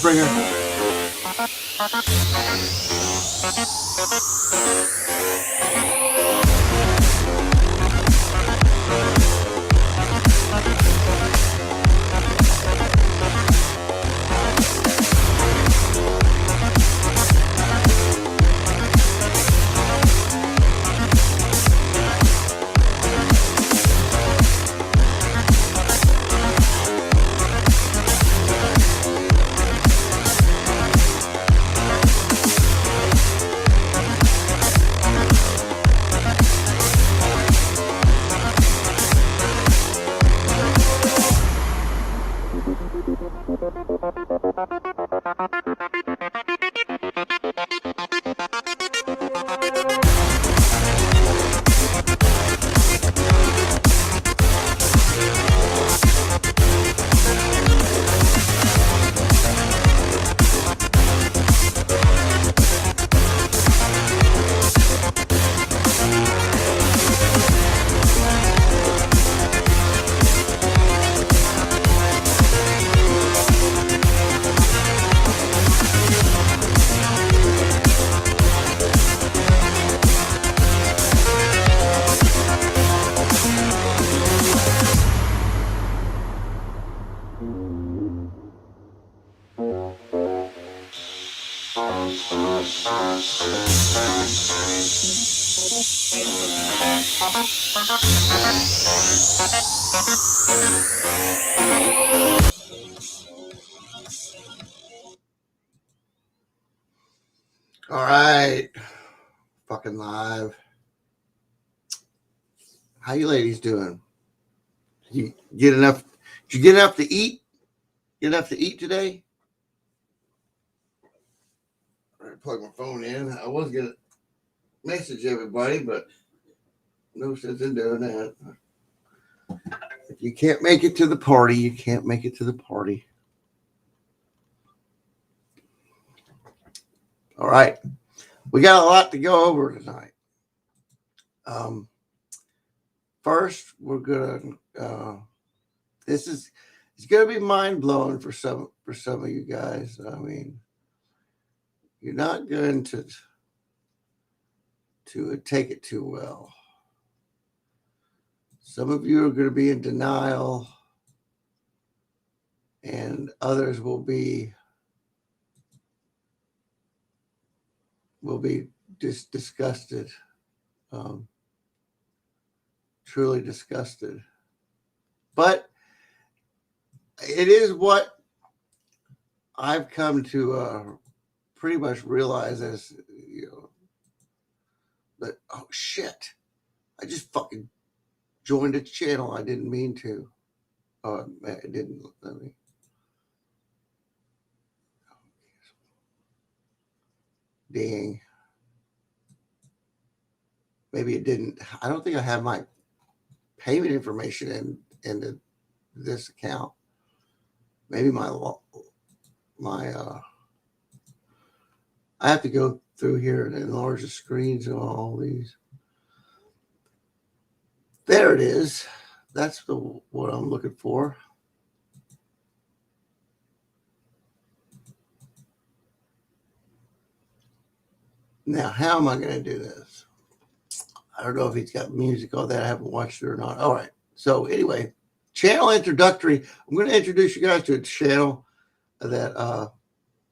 Bring it. All right. Fucking live. How you ladies doing? You get enough? Did you get enough to eat? Get enough to eat today? I plug my phone in. I was gonna message everybody, but no sense in doing that. If you can't make it to the party, you can't make it to the party. All right, we got a lot to go over tonight. First, we're gonna. It's gonna be mind blowing for some of you guys. I mean, you're not going to take it too well. Some of you are going to be in denial, and others will be just disgusted, truly disgusted. But it is what I've come to pretty much realize as, that, oh shit, I just fucking joined a channel I didn't mean to. It didn't. Let me. Dang. Maybe it didn't. I don't think I have my payment information in this account. Maybe I have to go through here and enlarge the screens on all these. There it is. That's what I'm looking for. Now, how am I going to do this? I don't know if he's got music on that. I haven't watched it or not. All right. So anyway, channel introductory. I'm going to introduce you guys to a channel that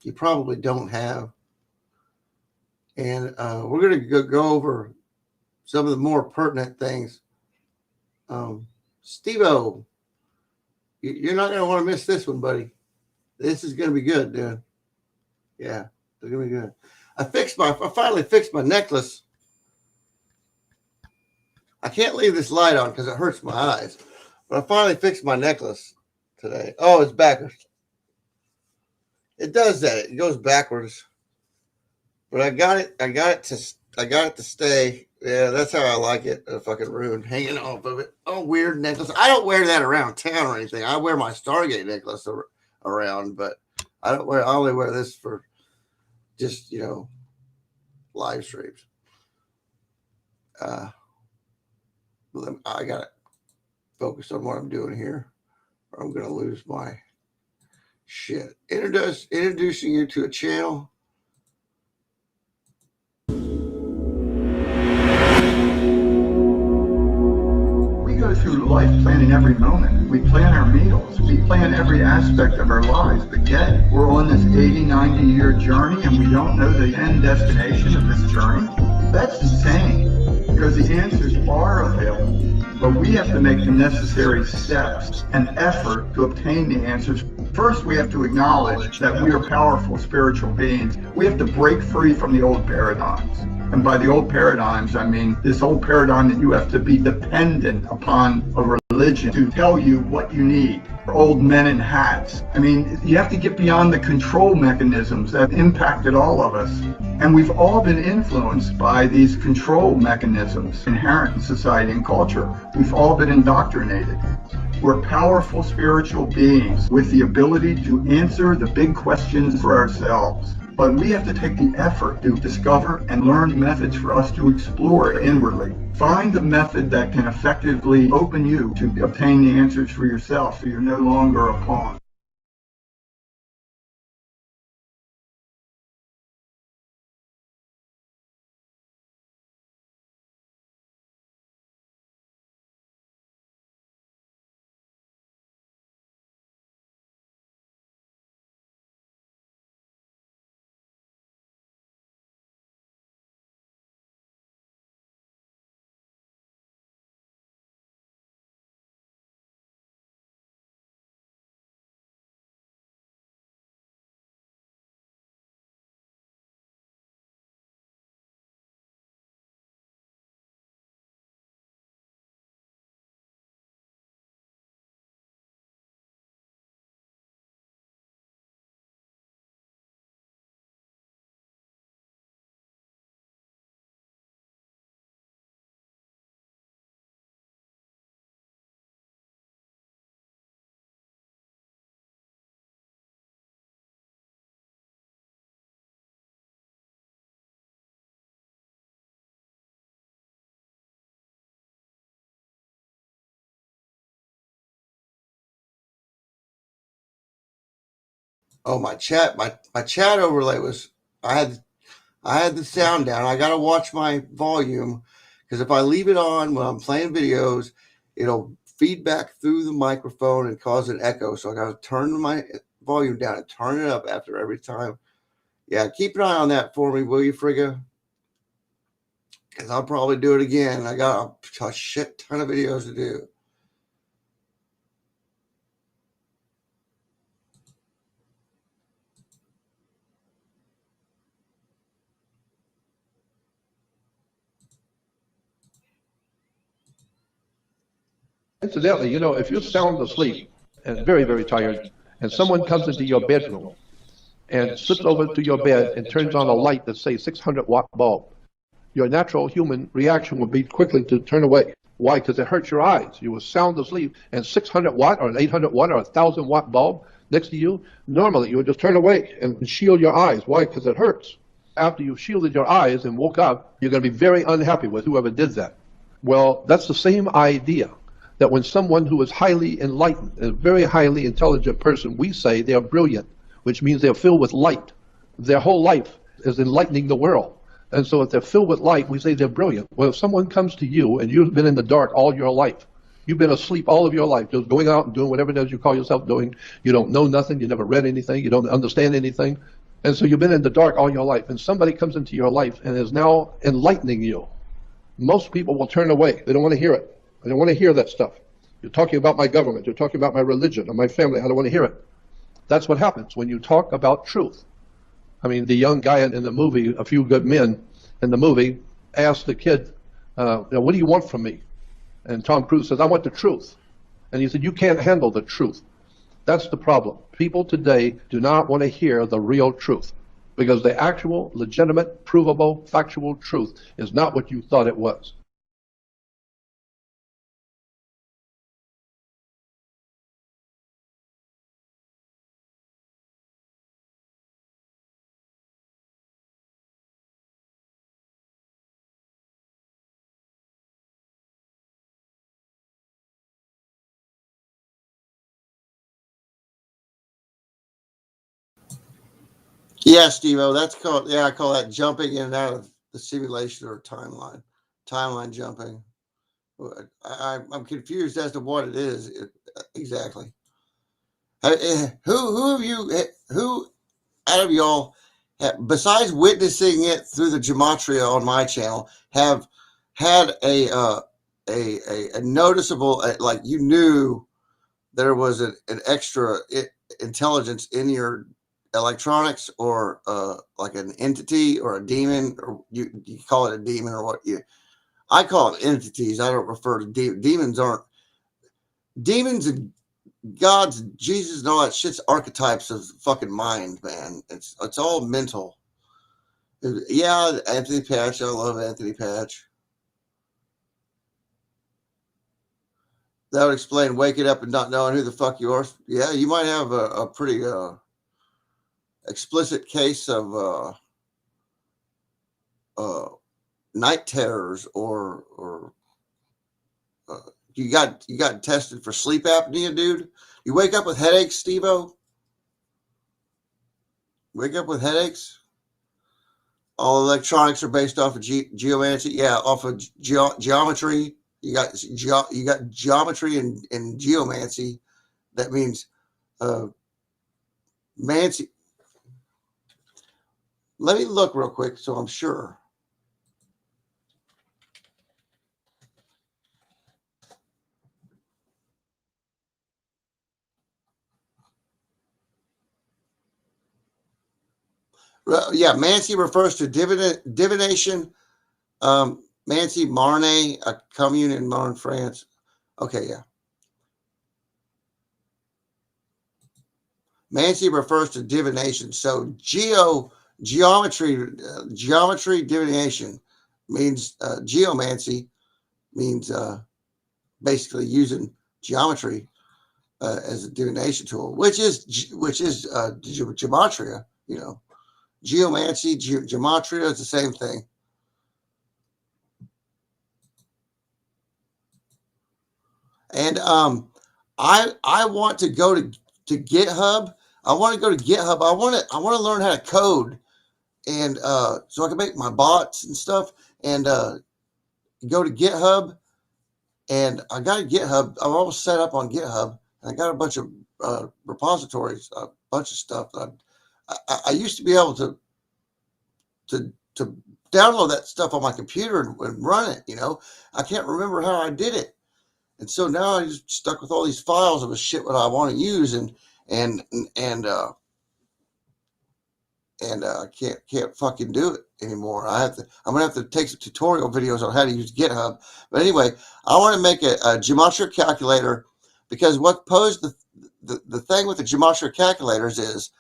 you probably don't have. And we're going to go over some of the more pertinent things. Steve-O, you're not going to want to miss this one, buddy. This is going to be good, dude. Yeah, it's going to be good. I finally fixed my necklace. I can't leave this light on because it hurts my eyes. But I finally fixed my necklace today. Oh, it's backwards. It does that. It goes backwards. But I got it to stay. Yeah, that's how I like it. A fucking ruin hanging off of it. Oh, weird necklace. I don't wear that around town or anything. I wear my Stargate necklace around, but I only wear this for just, live streams. I gotta focus on what I'm doing here, or I'm gonna lose my shit. Introducing you to a channel. We go through life planning every moment. We plan our meals. We plan every aspect of our lives, but yet we're on this 80, 90-year journey and we don't know the end destination of this journey. That's insane, because the answers are available, but we have to make the necessary steps and effort to obtain the answers. First, we have to acknowledge that we are powerful spiritual beings. We have to break free from the old paradigms. And by the old paradigms, I mean this old paradigm that you have to be dependent upon a religion to tell you what you need. Old men in hats. I mean, you have to get beyond the control mechanisms that impacted all of us. And we've all been influenced by these control mechanisms inherent in society and culture. We've all been indoctrinated. We're powerful spiritual beings with the ability to answer the big questions for ourselves. But we have to take the effort to discover and learn methods for us to explore inwardly. Find the method that can effectively open you to obtain the answers for yourself so you're no longer a pawn. Oh, my chat overlay was I had the sound down. I gotta watch my volume because if I leave it on when I'm playing videos, it'll feedback through the microphone and cause an echo. So I gotta turn my volume down and turn it up after every time. Yeah, keep an eye on that for me, will you, Frigga? Because I'll probably do it again. I got a shit ton of videos to do. Incidentally, you know, if you're sound asleep and very, very tired, and someone comes into your bedroom and slips over to your bed and turns on a light that say 600-watt bulb, your natural human reaction would be quickly to turn away. Why? Because it hurts your eyes. You were sound asleep, and 600-watt or an 800-watt or a 1,000-watt bulb next to you, normally you would just turn away and shield your eyes. Why? Because it hurts. After you've shielded your eyes and woke up, you're going to be very unhappy with whoever did that. Well, that's the same idea. That when someone who is highly enlightened, a very highly intelligent person, we say they're brilliant, which means they're filled with light. Their whole life is enlightening the world. And so if they're filled with light, we say they're brilliant. Well, if someone comes to you and you've been in the dark all your life, you've been asleep all of your life, just going out and doing whatever it is you call yourself doing, you don't know nothing, you never read anything, you don't understand anything, and so you've been in the dark all your life, and somebody comes into your life and is now enlightening you. Most people will turn away. They don't want to hear it. I don't want to hear that stuff. You're talking about my government. You're talking about my religion or my family. I don't want to hear it. That's what happens when you talk about truth. I mean, the young guy in the movie, A Few Good Men, in the movie, asked the kid, what do you want from me? And Tom Cruise says, I want the truth. And he said, you can't handle the truth. That's the problem. People today do not want to hear the real truth because the actual, legitimate, provable, factual truth is not what you thought it was. Yeah, Steve-O, that's called, I call that jumping in and out of the simulation or timeline jumping. I'm confused as to what it is exactly. Who out of y'all, besides witnessing it through the gematria on my channel, have had a noticeable, like you knew there was an extra intelligence in your electronics, or like an entity or a demon, or you call it a demon or what I call it entities. I don't refer to demons. Aren't demons and gods, Jesus, and all that shit's archetypes of fucking mind, man. It's all mental. Yeah, Anthony Patch. I love Anthony Patch. That would explain waking up and not knowing who the fuck you are. Yeah, you might have a pretty explicit case of night terrors, or you got tested for sleep apnea, dude. You wake up with headaches, Steve-O? Wake up with headaches? All electronics are based off of geomancy. Yeah, off of geometry. You got geometry and geomancy. That means mancy. Let me look real quick so I'm sure. Yeah, mancy refers to divination. Mancy Marne, a commune in Marne, France. Okay, yeah. Mancy refers to divination. So geometry divination means geomancy means basically using geometry as a divination tool, which is gematria. You know, geomancy, gematria is the same thing. And I want to go to GitHub. I want to go to GitHub. I want to learn how to code, and so I can make my bots and stuff, and go to GitHub. And I got a GitHub. I'm all set up on GitHub, and I got a bunch of repositories, a bunch of stuff. I used to be able to download that stuff on my computer and run it. I can't remember how I did it, and so now I'm just stuck with all these files of the shit what I want to use, and I can't fucking do it anymore. I'm gonna have to take some tutorial videos on how to use GitHub. But anyway, I want to make a gematria calculator, because what posed the thing with the gematria calculators is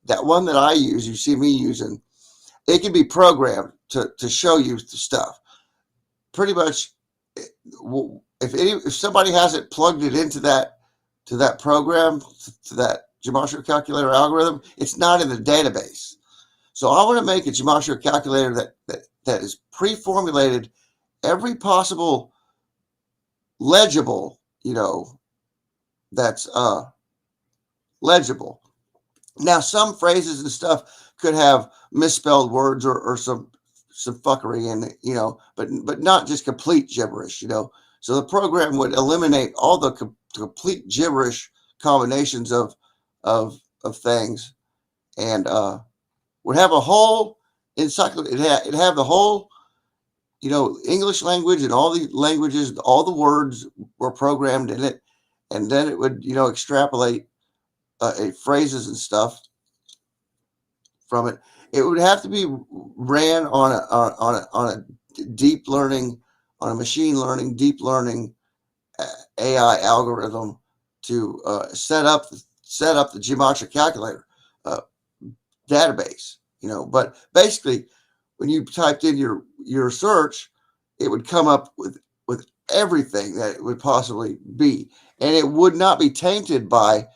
that one that I use, you see me using, it can be programmed to show you the stuff. Pretty much, if somebody hasn't plugged it into that program, to that gematria calculator algorithm, it's not in the database. So I want to make a gematria calculator that is pre-formulated every possible legible, that's legible. Now, some phrases and stuff could have misspelled words or some fuckery in it, but not just complete gibberish, So the program would eliminate all the complete gibberish combinations of things, and would have a whole encyclopedia. It'd have the whole, English language and all the languages, all the words were programmed in it, and then it would, extrapolate phrases and stuff from it. It would have to be ran on a deep learning, on a machine learning, deep learning AI algorithm to set up the gematria calculator database. But basically, when you typed in your search, it would come up with everything that it would possibly be, and it would not be tainted by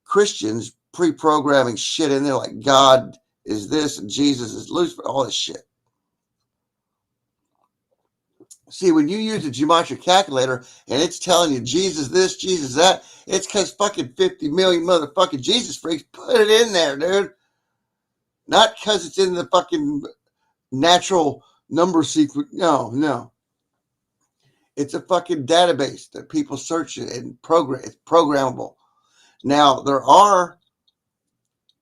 Christians pre-programming shit in there like God is this and Jesus is Lucifer, all this shit. See, when you use a gematria calculator and it's telling you Jesus this, Jesus that, it's because fucking 50 million motherfucking Jesus freaks put it in there, dude. Not because it's in the fucking natural number sequence. No. It's a fucking database that people search it and program. It's programmable. Now, there are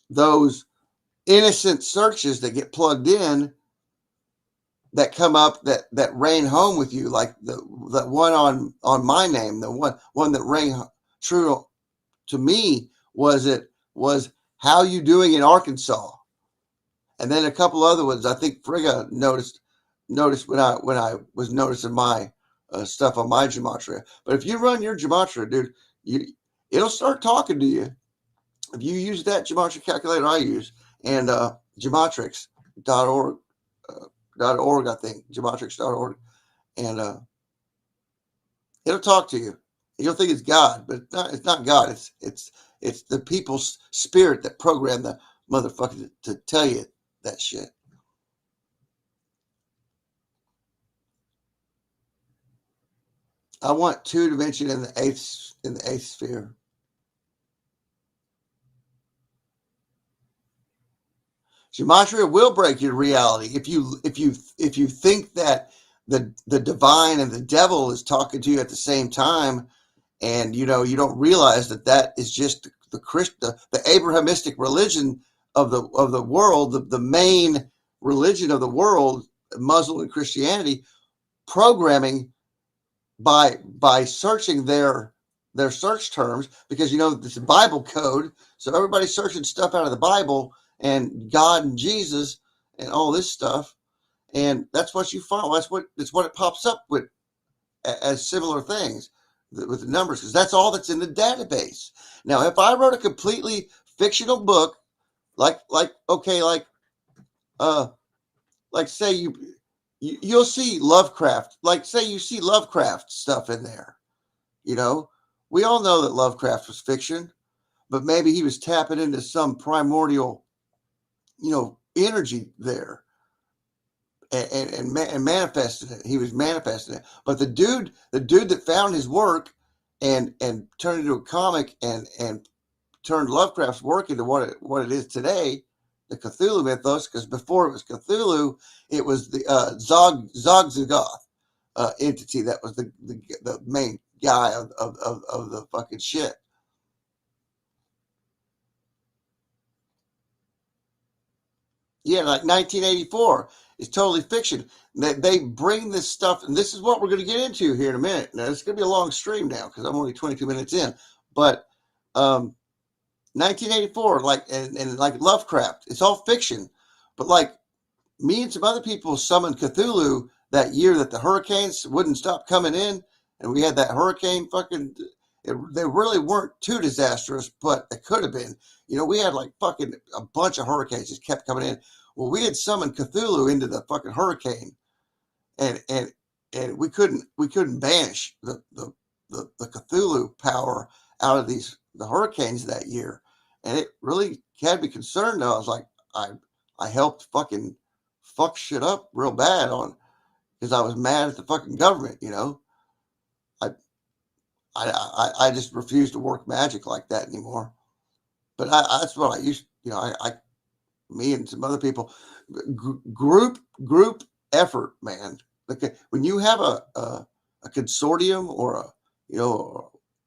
those innocent searches that get plugged in that come up that rang home with you, like that one on my name, the one that rang true to me was how you doing in Arkansas, and then a couple other ones. I think Frigga noticed when I was noticing my stuff on my gematria. But if you run your gematria, dude, it'll start talking to you. If you use that gematria calculator I use, and gematrix.org, I think, gematrix.org, and it'll talk to you. You'll think it's God, but it's not God. It's the people's spirit that programmed the motherfucker to tell you that shit. I want 2 dimension in the eighth sphere. Gematria will break your reality if you think that the divine and the devil is talking to you at the same time, and you don't realize that is just the Abrahamistic religion of the world, the main religion of the world, Muslim and Christianity, programming by searching their search terms, because it's a Bible code, so everybody's searching stuff out of the Bible and God and Jesus and all this stuff, and that's what you find. That's what it pops up with as similar things with the numbers, because that's all that's in the database. Now, if I wrote a completely fictional book, like say you'll see Lovecraft, like say you see Lovecraft stuff in there, we all know that Lovecraft was fiction, but maybe he was tapping into some primordial energy there, and manifested it. He was manifesting it. But the dude that found his work and turned it into a comic and turned Lovecraft's work into what it is today, the Cthulhu mythos, because before it was Cthulhu, it was the Zog-Zagoth entity that was the main guy of the fucking shit. Yeah, like 1984 is totally fiction. They bring this stuff, and this is what we're going to get into here in a minute. Now, it's going to be a long stream now because I'm only 22 minutes in. But 1984, like and like Lovecraft, it's all fiction. But like me and some other people summoned Cthulhu that year that the hurricanes wouldn't stop coming in, and we had that hurricane fucking. They really weren't too disastrous, but it could have been. You know, we had like fucking a bunch of hurricanes just kept coming in. Well, we had summoned Cthulhu into the fucking hurricane, and we couldn't banish the Cthulhu power out of the hurricanes that year, and it really had me concerned. Though I was like, I helped fucking fuck shit up real bad on because I was mad at the fucking government. You know, I just refuse to work magic like that anymore. But that's what I used. You know, me and some other people, group effort, man. Like when you have a consortium or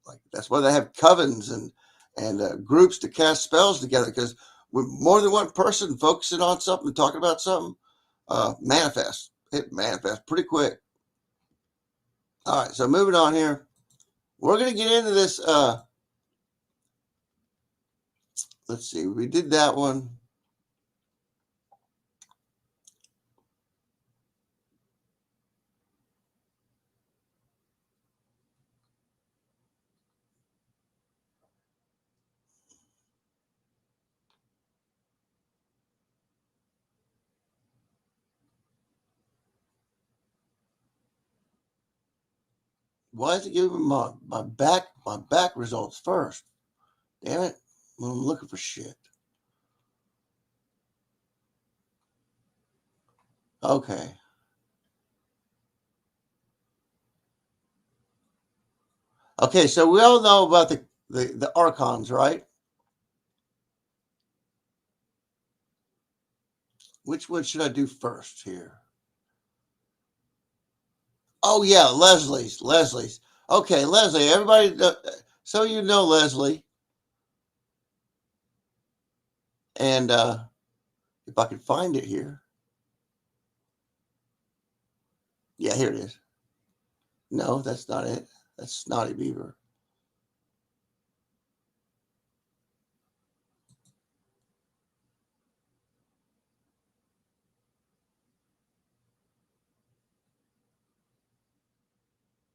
like that's why they have covens and groups to cast spells together, because with more than one person focusing on something and talking about something, it manifests pretty quick. All right, so moving on here, we're gonna get into this. Let's see, we did that one. Why is it giving me my back results first? Damn it. I'm looking for shit. Okay. Okay, so we all know about the archons, right? Which one should I do first here? Oh yeah, Leslie's. Okay, Leslie, everybody, so you know Leslie. And if I can find it here. Yeah, here it is. No, that's not it. That's Snotty Beaver.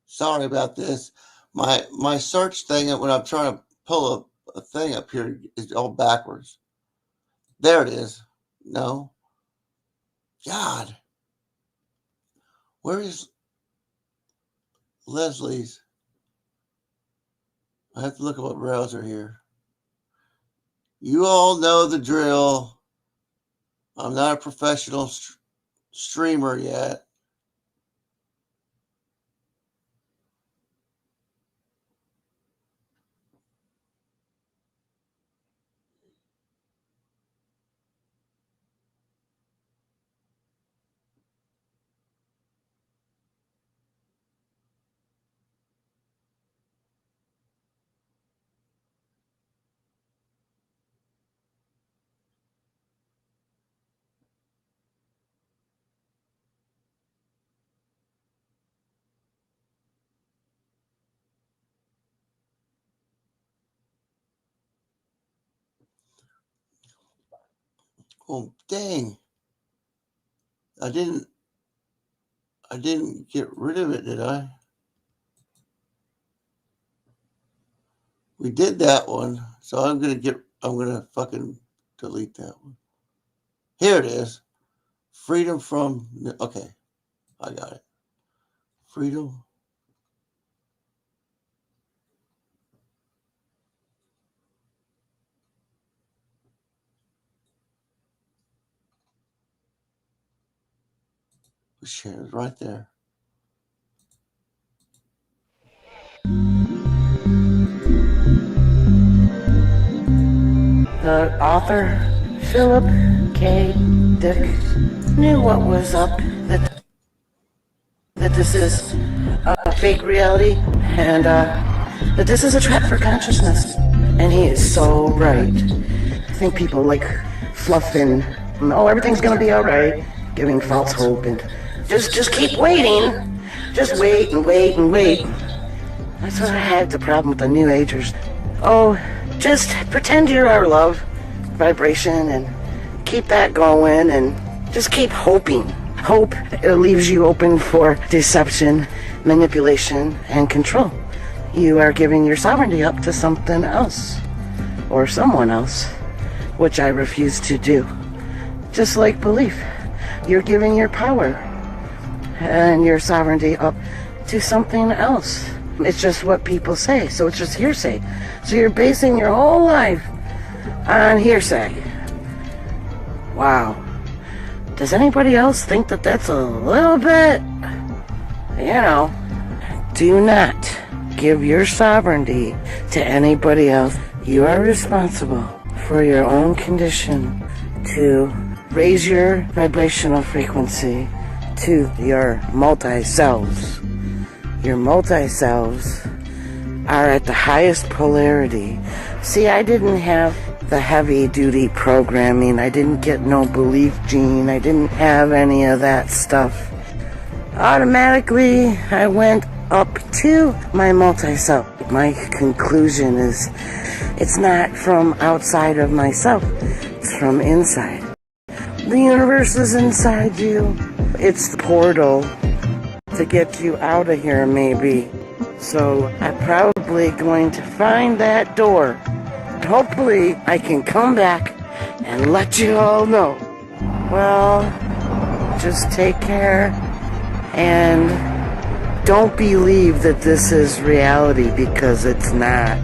Sorry about this. My search thing when I'm trying to pull a thing up here is all backwards. There it is. No. God. Where is Leslie's? I have to look at what browser here. You all know the drill. I'm not a professional streamer yet. Oh, dang. I didn't get rid of it, did I? We did that one. So I'm going to fucking delete that one. Here it is. Freedom from, okay. I got it. Freedom. Share it right there. The author, Philip K. Dick, knew what was up, that this is a fake reality, and that this is a trap for consciousness. And he is so right. I think people like fluffing, oh, everything's gonna be alright, giving false hope, and just keep waiting. Just wait and wait and wait. That's what I had the problem with the New Agers. Oh, just pretend you're our love vibration and keep that going and just keep hoping. Hope it leaves you open for deception, manipulation, and control. You are giving your sovereignty up to something else or someone else, which I refuse to do. Just like belief, you're giving your power and your sovereignty up to something else. It's just what people say, so it's just hearsay. So you're basing your whole life on hearsay. Wow. Does anybody else think that that's a little bit, do not give your sovereignty to anybody else. You are responsible for your own condition to raise your vibrational frequency to your multi-selves. Your multi-selves are at the highest polarity. See, I didn't have the heavy-duty programming. I didn't get no belief gene. I didn't have any of that stuff. Automatically, I went up to my multi-self. My conclusion is, it's not from outside of myself. It's from inside. The universe is inside you. It's the portal to get you out of here, maybe. So I'm probably going to find that door. Hopefully I can come back and let you all know. Well, just take care and don't believe that this is reality, because it's not.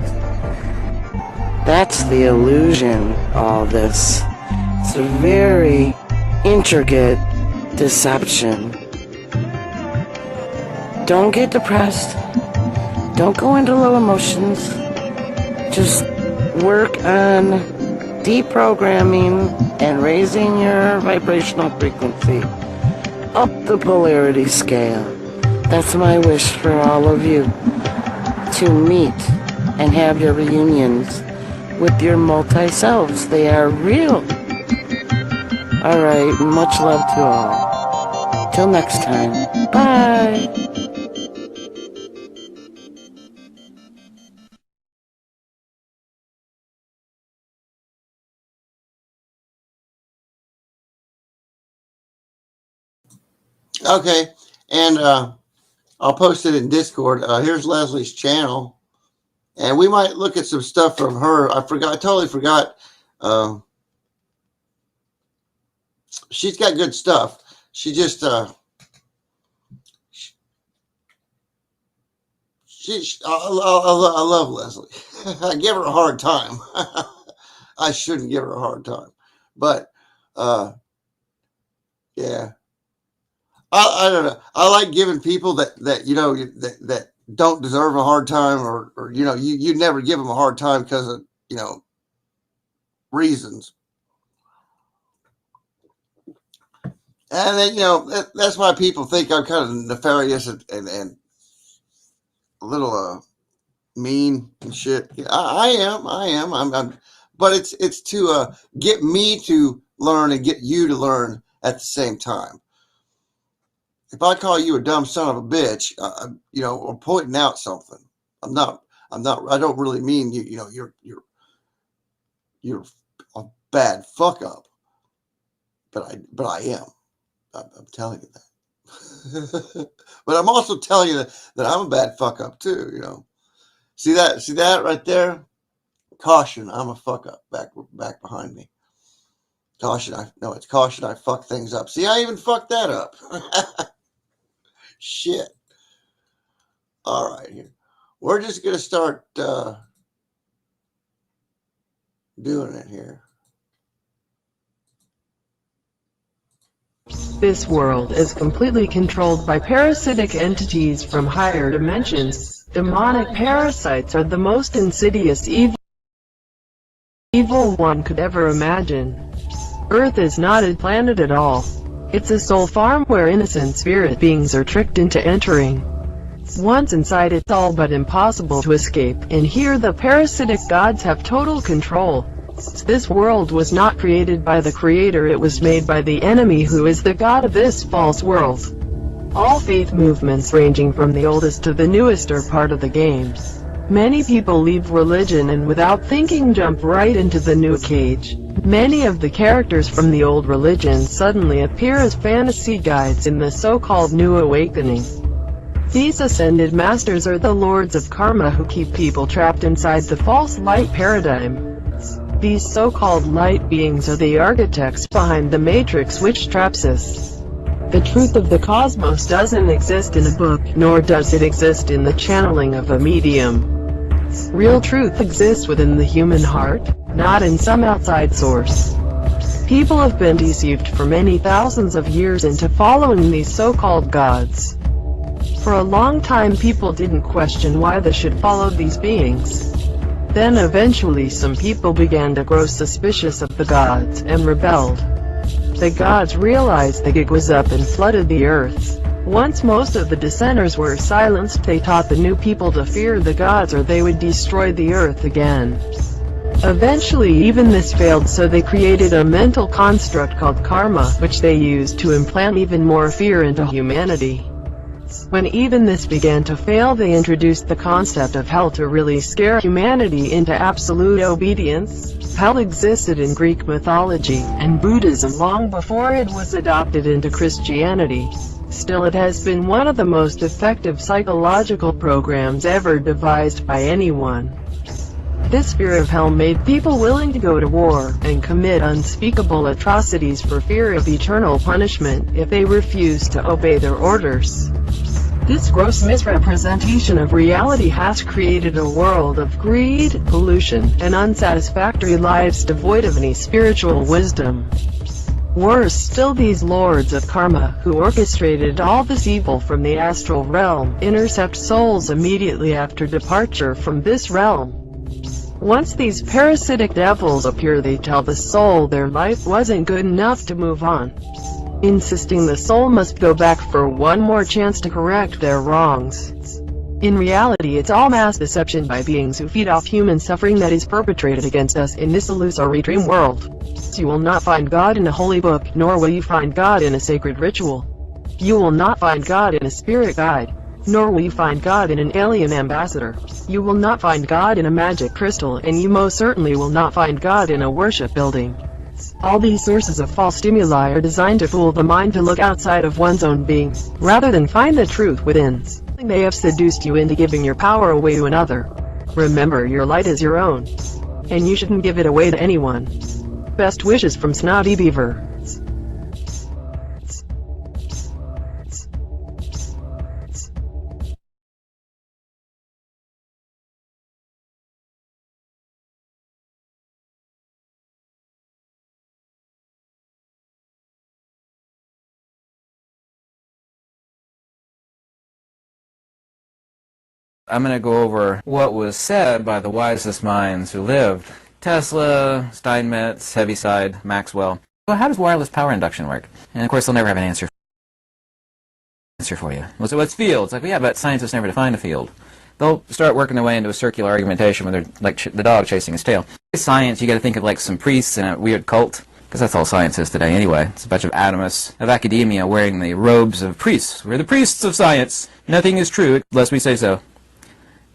That's the illusion, all this. It's a very intricate deception. Don't get depressed. Don't go into low emotions. Just work on deprogramming and raising your vibrational frequency up the polarity scale. That's my wish for all of you, to meet and have your reunions with your multi-selves. They are real. Alright, much love to all. Till next time. Bye. Okay, and I'll post it in Discord. Here's Leslie's channel, and we might look at some stuff from her. I totally forgot. She's got good stuff. She just I love Leslie. I give her a hard time. I shouldn't give her a hard time, but yeah. I don't know. I like giving people that don't deserve a hard time, or you never give them a hard time because of reasons. And then that's why people think I'm kind of nefarious and a little mean and shit. I am. But it's to get me to learn and get you to learn at the same time. If I call you a dumb son of a bitch, or pointing out something, I don't really mean you're a bad fuck up, but I am. I'm telling you that. But I'm also telling you that I'm a bad fuck up too. See that right there? Caution, I'm a fuck up back behind me. Caution, it's caution. I fuck things up. See, I even fucked that up. Shit. All right, here. We're just going to start doing it here. This world is completely controlled by parasitic entities from higher dimensions. Demonic parasites are the most insidious evil evil one could ever imagine. Earth is not a planet at all. It's a soul farm where innocent spirit beings are tricked into entering. Once inside, it's all but impossible to escape, and here the parasitic gods have total control. This world was not created by the Creator, it was made by the enemy, who is the god of this false world. All faith movements ranging from the oldest to the newest are part of the game. Many people leave religion and without thinking jump right into the new cage. Many of the characters from the old religion suddenly appear as fantasy guides in the so-called New Awakening. These ascended masters are the lords of karma who keep people trapped inside the false light paradigm. These so-called light beings are the architects behind the matrix which traps us. The truth of the cosmos doesn't exist in a book, nor does it exist in the channeling of a medium. Real truth exists within the human heart, not in some outside source. People have been deceived for many thousands of years into following these so-called gods. For a long time people didn't question why they should follow these beings. Then eventually some people began to grow suspicious of the gods and rebelled. The gods realized the gig was up and flooded the earth. Once most of the dissenters were silenced, they taught the new people to fear the gods or they would destroy the earth again. Eventually even this failed, so they created a mental construct called karma, which they used to implant even more fear into humanity. When even this began to fail, they introduced the concept of hell to really scare humanity into absolute obedience. Hell existed in Greek mythology and Buddhism long before it was adopted into Christianity. Still, it has been one of the most effective psychological programs ever devised by anyone. This fear of hell made people willing to go to war and commit unspeakable atrocities for fear of eternal punishment if they refused to obey their orders. This gross misrepresentation of reality has created a world of greed, pollution, and unsatisfactory lives devoid of any spiritual wisdom. Worse still, these lords of karma, who orchestrated all this evil from the astral realm, intercept souls immediately after departure from this realm. Once these parasitic devils appear, they tell the soul their life wasn't good enough to move on, insisting the soul must go back for one more chance to correct their wrongs. In reality, it's all mass deception by beings who feed off human suffering that is perpetrated against us in this illusory dream world. You will not find God in a holy book, nor will you find God in a sacred ritual. You will not find God in a spirit guide, nor will you find God in an alien ambassador. You will not find God in a magic crystal, and you most certainly will not find God in a worship building. All these sources of false stimuli are designed to fool the mind to look outside of one's own being, rather than find the truth within. They have seduced you into giving your power away to another. Remember, your light is your own, and you shouldn't give it away to anyone. Best wishes from Snotty Beaver. I'm going to go over what was said by the wisest minds who lived. Tesla, Steinmetz, Heaviside, Maxwell. Well, how does wireless power induction work? And of course they'll never have an answer for you. Well, so what's fields? Like, well, yeah, but scientists never define a field. They'll start working their way into a circular argumentation where they're like the dog chasing his tail. Science, you got to think of like some priests in a weird cult, because that's all science is today anyway. It's a bunch of atomists of academia wearing the robes of priests. We're the priests of science. Nothing is true unless we say so.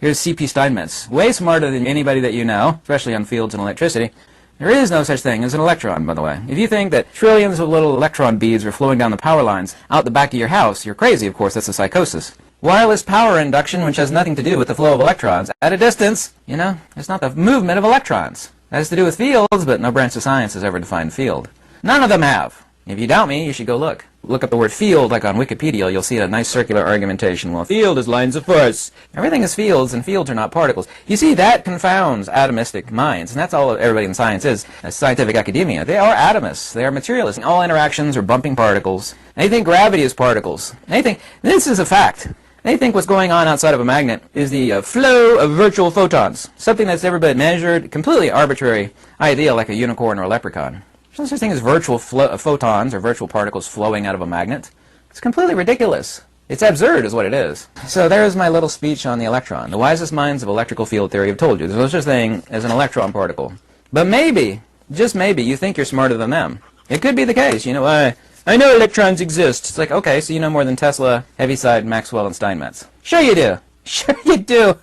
Here's C.P. Steinmetz, way smarter than anybody that you know, especially on fields and electricity. There is no such thing as an electron, by the way. If you think that trillions of little electron beads are flowing down the power lines out the back of your house, you're crazy, of course. That's a psychosis. Wireless power induction, which has nothing to do with the flow of electrons, at a distance, you know, it's not the movement of electrons. It has to do with fields, but no branch of science has ever defined field. None of them have. If you doubt me, you should go look. Look up the word field, like on Wikipedia, you'll see a nice circular argumentation. Well, field is lines of force. Everything is fields, and fields are not particles. You see, that confounds atomistic minds, and that's all everybody in science is, scientific academia. They are atomists. They are materialists. All interactions are bumping particles. They think gravity is particles. They think, this is a fact, They think what's going on outside of a magnet is the flow of virtual photons, something that's never been measured, completely arbitrary idea like a unicorn or a leprechaun. There's no such thing as virtual photons or virtual particles flowing out of a magnet. It's completely ridiculous. It's absurd is what it is. So there's my little speech on the electron. The wisest minds of electrical field theory have told you there's no such thing as an electron particle. But maybe, just maybe, you think you're smarter than them. It could be the case. You know, I know electrons exist. It's like, okay, so you know more than Tesla, Heaviside, Maxwell, and Steinmetz. Sure you do. Sure you do.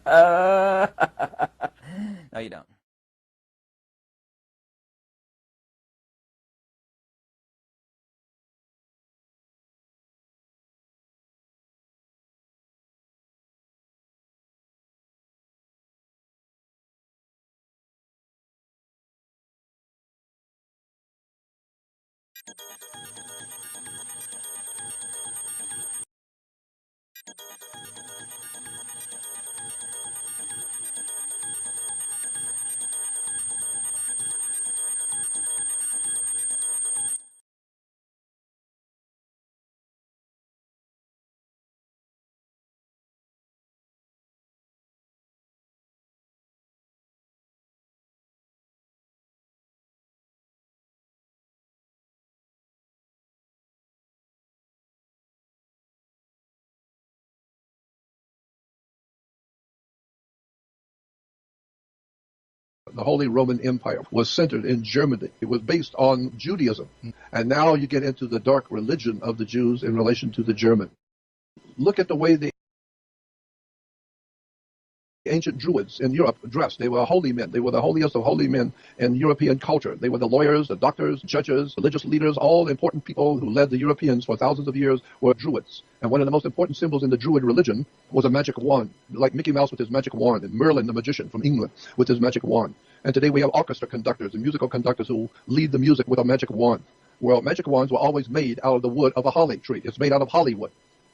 No, you don't. The Holy Roman Empire was centered in Germany. It was based on Judaism. And now you get into the dark religion of the Jews in relation to the German. Look at the way the ancient Druids in Europe dressed. They were holy men. They were the holiest of holy men in European culture. They were the lawyers, the doctors, judges, religious leaders, all important people who led the Europeans for thousands of years were Druids. And one of the most important symbols in the Druid religion was a magic wand, like Mickey Mouse with his magic wand, and Merlin the magician from England with his magic wand. And today we have orchestra conductors and musical conductors who lead the music with a magic wand. Well, magic wands were always made out of the wood of a holly tree. It's made out of Hollywood.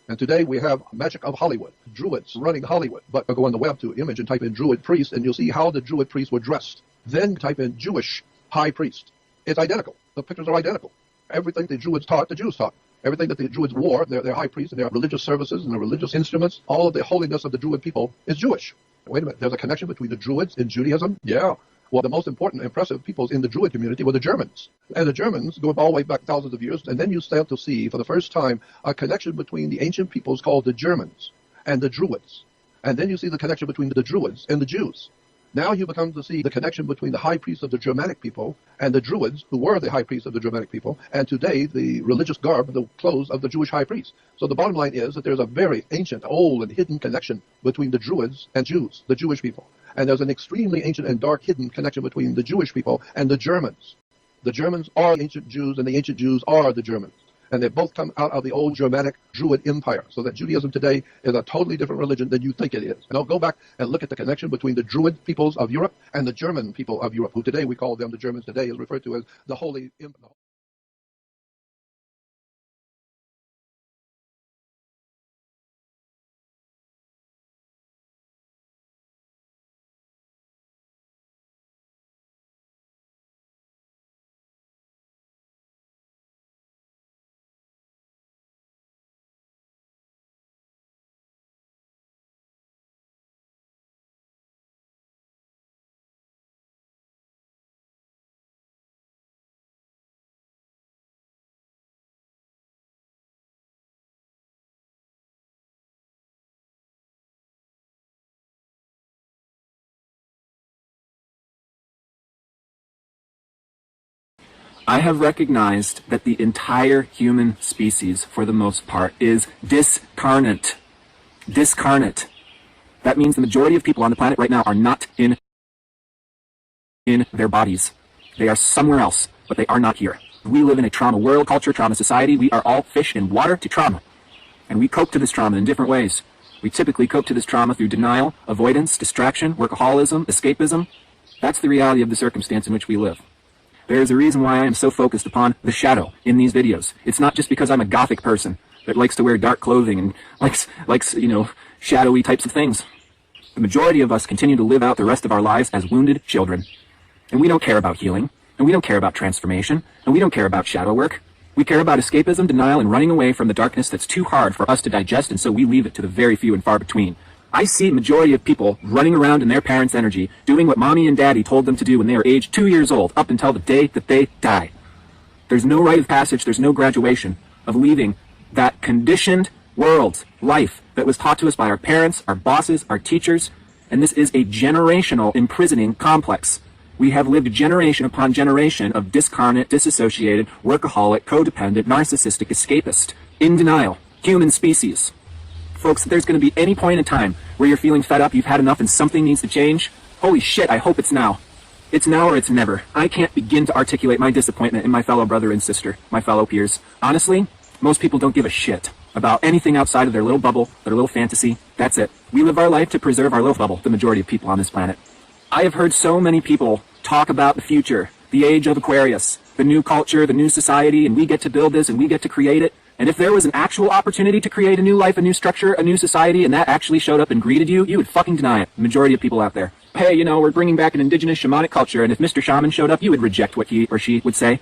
And today we have magic of Hollywood, Druids running Hollywood. But go on the web to image and type in Druid priest, and you'll see how the Druid priests were dressed. Then type in Jewish high priest. It's identical. The pictures are identical. Everything the Druids taught, the Jews taught. Everything that the Druids wore, their high priests and their religious services and their religious instruments, all of the holiness of the Druid people is Jewish. Wait a minute, there's a connection between the Druids and Judaism? Yeah. Well, the most important, impressive peoples in the Druid community were the Germans. And the Germans go all the way back thousands of years, and then you start to see, for the first time, a connection between the ancient peoples called the Germans and the Druids. And then you see the connection between the Druids and the Jews. Now you become to see the connection between the high priests of the Germanic people and the Druids, who were the high priests of the Germanic people, and today the religious garb, the clothes of the Jewish high priests. So the bottom line is that there's a very ancient, old, and hidden connection between the Druids and Jews, the Jewish people. And there's an extremely ancient and dark hidden connection between the Jewish people and the Germans. The Germans are the ancient Jews, and the ancient Jews are the Germans. And they both come out of the old Germanic Druid Empire, so that Judaism today is a totally different religion than you think it is. And I'll go back and look at the connection between the Druid peoples of Europe and the German people of Europe, who today we call them, the Germans today is referred to as the Holy Empire. I have recognized that the entire human species, for the most part, is discarnate. Discarnate. That means the majority of people on the planet right now are not in their bodies. They are somewhere else, but they are not here. We live in a trauma world, culture, trauma society. We are all fish in water to trauma. And we cope to this trauma in different ways. We typically cope to this trauma through denial, avoidance, distraction, workaholism, escapism. That's the reality of the circumstance in which we live. There is a reason why I am so focused upon the shadow in these videos. It's not just because I'm a gothic person that likes to wear dark clothing and likes, you know, shadowy types of things. The majority of us continue to live out the rest of our lives as wounded children. And we don't care about healing, and we don't care about transformation, and we don't care about shadow work. We care about escapism, denial, and running away from the darkness that's too hard for us to digest, and so we leave it to the very few and far between. I see the majority of people running around in their parents' energy, doing what mommy and daddy told them to do when they were age 2 years old, up until the day that they die. There's no rite of passage, there's no graduation of leaving that conditioned world, life, that was taught to us by our parents, our bosses, our teachers, and this is a generational imprisoning complex. We have lived generation upon generation of discarnate, disassociated, workaholic, codependent, narcissistic, escapist, in denial, human species. Folks, if there's going to be any point in time where you're feeling fed up, you've had enough, and something needs to change, holy shit, I hope it's now. It's now or it's never. I can't begin to articulate my disappointment in my fellow brother and sister, my fellow peers. Honestly, most people don't give a shit about anything outside of their little bubble, their little fantasy. That's it. We live our life to preserve our little bubble, the majority of people on this planet. I have heard so many people talk about the future, the age of Aquarius, the new culture, the new society, and we get to build this and we get to create it. And if there was an actual opportunity to create a new life, a new structure, a new society, and that actually showed up and greeted you, you would fucking deny it. The majority of people out there. Hey, you know, we're bringing back an indigenous shamanic culture, and if Mr. Shaman showed up, you would reject what he or she would say.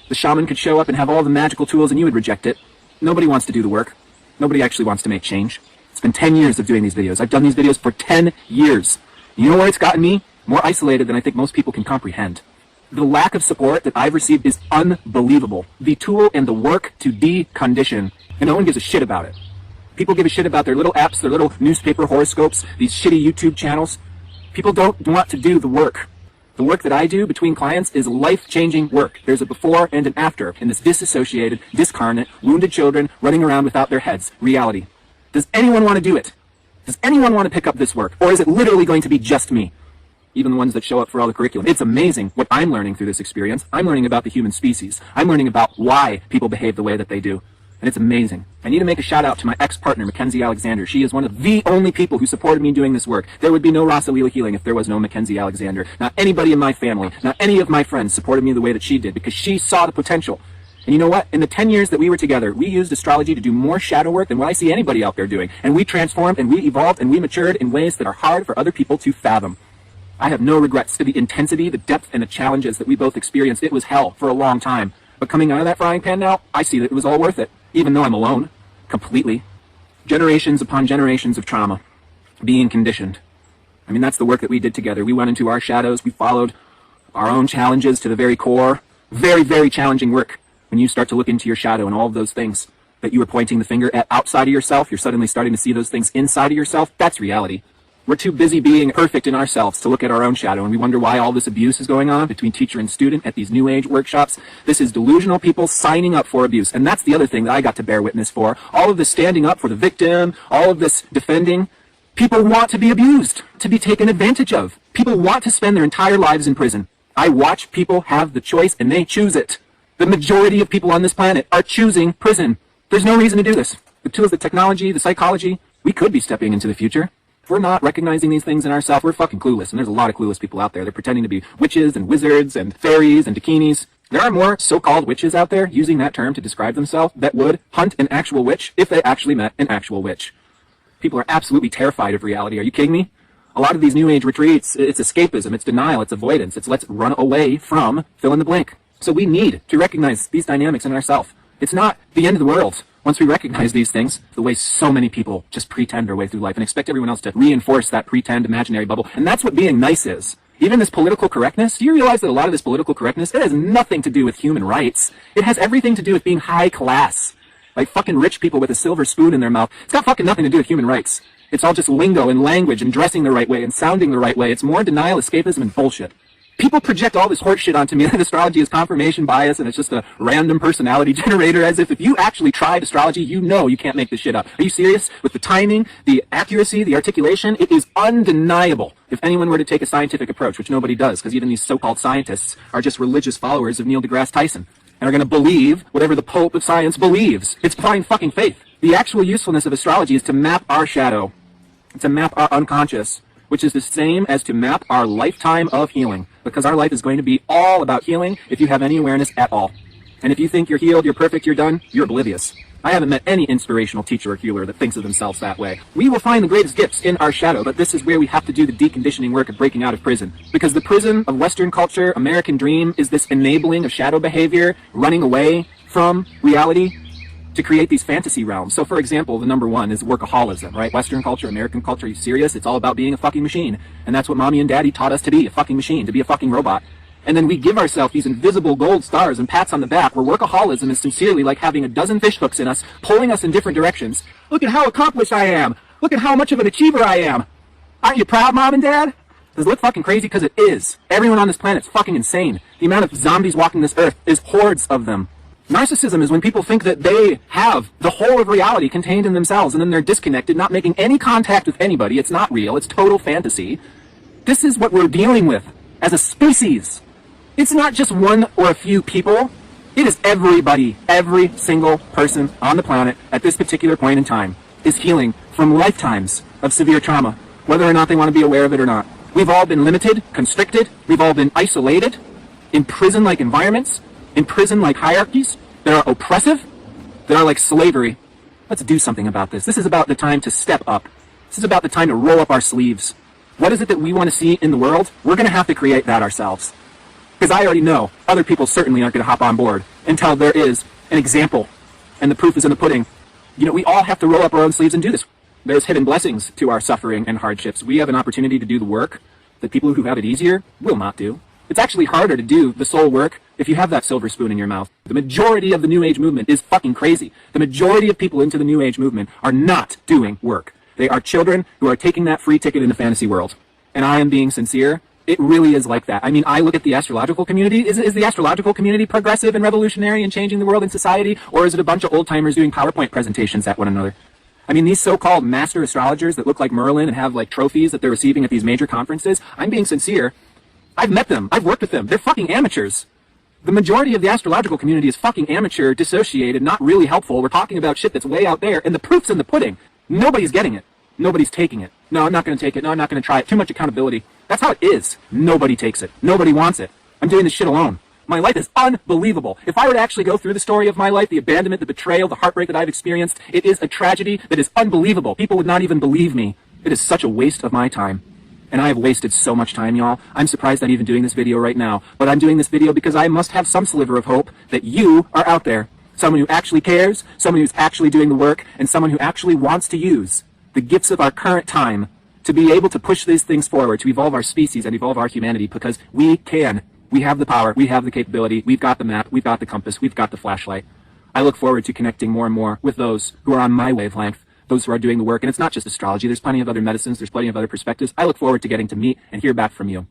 The shaman could show up and have all the magical tools, and you would reject it. Nobody wants to do the work. Nobody actually wants to make change. It's been 10 years of doing these videos. I've done these videos for 10 years. You know where it's gotten me? More isolated than I think most people can comprehend. The lack of support that I've received is unbelievable. The tool and the work to decondition, and no one gives a shit about it. People give a shit about their little apps, their little newspaper horoscopes, these shitty YouTube channels. People don't want to do the work. The work that I do between clients is life-changing work. There's a before and an after in this disassociated, discarnate, wounded children running around without their heads reality. Does anyone want to do it? Does anyone want to pick up this work? Or is it literally going to be just me? Even the ones that show up for all the curriculum. It's amazing what I'm learning through this experience. I'm learning about the human species. I'm learning about why people behave the way that they do. And it's amazing. I need to make a shout out to my ex-partner, Mackenzie Alexander. She is one of the only people who supported me doing this work. There would be no Rasa Lila Healing if there was no Mackenzie Alexander. Not anybody in my family, not any of my friends supported me the way that she did, because she saw the potential. And you know what? In the 10 years that we were together, we used astrology to do more shadow work than what I see anybody out there doing. And we transformed and we evolved and we matured in ways that are hard for other people to fathom. I have no regrets to the intensity, the depth, and the challenges that we both experienced. It was hell for a long time. But coming out of that frying pan now, I see that it was all worth it, even though I'm alone, completely. Generations upon generations of trauma, being conditioned. I mean, that's the work that we did together. We went into our shadows, we followed our own challenges to the very core. Very, very challenging work. When you start to look into your shadow and all of those things that you were pointing the finger at outside of yourself, you're suddenly starting to see those things inside of yourself. That's reality. We're too busy being perfect in ourselves to look at our own shadow, and we wonder why all this abuse is going on between teacher and student at these New Age workshops. This is delusional people signing up for abuse, and that's the other thing that I got to bear witness for. All of this standing up for the victim, all of this defending. People want to be abused, to be taken advantage of. People want to spend their entire lives in prison. I watch people have the choice, and they choose it. The majority of people on this planet are choosing prison. There's no reason to do this. The tools, the technology, the psychology, we could be stepping into the future. If we're not recognizing these things in ourselves, we're fucking clueless. And there's a lot of clueless people out there. They're pretending to be witches and wizards and fairies and dakinis. There are more so-called witches out there using that term to describe themselves that would hunt an actual witch if they actually met an actual witch. People are absolutely terrified of reality. Are you kidding me? A lot of these New Age retreats, it's escapism, it's denial, it's avoidance, it's let's run away from fill in the blank. So we need to recognize these dynamics in ourselves. It's not the end of the world. Once we recognize these things, the way so many people just pretend their way through life and expect everyone else to reinforce that pretend imaginary bubble. And that's what being nice is. Even this political correctness, do you realize that a lot of this political correctness, it has nothing to do with human rights. It has everything to do with being high class. Like fucking rich people with a silver spoon in their mouth. It's got fucking nothing to do with human rights. It's all just lingo and language and dressing the right way and sounding the right way. It's more denial, escapism, and bullshit. People project all this horse shit onto me that astrology is confirmation bias and it's just a random personality generator, as if you actually tried astrology, you know you can't make this shit up. Are you serious? With the timing, the accuracy, the articulation, it is undeniable. If anyone were to take a scientific approach, which nobody does, because even these so-called scientists are just religious followers of Neil deGrasse Tyson and are going to believe whatever the Pope of science believes. It's blind fucking faith. The actual usefulness of astrology is to map our shadow, to map our unconscious, which is the same as to map our lifetime of healing, because our life is going to be all about healing if you have any awareness at all. And if you think you're healed, you're perfect, you're done, you're oblivious. I haven't met any inspirational teacher or healer that thinks of themselves that way. We will find the greatest gifts in our shadow, but this is where we have to do the deconditioning work of breaking out of prison. Because the prison of Western culture, American dream, is this enabling of shadow behavior, running away from reality to create these fantasy realms. So for example, the number one is workaholism, right? Western culture, American culture, are you serious? It's all about being a fucking machine. And that's what mommy and daddy taught us to be, a fucking machine, to be a fucking robot. And then we give ourselves these invisible gold stars and pats on the back, where workaholism is sincerely like having a dozen fish hooks in us, pulling us in different directions. Look at how accomplished I am. Look at how much of an achiever I am. Aren't you proud, mom and dad? Does it look fucking crazy? Because it is. Everyone on this planet's fucking insane. The amount of zombies walking this earth is hordes of them. Narcissism is when people think that they have the whole of reality contained in themselves, and then they're disconnected, not making any contact with anybody. It's not real. It's total fantasy. This is what we're dealing with as a species. It's not just one or a few people. It is everybody. Every single person on the planet at this particular point in time is healing from lifetimes of severe trauma, whether or not they want to be aware of it or not. We've all been limited, constricted. We've all been isolated in prison-like environments, in prison-like hierarchies that are oppressive, that are like slavery. Let's do something about this. This is about the time to step up. This is about the time to roll up our sleeves. What is it that we want to see in the world? We're going to have to create that ourselves. Because I already know other people certainly aren't going to hop on board until there is an example, and the proof is in the pudding. You know, we all have to roll up our own sleeves and do this. There's hidden blessings to our suffering and hardships. We have an opportunity to do the work that people who have it easier will not do. It's actually harder to do the soul work if you have that silver spoon in your mouth. The majority of the New Age movement is fucking crazy. The majority of people into the New Age movement are not doing work. They are children who are taking that free ticket in the fantasy world. And I am being sincere. It really is like that. I mean, I look at the astrological community. Is the astrological community progressive and revolutionary and changing the world and society? Or is it a bunch of old-timers doing PowerPoint presentations at one another? I mean, these so-called master astrologers that look like Merlin and have like trophies that they're receiving at these major conferences, I'm being sincere. I've met them. I've worked with them. They're fucking amateurs. The majority of the astrological community is fucking amateur, dissociated, not really helpful. We're talking about shit that's way out there, and the proof's in the pudding. Nobody's getting it. Nobody's taking it. No, I'm not going to take it. No, I'm not going to try it. Too much accountability. That's how it is. Nobody takes it. Nobody wants it. I'm doing this shit alone. My life is unbelievable. If I were to actually go through the story of my life, the abandonment, the betrayal, the heartbreak that I've experienced, it is a tragedy that is unbelievable. People would not even believe me. It is such a waste of my time. And I have wasted so much time, y'all. I'm surprised I'm even doing this video right now. But I'm doing this video because I must have some sliver of hope that you are out there. Someone who actually cares, someone who's actually doing the work, and someone who actually wants to use the gifts of our current time to be able to push these things forward, to evolve our species and evolve our humanity, because we can. We have the power, we have the capability, we've got the map, we've got the compass, we've got the flashlight. I look forward to connecting more and more with those who are on my wavelength, those who are doing the work. And it's not just astrology, there's plenty of other medicines, there's plenty of other perspectives. I look forward to getting to meet and hear back from you.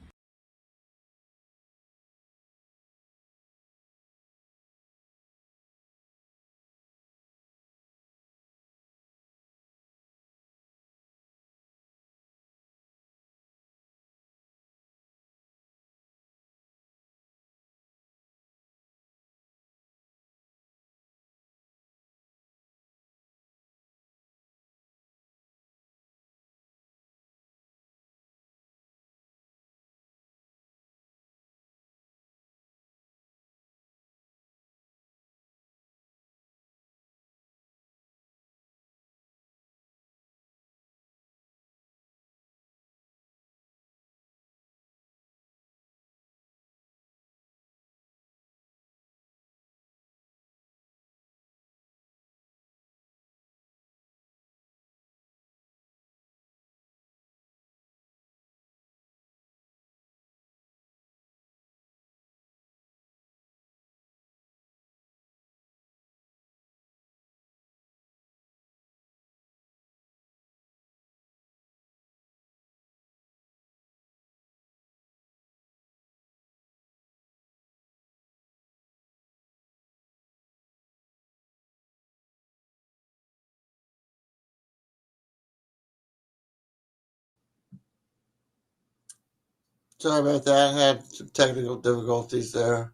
Sorry about that. I had some technical difficulties there.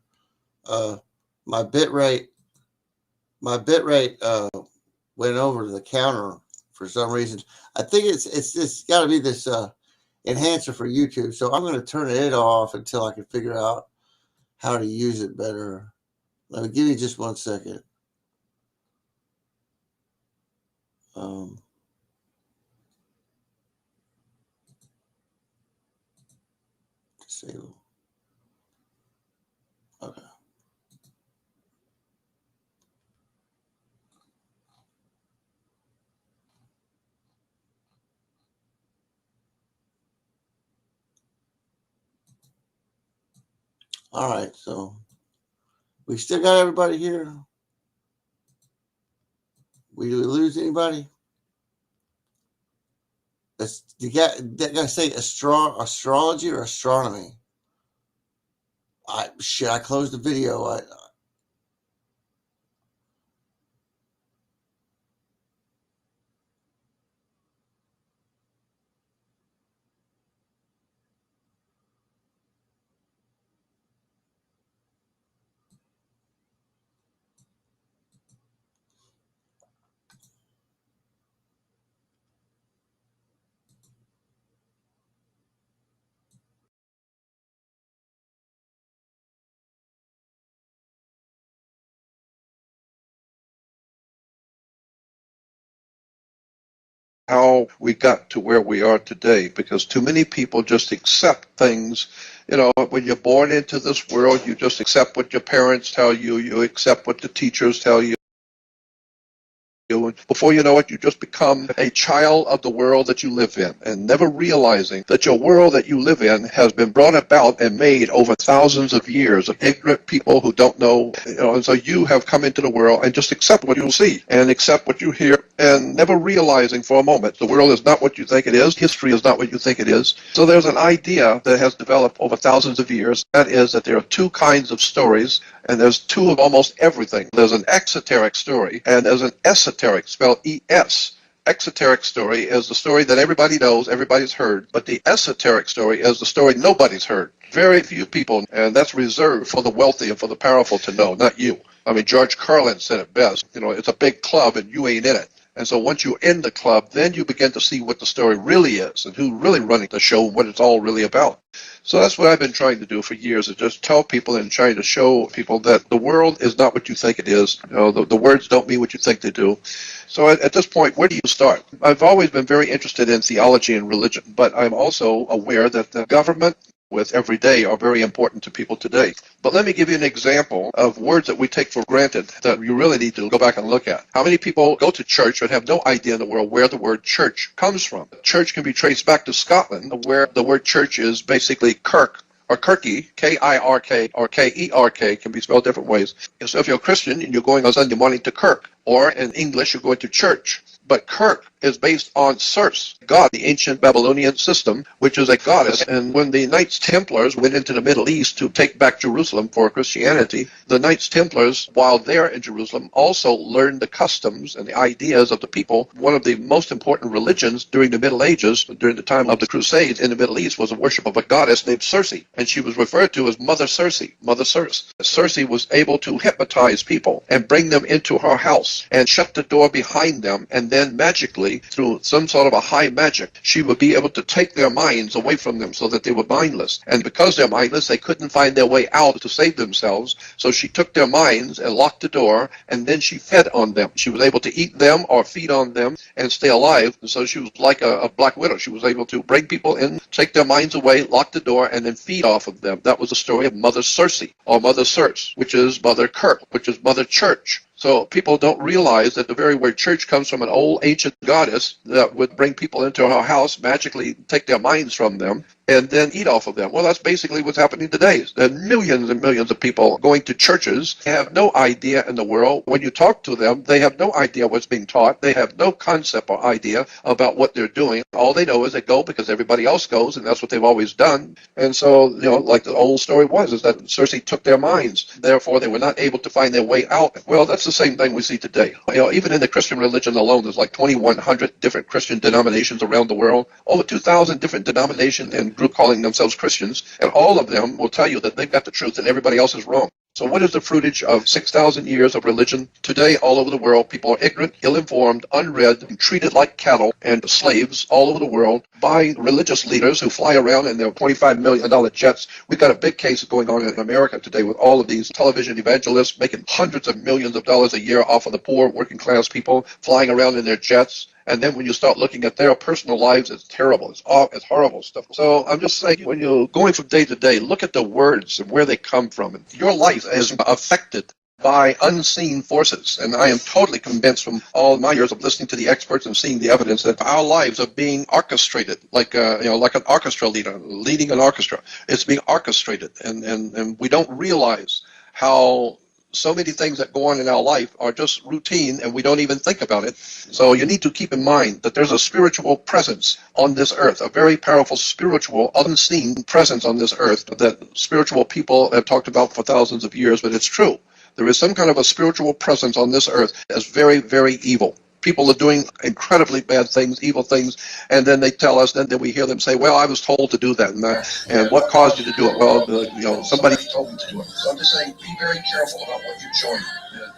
My bit rate went over to the counter for some reason. I think it's got to be this enhancer for YouTube. So I'm going to turn it off until I can figure out how to use it better. Let me give you just 1 second. Disable. Okay. All right, so we still got everybody here. We lose anybody? That guy say astrology or astronomy? I closed the video. How we got to where we are today, because too many people just accept things. You know, when you're born into this world, you just accept what your parents tell you, you accept what the teachers tell you. And before you know it, you just become a child of the world that you live in, and never realizing that your world that you live in has been brought about and made over thousands of years of ignorant people who don't know. And so you have come into the world and just accept what you see and accept what you hear, and never realizing for a moment the world is not what you think it is, history is not what you think it is. So there's an idea that has developed over thousands of years. That is that there are two kinds of stories, and there's two of almost everything. There's an exoteric story, and there's an esoteric, spelled E-S. Exoteric story is the story that everybody knows, everybody's heard, but the esoteric story is the story nobody's heard. Very few people, and that's reserved for the wealthy and for the powerful to know, not you. I mean, George Carlin said it best. You know, it's a big club and you ain't in it. And so once you're in the club, then you begin to see what the story really is and who's really running the show and what it's all really about. So that's what I've been trying to do for years, is just tell people and trying to show people that the world is not what you think it is. You know, the words don't mean what you think they do. So at this point, where do you start? I've always been very interested in theology and religion, but I'm also aware that the government with every day are very important to people today. But let me give you an example of words that we take for granted that you really need to go back and look at. How many people go to church and have no idea in the world where the word church comes from? Church can be traced back to Scotland, where the word church is basically kirk, or Kirky, K-I-R-K, or K-E-R-K, can be spelled different ways. So if you're a Christian and you're going on Sunday morning to kirk, or in English you're going to church. But kirk is based on Circe, God, the ancient Babylonian system, which is a goddess. And when the Knights Templars went into the Middle East to take back Jerusalem for Christianity, the Knights Templars, while there in Jerusalem, also learned the customs and the ideas of the people. One of the most important religions during the Middle Ages, during the time of the Crusades in the Middle East, was a worship of a goddess named Circe. And she was referred to as Mother Circe, Mother Circe. Circe was able to hypnotize people and bring them into her house and shut the door behind them, and then magically, through some sort of a high magic, she would be able to take their minds away from them so that they were mindless. And because they're mindless, they couldn't find their way out to save themselves. So she took their minds and locked the door, and then she fed on them. She was able to eat them or feed on them and stay alive. And so she was like a black widow. She was able to bring people in, take their minds away, lock the door, and then feed off of them. That was the story of Mother Circe, or Mother Circe, which is Mother Kirk, which is Mother Church. So people don't realize that the very word church comes from an old ancient goddess that would bring people into her house, magically take their minds from them, and then eat off of them. Well, that's basically what's happening today. There are millions and millions of people going to churches. They have no idea in the world. When you talk to them, they have no idea what's being taught. They have no concept or idea about what they're doing. All they know is they go because everybody else goes, and that's what they've always done. And so, you know, like the old story was, is that Circe took their minds. Therefore, they were not able to find their way out. Well, that's the same thing we see today. You know, even in the Christian religion alone, there's like 2,100 different Christian denominations around the world, over 2,000 different denominations and group calling themselves Christians, and all of them will tell you that they've got the truth and everybody else is wrong. So what is the fruitage of 6,000 years of religion? Today, all over the world, people are ignorant, ill-informed, unread, and treated like cattle and slaves all over the world by religious leaders who fly around in their $25 million jets. We've got a big case going on in America today with all of these television evangelists making hundreds of millions of dollars a year off of the poor working class people flying around in their jets. And then when you start looking at their personal lives, it's terrible. It's horrible stuff. So I'm just saying, when you're going from day to day, look at the words and where they come from. And your life is affected by unseen forces. And I am totally convinced from all my years of listening to the experts and seeing the evidence that our lives are being orchestrated, like like an orchestra leader leading an orchestra. It's being orchestrated, and we don't realize how so many things that go on in our life are just routine and we don't even think about it. So you need to keep in mind that there's a spiritual presence on this earth, a very powerful spiritual unseen presence on this earth that spiritual people have talked about for thousands of years, but it's true. There is some kind of a spiritual presence on this earth that's very, very evil. People are doing incredibly bad things, evil things, and then they tell us, then we hear them say, well, I was told to do that, and what caused you to do it? Well, somebody told me to do it. So I'm just saying, be very careful about what you join.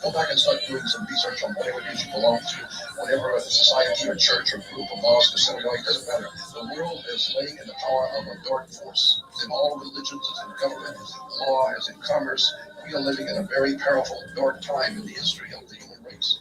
Go back and start doing some research on whatever it is you belong to, whatever society or church or group or mosque or synagogue, it doesn't matter. The world is laying in the power of a dark force. In all religions, as in government, law, as in commerce, we are living in a very powerful, dark time in the history of the human race.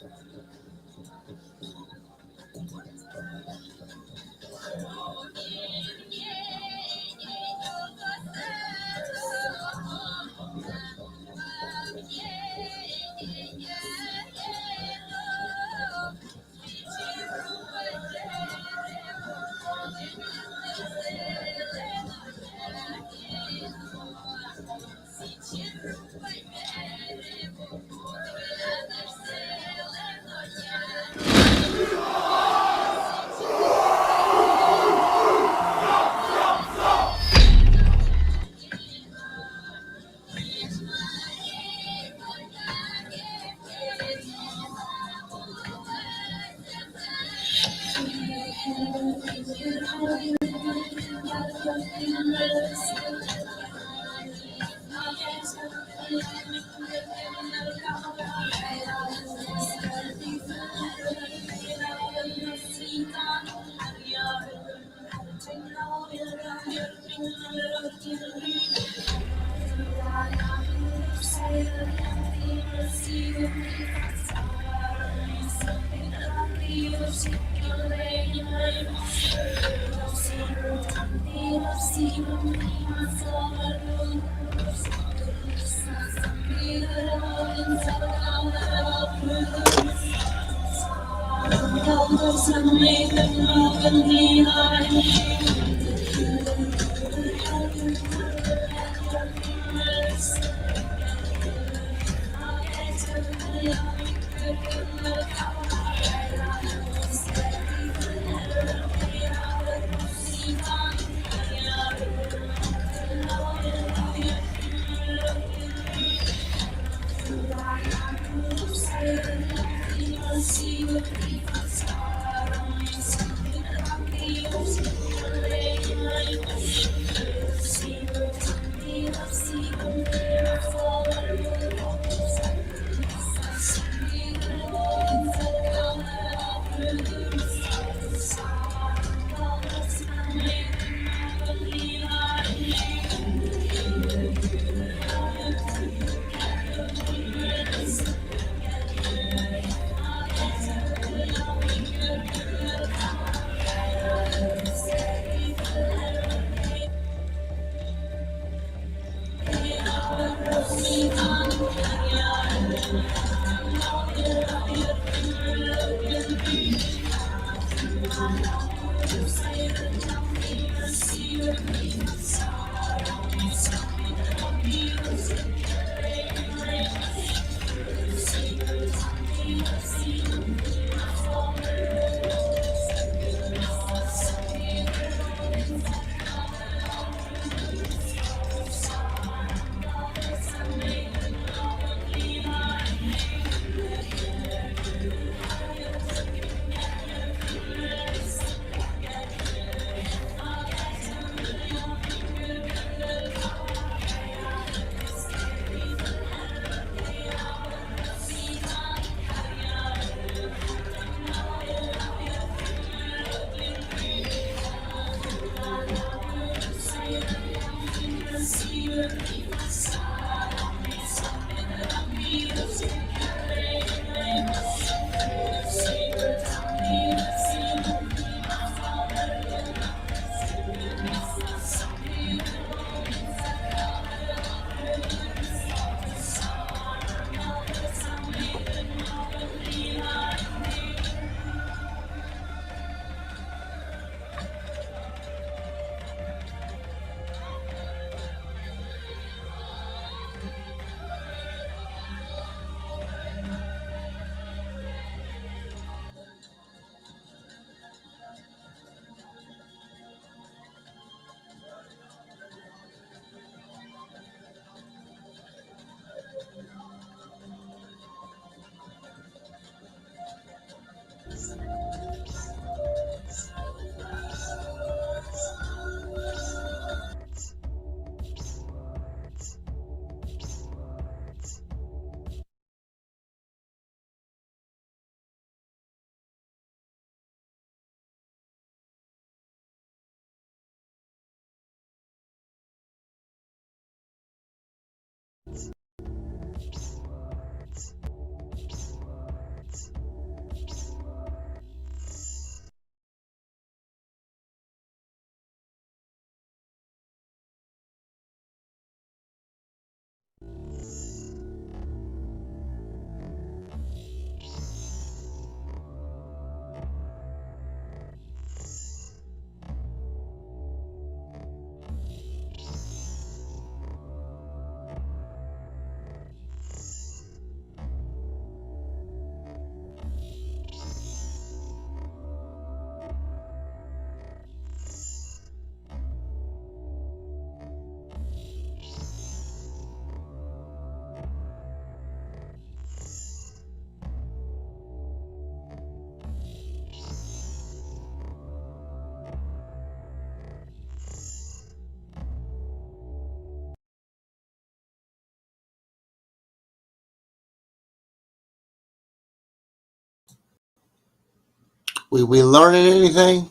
We learning anything?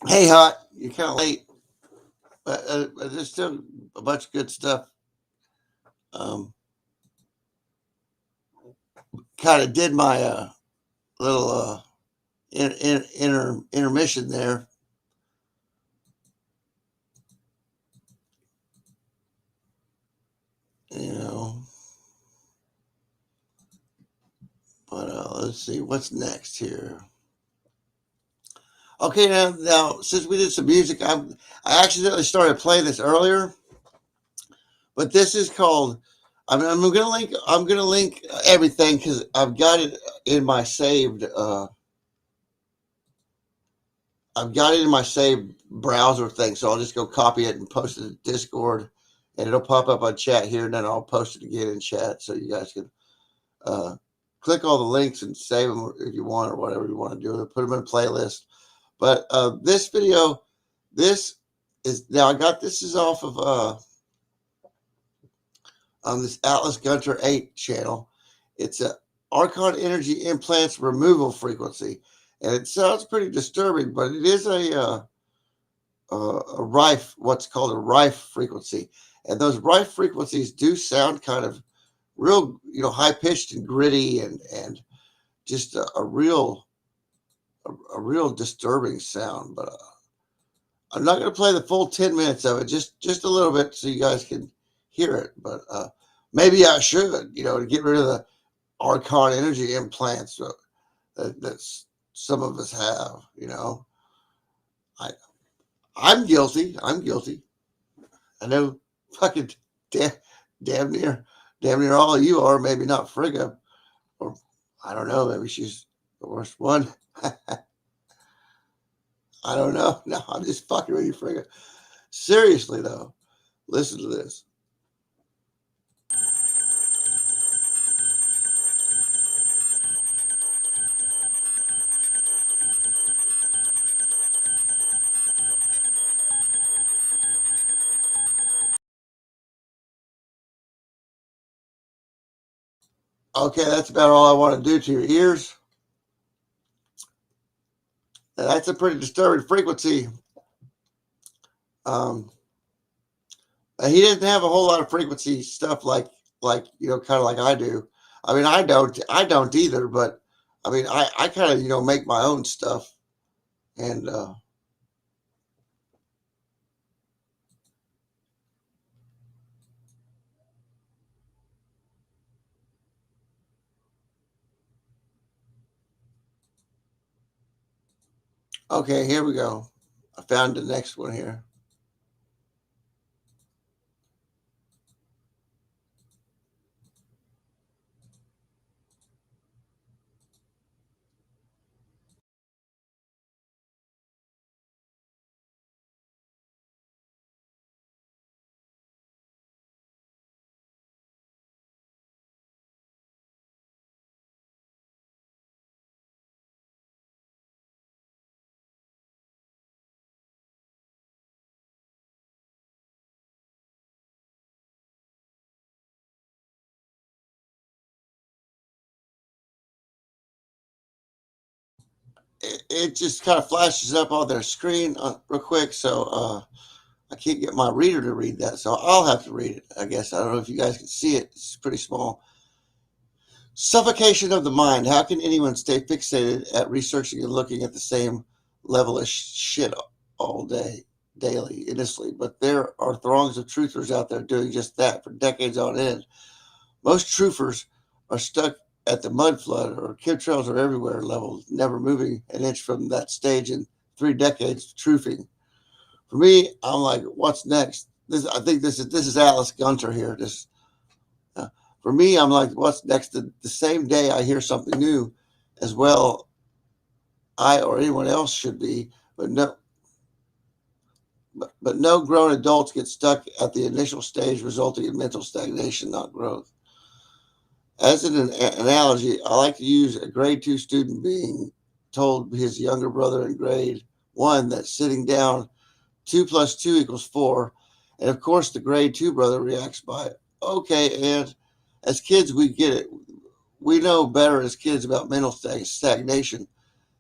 Hey, Hot, you're kind of late, but there's still a bunch of good stuff. Kind of did my little intermission there. You know, but let's see what's next here. Okay, now since we did some music, I accidentally started playing this earlier, but this is called. I'm gonna link everything because I've got it in my saved. I've got it in my saved browser thing, so I'll just go copy it and post it to Discord, and it'll pop up on chat here, and then I'll post it again in chat so you guys can click all the links and save them if you want or whatever you want to do. Put them in a playlist. But this video, this is now I got this is off of on this Atlas Gunter 8 channel. It's a Archon Energy Implants Removal Frequency, and it sounds pretty disturbing, but it is a rife, what's called a rife frequency, and those rife frequencies do sound kind of real, high pitched and gritty, and just a real disturbing sound. But I'm not going to play the full 10 minutes of it, just a little bit so you guys can hear it. But maybe I should, to get rid of the Archon energy implants that some of us have. I'm guilty. I know fucking damn near all of you are. Maybe not Frigga, or I don't know. Maybe she's the worst one. I don't know. No, I'm just fucking with you, Frigga. Seriously, though, listen to this. Okay, that's about all I want to do to your ears. That's a pretty disturbing frequency. He doesn't have a whole lot of frequency stuff like kind of like I do. I mean, I don't either, but I mean, I kind of make my own stuff, and okay, here we go. I found the next one here. It just kind of flashes up on their screen real quick, so I can't get my reader to read that, so I'll have to read it, I guess. I don't know if you guys can see it. It's pretty small. Suffocation of the mind. How can anyone stay fixated at researching and looking at the same level of shit all day, daily, endlessly? But there are throngs of truthers out there doing just that for decades on end. Most truthers are stuck at the mud flood or chemtrails are everywhere level, never moving an inch from that stage in 3 decades of truthing. For me, I'm like, what's next? I think this is Atlas Gunter here. For me, I'm like, what's next? The same day I hear something new, as well, I or anyone else should be, but no grown adults get stuck at the initial stage, resulting in mental stagnation, not growth. As an analogy, I like to use a grade 2 student being told his younger brother in grade 1 that sitting down 2 + 2 = 4. And of course, the grade 2 brother reacts by, okay, and as kids, we get it. we know better as kids about mental stagnation,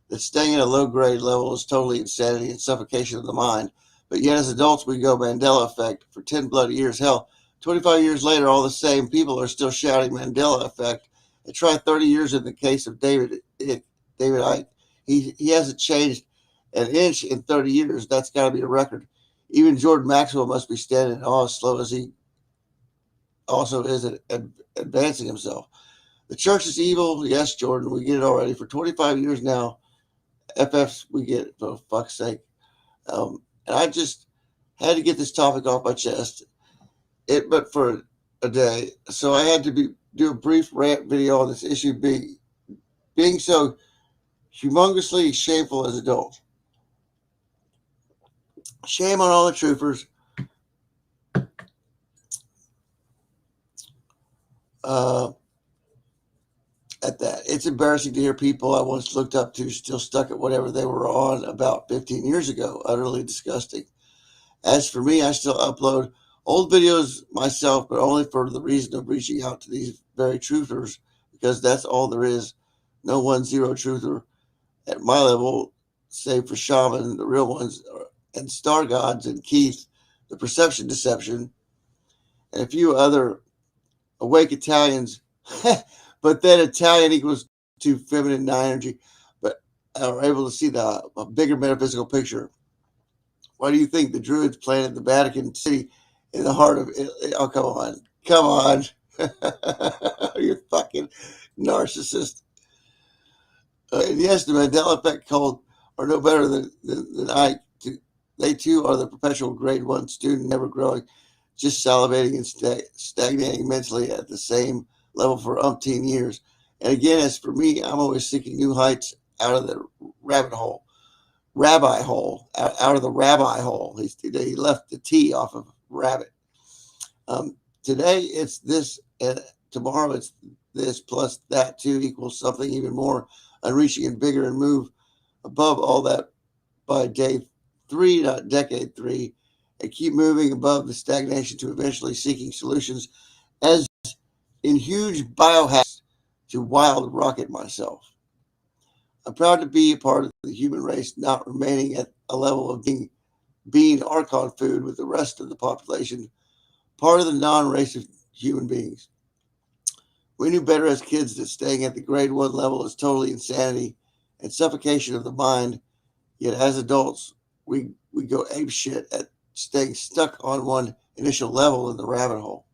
that staying at a low-grade level is totally insanity and suffocation of the mind. But yet as adults, we go Mandela effect for 10 bloody years. Hell, 25 years later, all the same people are still shouting Mandela effect. And try 30 years in the case of David Icke. He hasn't changed an inch in 30 years. That's got to be a record. Even Jordan Maxwell must be standing in awe as slow as he also is at advancing himself. The church is evil. Yes, Jordan, we get it already. For 25 years now, FFs, we get it, for fuck's sake. And I just had to get this topic off my chest, but for a day. So I had to do a brief rant video on this issue being so humongously shameful as adults. Shame on all the troopers. At that. It's embarrassing to hear people I once looked up to still stuck at whatever they were on about 15 years ago. Utterly disgusting. As for me, I still upload old videos myself, but only for the reason of reaching out to these very truthers, because that's all there is. No 1-0 truther at my level, save for Shaman, the real ones, and Star Gods, and Keith, the Perception Deception, and a few other awake Italians. But then Italian equals to feminine energy, but are able to see a bigger metaphysical picture. Why do you think the Druids planted the Vatican City in the heart of Italy? Oh, come on. You're fucking narcissist. And yes, the Mandela effect cult are no better than I. They too are the perpetual grade 1 student, never growing, just salivating and stagnating mentally at the same level for umpteen years. And again, as for me, I'm always seeking new heights out of the rabbi hole. He left the T off of rabbit. Today it's this, and tomorrow it's this, plus that too equals something even more unreaching and bigger, and move above all that by day 3, not decade 3, and keep moving above the stagnation to eventually seeking solutions as in huge biohacks to wild rocket myself. I'm proud to be a part of the human race, not remaining at a level of being Archon food with the rest of the population, part of the non-race of human beings. We knew better as kids that staying at the grade 1 level is totally insanity and suffocation of the mind, yet as adults, we go ape shit at staying stuck on one initial level in the rabbit hole.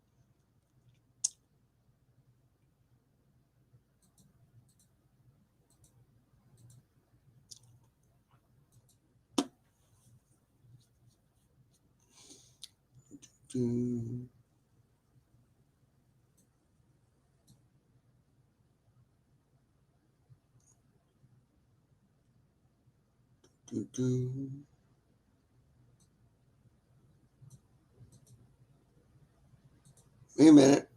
Wait a minute.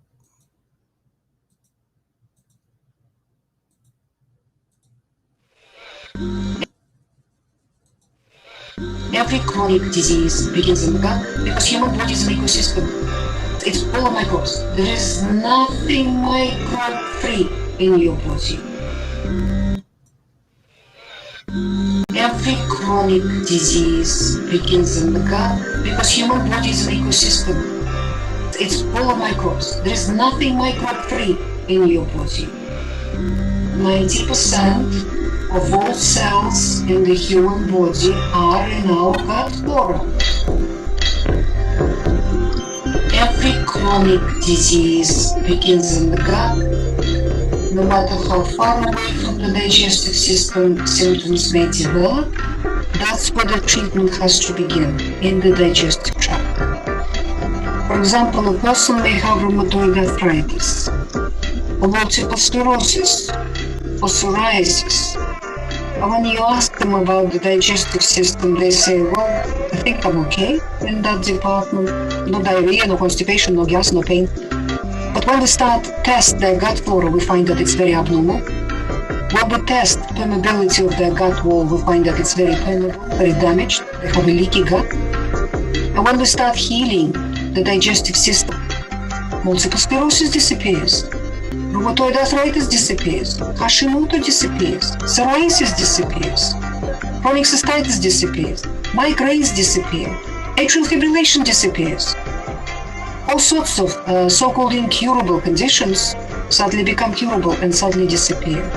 Every chronic disease begins in the gut because human body is an ecosystem. It's full of microbes. There is nothing microbe-free in your body. Every chronic disease begins in the gut because human body is an ecosystem. It's full of microbes. There is nothing microbe-free in your body. 90% of all cells in the human body are in our gut flora. Every chronic disease begins in the gut. No matter how far away from the digestive system symptoms may develop, that's where the treatment has to begin, in the digestive tract. For example, a person may have rheumatoid arthritis, or multiple sclerosis, or psoriasis. And when you ask them about the digestive system, they say, well, I think I'm okay in that department. No diarrhea, no constipation, no gas, no pain. But when we start test their gut flora, we find that it's very abnormal. When we test permeability of their gut wall, we find that it's very permeable, very damaged. They have a leaky gut. And when we start healing the digestive system, multiple sclerosis disappears. Rheumatoid arthritis disappears. Hashimoto disappears. Psoriasis disappears. Chronic cystitis disappears. Migraines disappear. Atrial fibrillation disappears. All sorts of so-called incurable conditions suddenly become curable and suddenly disappear.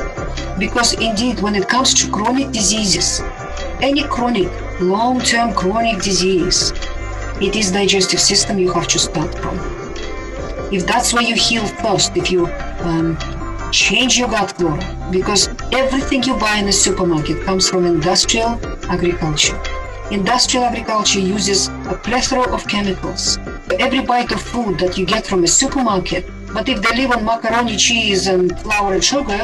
Because indeed, when it comes to chronic diseases, any chronic, long-term chronic disease, it is digestive system you have to start from. If that's where you heal first, if you change your gut flora, because everything you buy in the supermarket comes from industrial agriculture. Industrial agriculture uses a plethora of chemicals. Every bite of food that you get from a supermarket, but if they live on macaroni, cheese, and flour and sugar,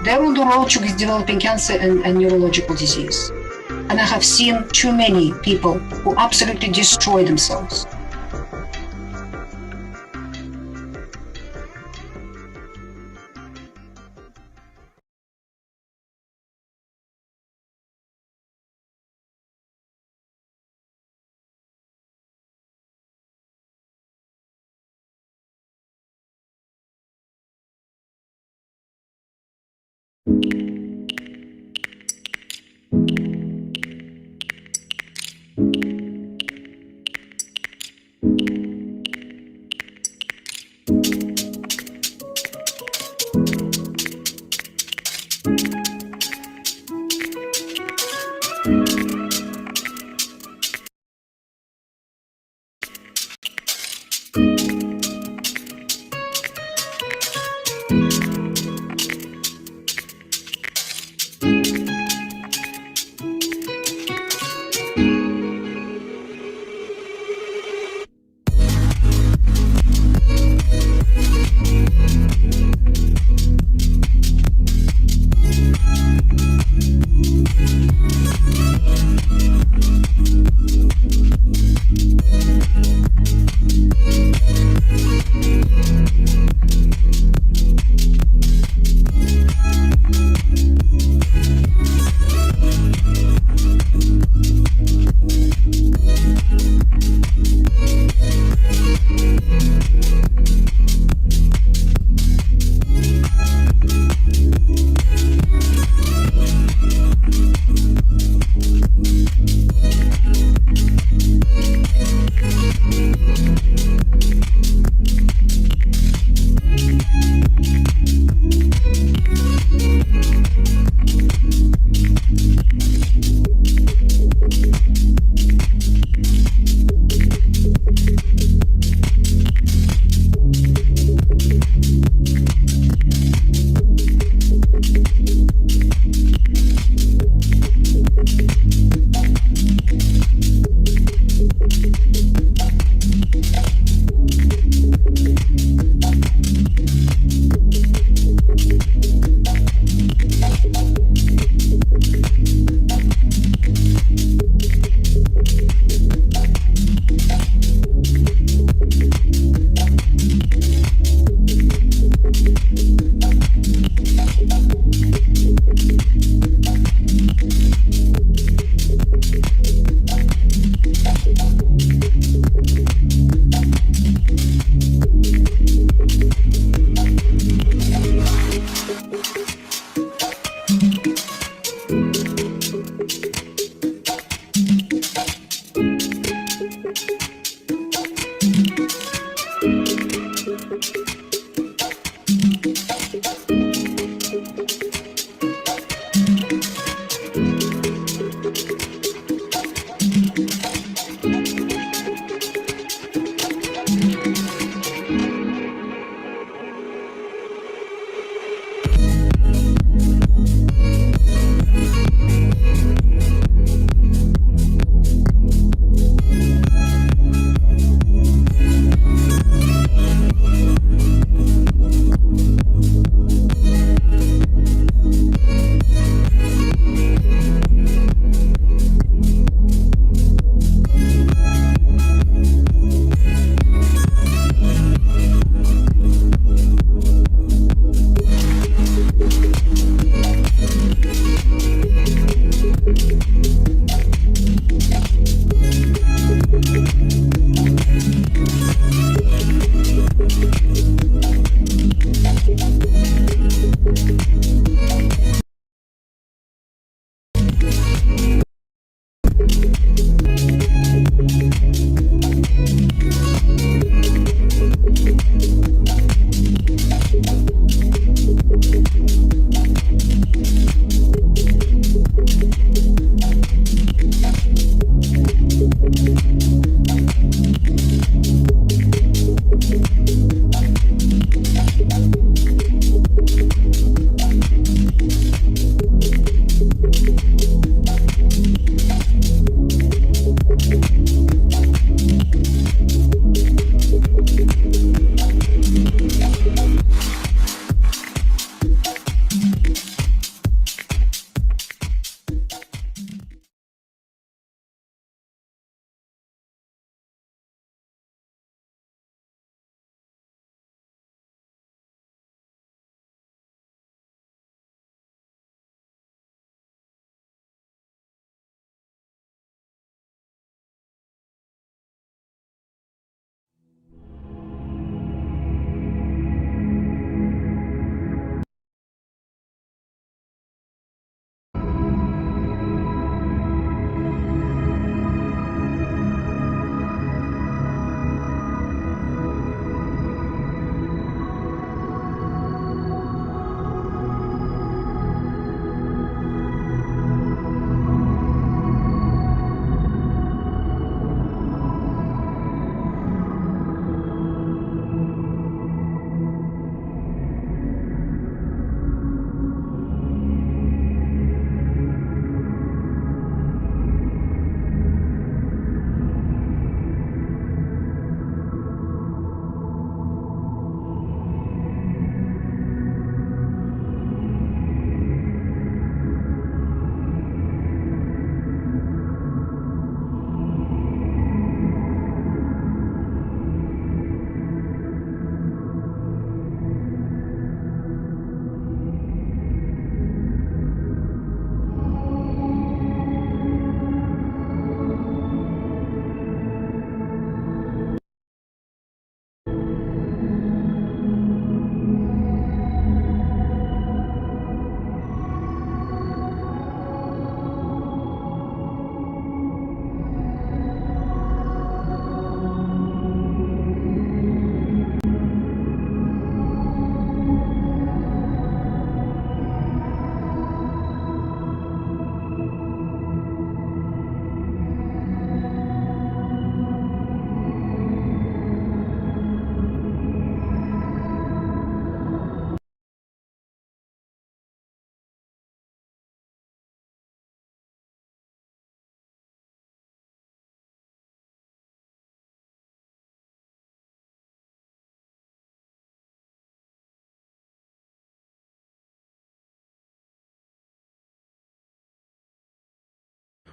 they're on the road to developing cancer and neurological disease. And I have seen too many people who absolutely destroy themselves.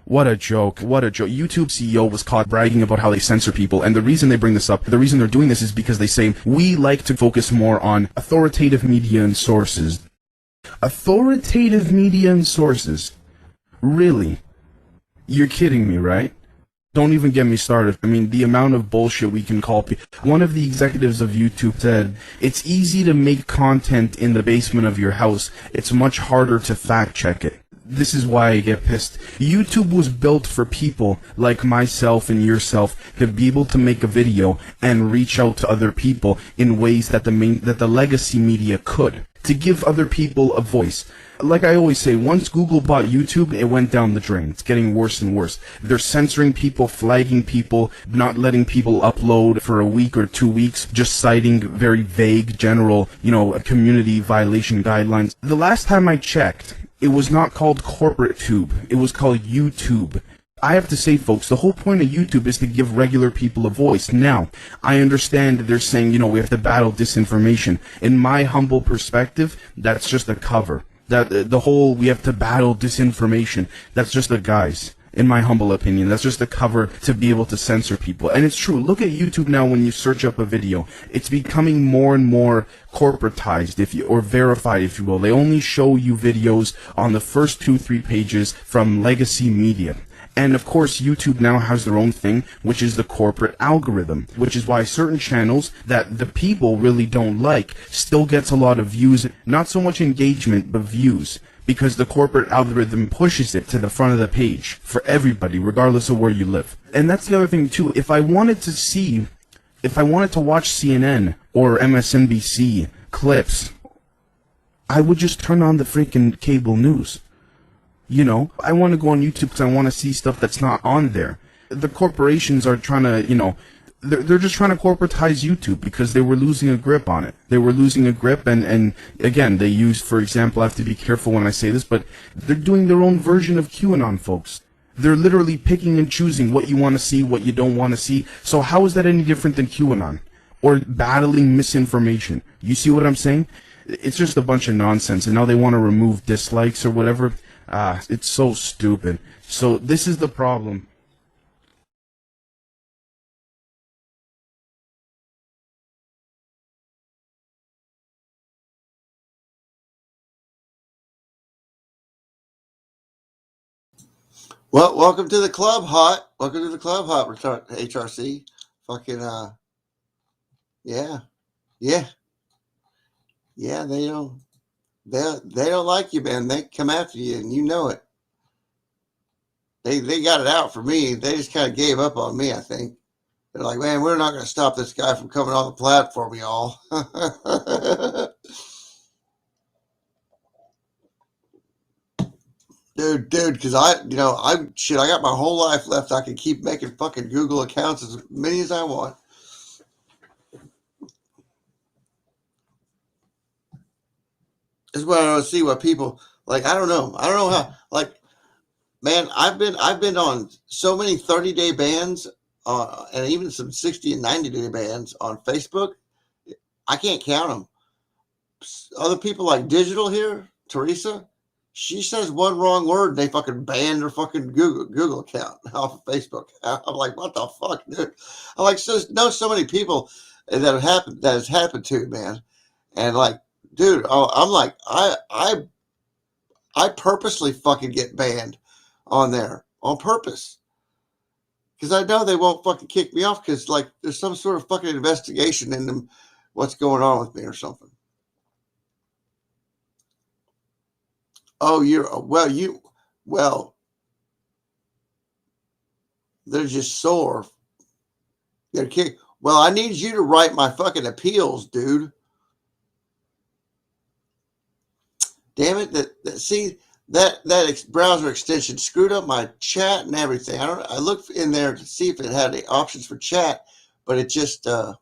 What a joke. What a joke. YouTube CEO was caught bragging about how they censor people, and the reason they bring this up, the reason they're doing this is because they say, we like to focus more on authoritative media and sources. Authoritative media and sources? Really? You're kidding me, right? Don't even get me started. I mean, the amount of bullshit we can call people. One of the executives of YouTube said, it's easy to make content in the basement of your house. It's much harder to fact check it. This is why I get pissed. YouTube was built for people like myself and yourself to be able to make a video and reach out to other people in ways that the legacy media could, to give other people a voice. Like I always say, once Google bought YouTube, it went down the drain. It's getting worse and worse. They're censoring people, flagging people, not letting people upload for a week or 2 weeks, just citing very vague, general, community violation guidelines. The last time I checked, it was not called corporate tube. It was called YouTube. I have to say, folks, the whole point of YouTube is to give regular people a voice. Now, I understand they're saying, we have to battle disinformation. In my humble perspective, that's just a cover. That the whole we have to battle disinformation, that's just a guise. In my humble opinion, that's just a cover to be able to censor people. And it's true. Look at YouTube now. When you search up a video, it's becoming more and more corporatized, or verified, if you will. They only show you videos on the first 2-3 pages from legacy media. And of course, YouTube now has their own thing, which is the corporate algorithm, which is why certain channels that the people really don't like still gets a lot of views, not so much engagement, but views, because the corporate algorithm pushes it to the front of the page for everybody, regardless of where you live. And that's the other thing too. If I wanted to watch CNN or MSNBC clips, I would just turn on the freaking cable news. I want to go on YouTube because I want to see stuff that's not on there. The corporations are trying to, they're just trying to corporatize YouTube because they were losing a grip on it. They were losing a grip, and again, they use, for example, I have to be careful when I say this, but they're doing their own version of QAnon, folks. They're literally picking and choosing what you want to see, what you don't want to see. So how is that any different than QAnon? Or battling misinformation? You see what I'm saying? It's just a bunch of nonsense, and now they want to remove dislikes or whatever. It's so stupid. So this is the problem. Well, welcome to the club, Hot. Welcome to the club, Hot. HRC. Fucking, yeah. They don't like you, man. They come after you, and you know it. They got it out for me. They just kind of gave up on me, I think. They're like, man, we're not going to stop this guy from coming on the platform, y'all. Dude, because I got my whole life left. I can keep making fucking Google accounts as many as I want. This is what I don't see what people like. I don't know how, like, man, I've been on so many 30-day bans, and even some 60 and 90-day bans on Facebook. I can't count them. Other people like Digital here, Teresa, she says one wrong word and they fucking banned her fucking Google account off of Facebook. I'm like, what the fuck, dude? I like know so many people that has happened to, man. And like, dude, I'm like, I purposely fucking get banned on there on purpose. Because I know they won't fucking kick me off because like there's some sort of fucking investigation in them, what's going on with me or something. Oh, they're just sore. They're kick. Well, I need you to write my fucking appeals, dude. Damn it! That browser extension screwed up my chat and everything. I looked in there to see if it had any options for chat, but it just yeah.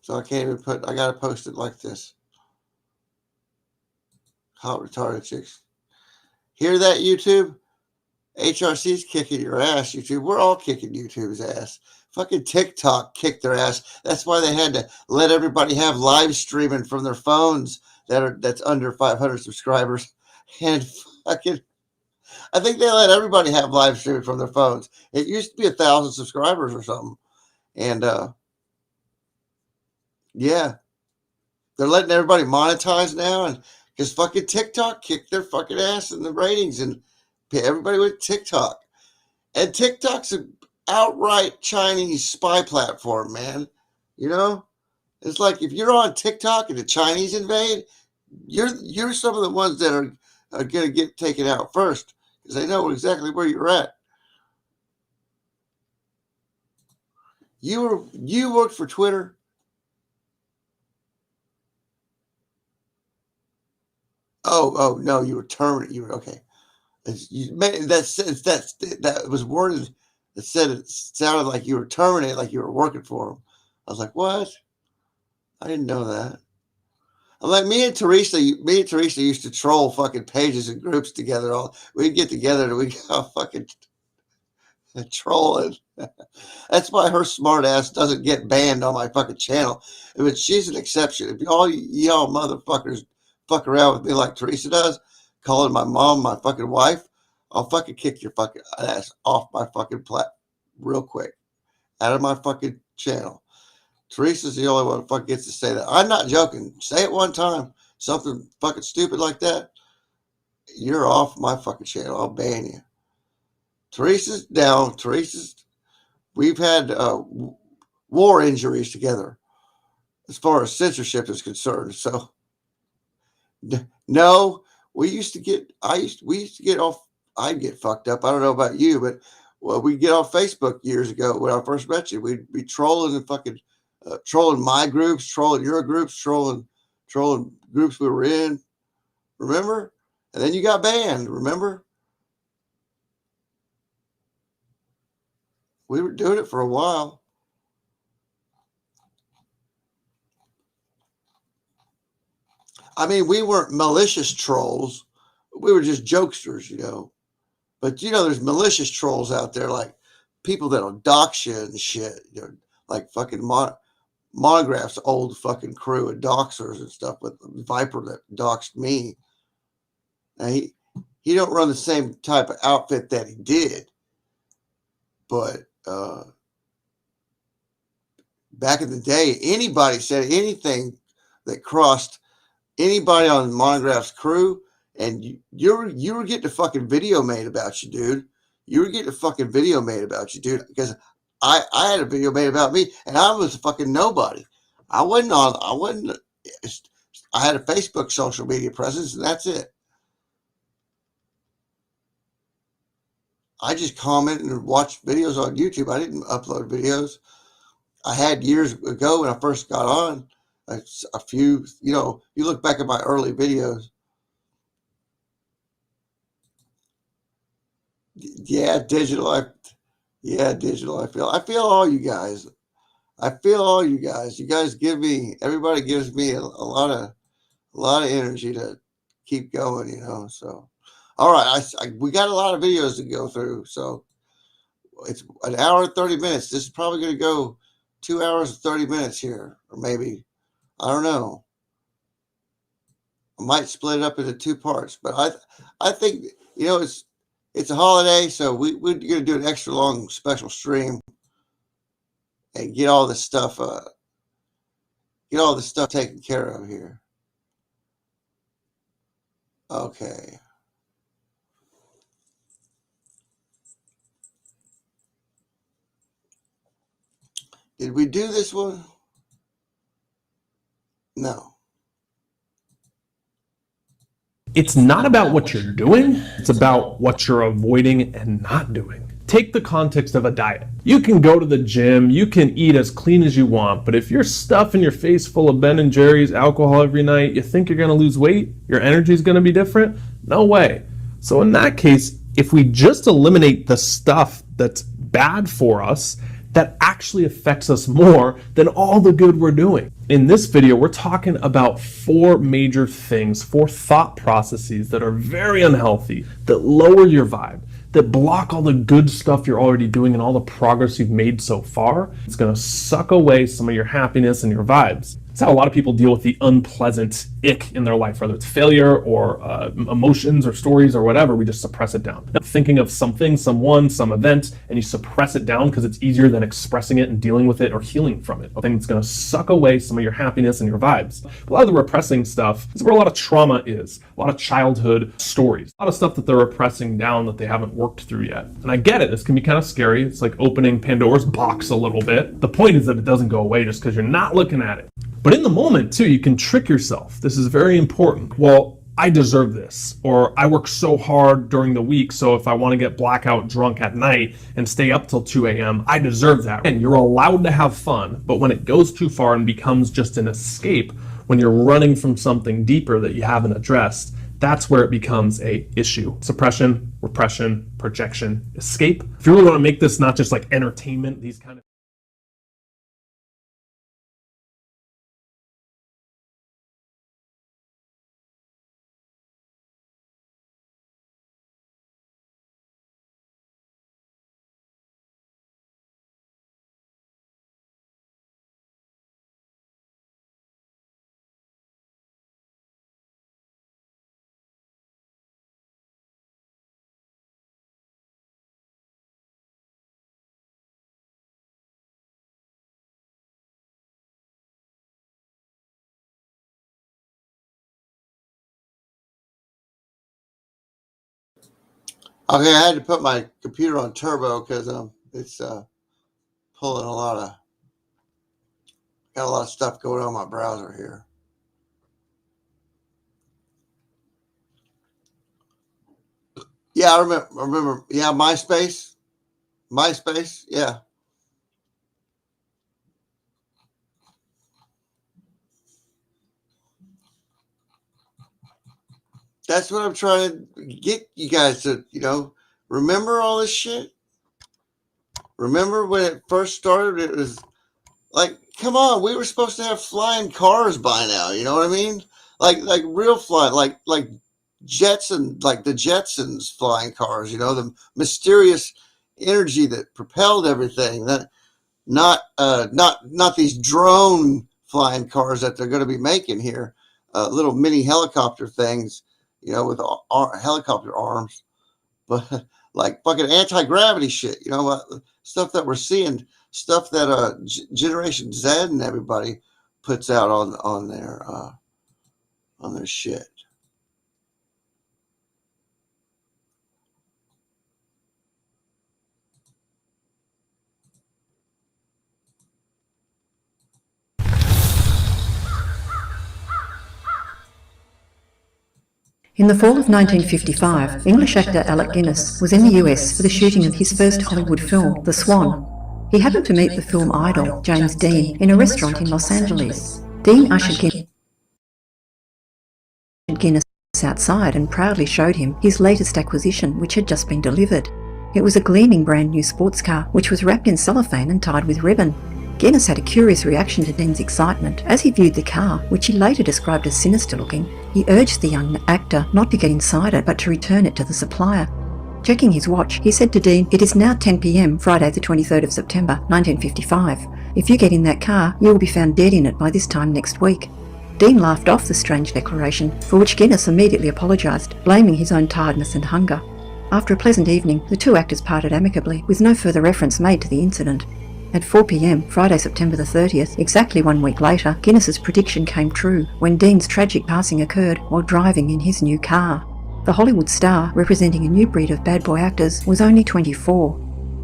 So I can't even I gotta post it like this. Hot retarded chicks. Hear that, YouTube? HRC's kicking your ass, YouTube. We're all kicking YouTube's ass. Fucking TikTok kicked their ass. That's why they had to let everybody have live streaming from their phones that's under 500 subscribers. And fucking, I think they let everybody have live streaming from their phones. It used to be 1,000 subscribers or something. And yeah, they're letting everybody monetize now. And because fucking TikTok kicked their fucking ass in the ratings, and everybody went TikTok. And TikTok's an outright Chinese spy platform, man. You know, it's like if you're on TikTok and the Chinese invade, you're some of the ones that are going to get taken out first because they know exactly where you're at. You worked for Twitter. Oh no, you were terminated. You were okay. That was worded that said it sounded like you were terminated, like you were working for them. I was like, what? I didn't know that. I'm like, me and Teresa used to troll fucking pages and groups together. We'd get together and we'd go fucking trolling. That's why her smart ass doesn't get banned on my fucking channel. But she's an exception. If y'all motherfuckers fuck around with me like Teresa does, calling my mom my fucking wife, I'll fucking kick your fucking ass off my fucking real quick. Out of my fucking channel. Teresa's the only one who fucking gets to say that. I'm not joking. Say it one time. Something fucking stupid like that. You're off my fucking channel. I'll ban you. Teresa's down. We've had war injuries together as far as censorship is concerned. So, no, we used to get off. I'd get fucked up. I don't know about you, but we'd get off Facebook years ago when I first met you. We'd be trolling and fucking trolling my groups, trolling your groups, trolling groups we were in. Remember? And then you got banned. Remember? We were doing it for a while. I mean, we weren't malicious trolls. We were just jokesters, you know. But, you know, there's malicious trolls out there, like people that'll dox you and shit. You know, like fucking Monograph's old fucking crew of doxers and stuff with Viper that doxed me. Now, he don't run the same type of outfit that he did. But back in the day, anybody said anything that crossed anybody on Monograph's crew, and you were getting a fucking video made about you, dude. You were getting a fucking video made about you, dude, because I had a video made about me, and I was a fucking nobody. I had a Facebook social media presence, and that's it. I just commented and watched videos on YouTube. I didn't upload videos. I had years ago when I first got on a few, you know, you look back at my early videos. Yeah, digital. I feel all you guys. You guys everybody gives me a lot of energy to keep going, you know, so. All right, we got a lot of videos to go through, so it's an hour and 30 minutes. This is probably going to go 2 hours and 30 minutes here, or maybe, I don't know. I might split it up into 2 parts, but I think, you know, it's a holiday, so we're going to do an extra long special stream and get all this stuff taken care of here. Okay. Did we do this one? No. It's not about what you're doing, it's about what you're avoiding and not doing. Take the context of a diet. You can go to the gym, you can eat as clean as you want, but if you're stuffing your face full of Ben and Jerry's alcohol every night, you think you're going to lose weight? Your energy is going to be different? No way. So in that case, if we just eliminate the stuff that's bad for us, that actually affects us more than all the good we're doing. In this video, we're talking about 4 major things, 4 thought processes that are very unhealthy, that lower your vibe, that block all the good stuff you're already doing and all the progress you've made so far. It's gonna suck away some of your happiness and your vibes. It's how a lot of people deal with the unpleasant ick in their life, whether it's failure or emotions or stories or whatever. We just suppress it down. Thinking of something, someone, some event, and you suppress it down because it's easier than expressing it and dealing with it or healing from it. A thing that's going to suck away some of your happiness and your vibes. A lot of the repressing stuff is where a lot of trauma is, a lot of childhood stories, a lot of stuff that they're repressing down that they haven't worked through yet. And I get it. This can be kind of scary. It's like opening Pandora's box a little bit. The point is that it doesn't go away just because you're not looking at it. But in the moment, too, you can trick yourself. This is very important. Well, I deserve this, or I work so hard during the week, so if I want to get blackout drunk at night and stay up till 2 a.m., I deserve that. And you're allowed to have fun, but when it goes too far and becomes just an escape, when you're running from something deeper that you haven't addressed, that's where it becomes a issue. Suppression, repression, projection, escape. If you really want to make this not just like entertainment, these kind of Okay, I had to put my computer on turbo because it's pulling got a lot of stuff going on my browser here. Yeah, I remember. Yeah, MySpace. Yeah. That's what I'm trying to get you guys to, remember all this shit. Remember when it first started? It was like, come on, we were supposed to have flying cars by now. You know what I mean? Like real flying, like Jetson, like the Jetsons flying cars. The mysterious energy that propelled everything. That not these drone flying cars that they're going to be making here. Little mini helicopter things, with helicopter arms, but like fucking anti-gravity shit. Stuff that we're seeing, stuff that Generation Z and everybody puts out on their shit. In the fall of 1955, English actor Alec Guinness was in the US for the shooting of his first Hollywood film, The Swan. He happened to meet the film idol, James Dean, in a restaurant in Los Angeles. Dean ushered Guinness outside and proudly showed him his latest acquisition, which had just been delivered. It was a gleaming brand new sports car, which was wrapped in cellophane and tied with ribbon. Guinness had a curious reaction to Dean's excitement. As he viewed the car, which he later described as sinister looking, he urged the young actor not to get inside it, but to return it to the supplier. Checking his watch, he said to Dean, "It is now 10 p.m, Friday the 23rd of September, 1955. If you get in that car, you will be found dead in it by this time next week." Dean laughed off the strange declaration, for which Guinness immediately apologised, blaming his own tiredness and hunger. After a pleasant evening, the two actors parted amicably, with no further reference made to the incident. At 4 p.m, Friday, September the 30th, exactly 1 week later, Guinness's prediction came true when Dean's tragic passing occurred while driving in his new car. The Hollywood star, representing a new breed of bad boy actors, was only 24.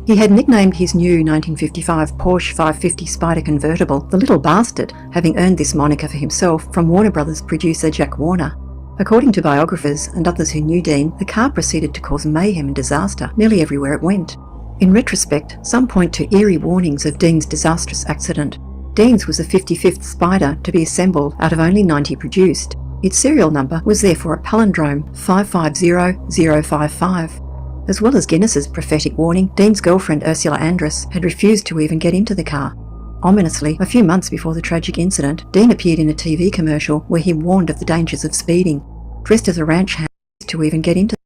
He had nicknamed his new 1955 Porsche 550 Spider convertible the Little Bastard, having earned this moniker for himself from Warner Brothers producer Jack Warner. According to biographers and others who knew Dean, the car proceeded to cause mayhem and disaster nearly everywhere it went. In retrospect, some point to eerie warnings of Dean's disastrous accident. Dean's was the 55th Spider to be assembled out of only 90 produced. Its serial number was therefore a palindrome 550055. As well as Guinness's prophetic warning, Dean's girlfriend Ursula Andress had refused to even get into the car. Ominously, a few months before the tragic incident, Dean appeared in a TV commercial where he warned of the dangers of speeding. Dressed as a ranch hand to even get into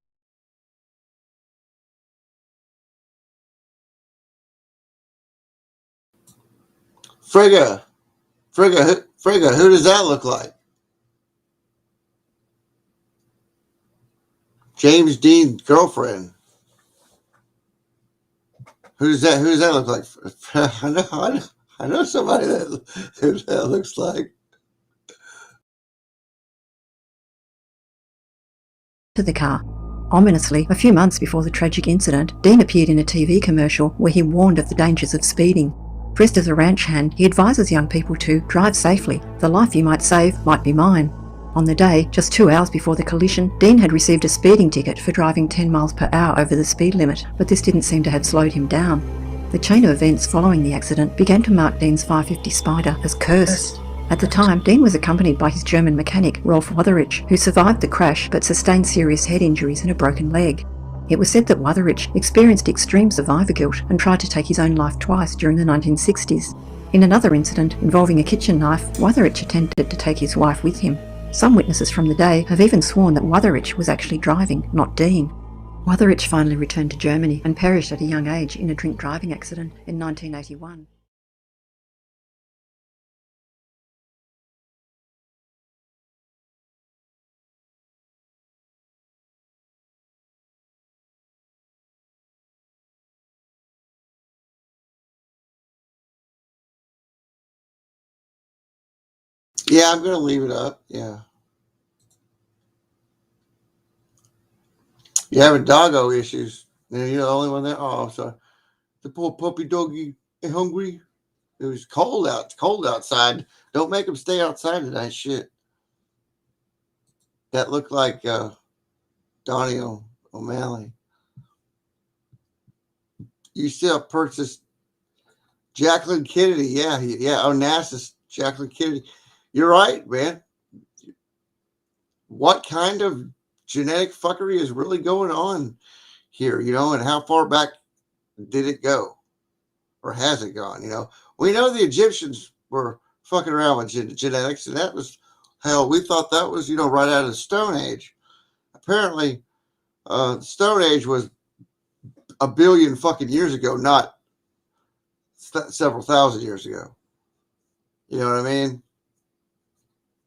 Frigga, Frigga, who does that look like? James Dean's girlfriend. Who does that look like? I know somebody who that looks like. To the car. Ominously, a few months before the tragic incident, Dean appeared in a TV commercial where he warned of the dangers of speeding. Dressed as a ranch hand, he advises young people to drive safely. The life you might save might be mine. On the day, just 2 hours before the collision, Dean had received a speeding ticket for driving 10 miles per hour over the speed limit, but this didn't seem to have slowed him down. The chain of events following the accident began to mark Dean's 550 Spider as cursed. At the time, Dean was accompanied by his German mechanic, Rolf Wotherich, who survived the crash but sustained serious head injuries and a broken leg. It was said that Wotherich experienced extreme survivor guilt and tried to take his own life twice during the 1960s. In another incident involving a kitchen knife, Wotherich attempted to take his wife with him. Some witnesses from the day have even sworn that Wotherich was actually driving, not Dean. Wotherich finally returned to Germany and perished at a young age in a drink driving accident in 1981. Yeah, I'm going to leave it up. Yeah. You having doggo issues? You're the only one there. Oh, I'm sorry. The poor puppy doggy hungry. It was cold out. It's cold outside. Don't make him stay outside tonight. Shit. That looked like Donnie O'Malley. You still purchased Jacqueline Kennedy. Yeah. Onassis, Jacqueline Kennedy. You're right, man. What kind of genetic fuckery is really going on here, and how far back did it go? Or has it gone, We know the Egyptians were fucking around with genetics, and that was, hell, we thought that was, right out of the Stone Age. Apparently, the Stone Age was a billion fucking years ago, not several thousand years ago. You know what I mean?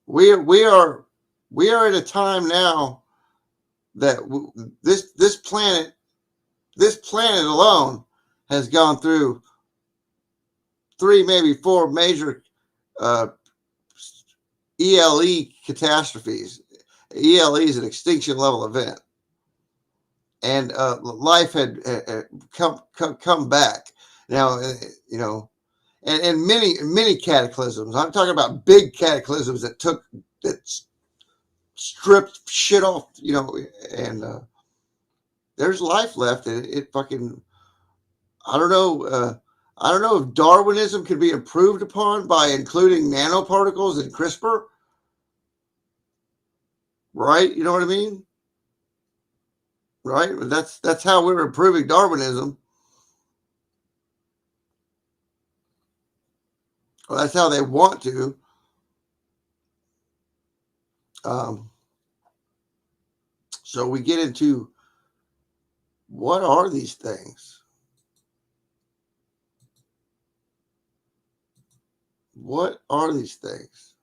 We are at a time now that this planet alone has gone through 3, maybe 4 major ELE catastrophes. ELE is an extinction level event, and life had come back. Now, and many cataclysms. I'm talking about big cataclysms that stripped shit off, and there's life left. And it fucking, I don't know if Darwinism could be improved upon by including nanoparticles in CRISPR. Right? You know what I mean? Right? That's how we're improving Darwinism. Well, that's how they want to. So we get into, what are these things? What are these things?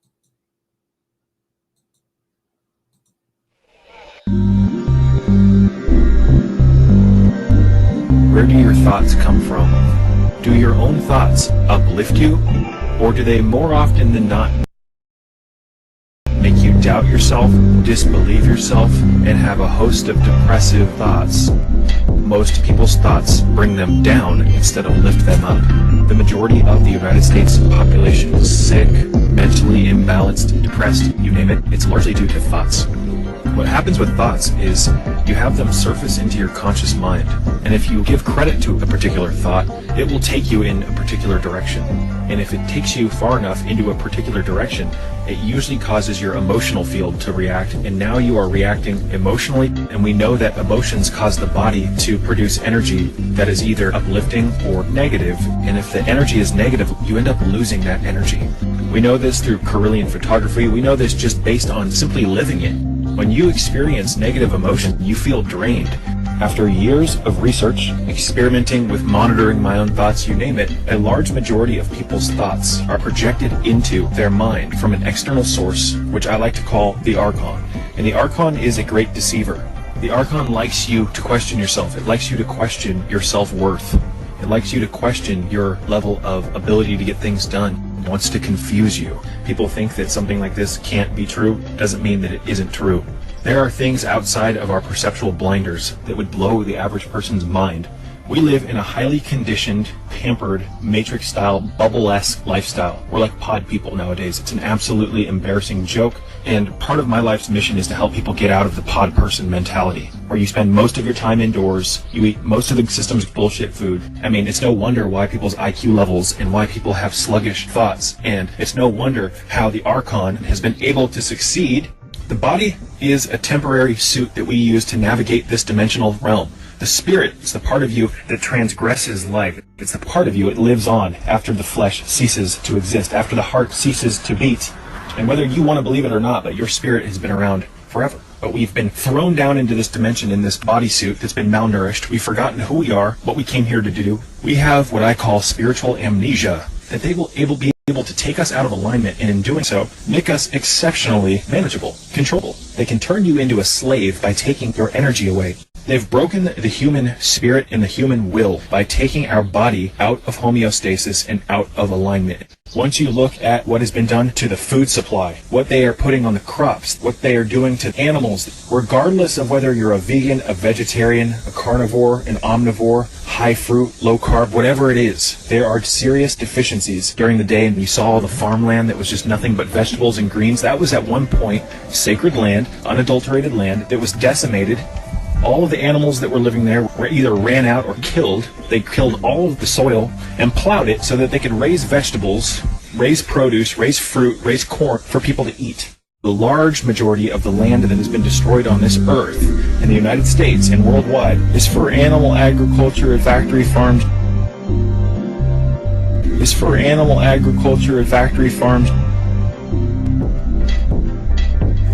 Where do your thoughts come from? Do your own thoughts uplift you, or do they more often than not make you doubt yourself, disbelieve yourself, and have a host of depressive thoughts? Most people's thoughts bring them down instead of lift them up. The majority of the United States population is sick, mentally imbalanced, depressed, you name it. It's largely due to thoughts. What happens with thoughts is you have them surface into your conscious mind, and if you give credit to a particular thought, it will take you in a particular direction. And if it takes you far enough into a particular direction, it usually causes your emotional field to react, and now you are reacting emotionally, and we know that emotions cause the body to produce energy that is either uplifting or negative, and if the energy is negative, you end up losing that energy. We know this through Carillion photography. We know this just based on simply living it. When you experience negative emotion, you feel drained. After years of research, experimenting with monitoring my own thoughts, you name it, a large majority of people's thoughts are projected into their mind from an external source, which I like to call the Archon. And the Archon is a great deceiver. The Archon likes you to question yourself. It likes you to question your self-worth. It likes you to question your level of ability to get things done. It wants to confuse you. People think that something like this can't be true. Doesn't mean that it isn't true. There are things outside of our perceptual blinders that would blow the average person's mind. We live in a highly conditioned, pampered, matrix-style, bubble-esque lifestyle. We're like pod people nowadays. It's an absolutely embarrassing joke, and part of my life's mission is to help people get out of the pod person mentality, where you spend most of your time indoors, you eat most of the system's bullshit food. I mean, it's no wonder why people's IQ levels and why people have sluggish thoughts, and it's no wonder how the Archon has been able to succeed. The body is a temporary suit that we use to navigate this dimensional realm. The spirit is the part of you that transgresses life. It's the part of you that lives on after the flesh ceases to exist, after the heart ceases to beat. And whether you want to believe it or not, but your spirit has been around forever. But we've been thrown down into this dimension in this bodysuit that's been malnourished. We've forgotten who we are, what we came here to do. We have what I call spiritual amnesia, that they will be able to take us out of alignment, and in doing so, make us exceptionally manageable, controllable. They can turn you into a slave by taking your energy away. They've broken the human spirit and the human will by taking our body out of homeostasis and out of alignment. Once you look at what has been done to the food supply, what they are putting on the crops, what they are doing to animals, regardless of whether you're a vegan, a vegetarian, a carnivore, an omnivore, high fruit, low carb, whatever it is, there are serious deficiencies during the day. And you saw the farmland that was just nothing but vegetables and greens. That was at one point sacred land, unadulterated land that was decimated. All of the animals that were living there were either ran out or killed. They killed all of the soil and plowed it so that they could raise vegetables, raise produce, raise fruit, raise corn for people to eat. The large majority of the land that has been destroyed on this earth in the United States and worldwide is for animal agriculture and factory farms.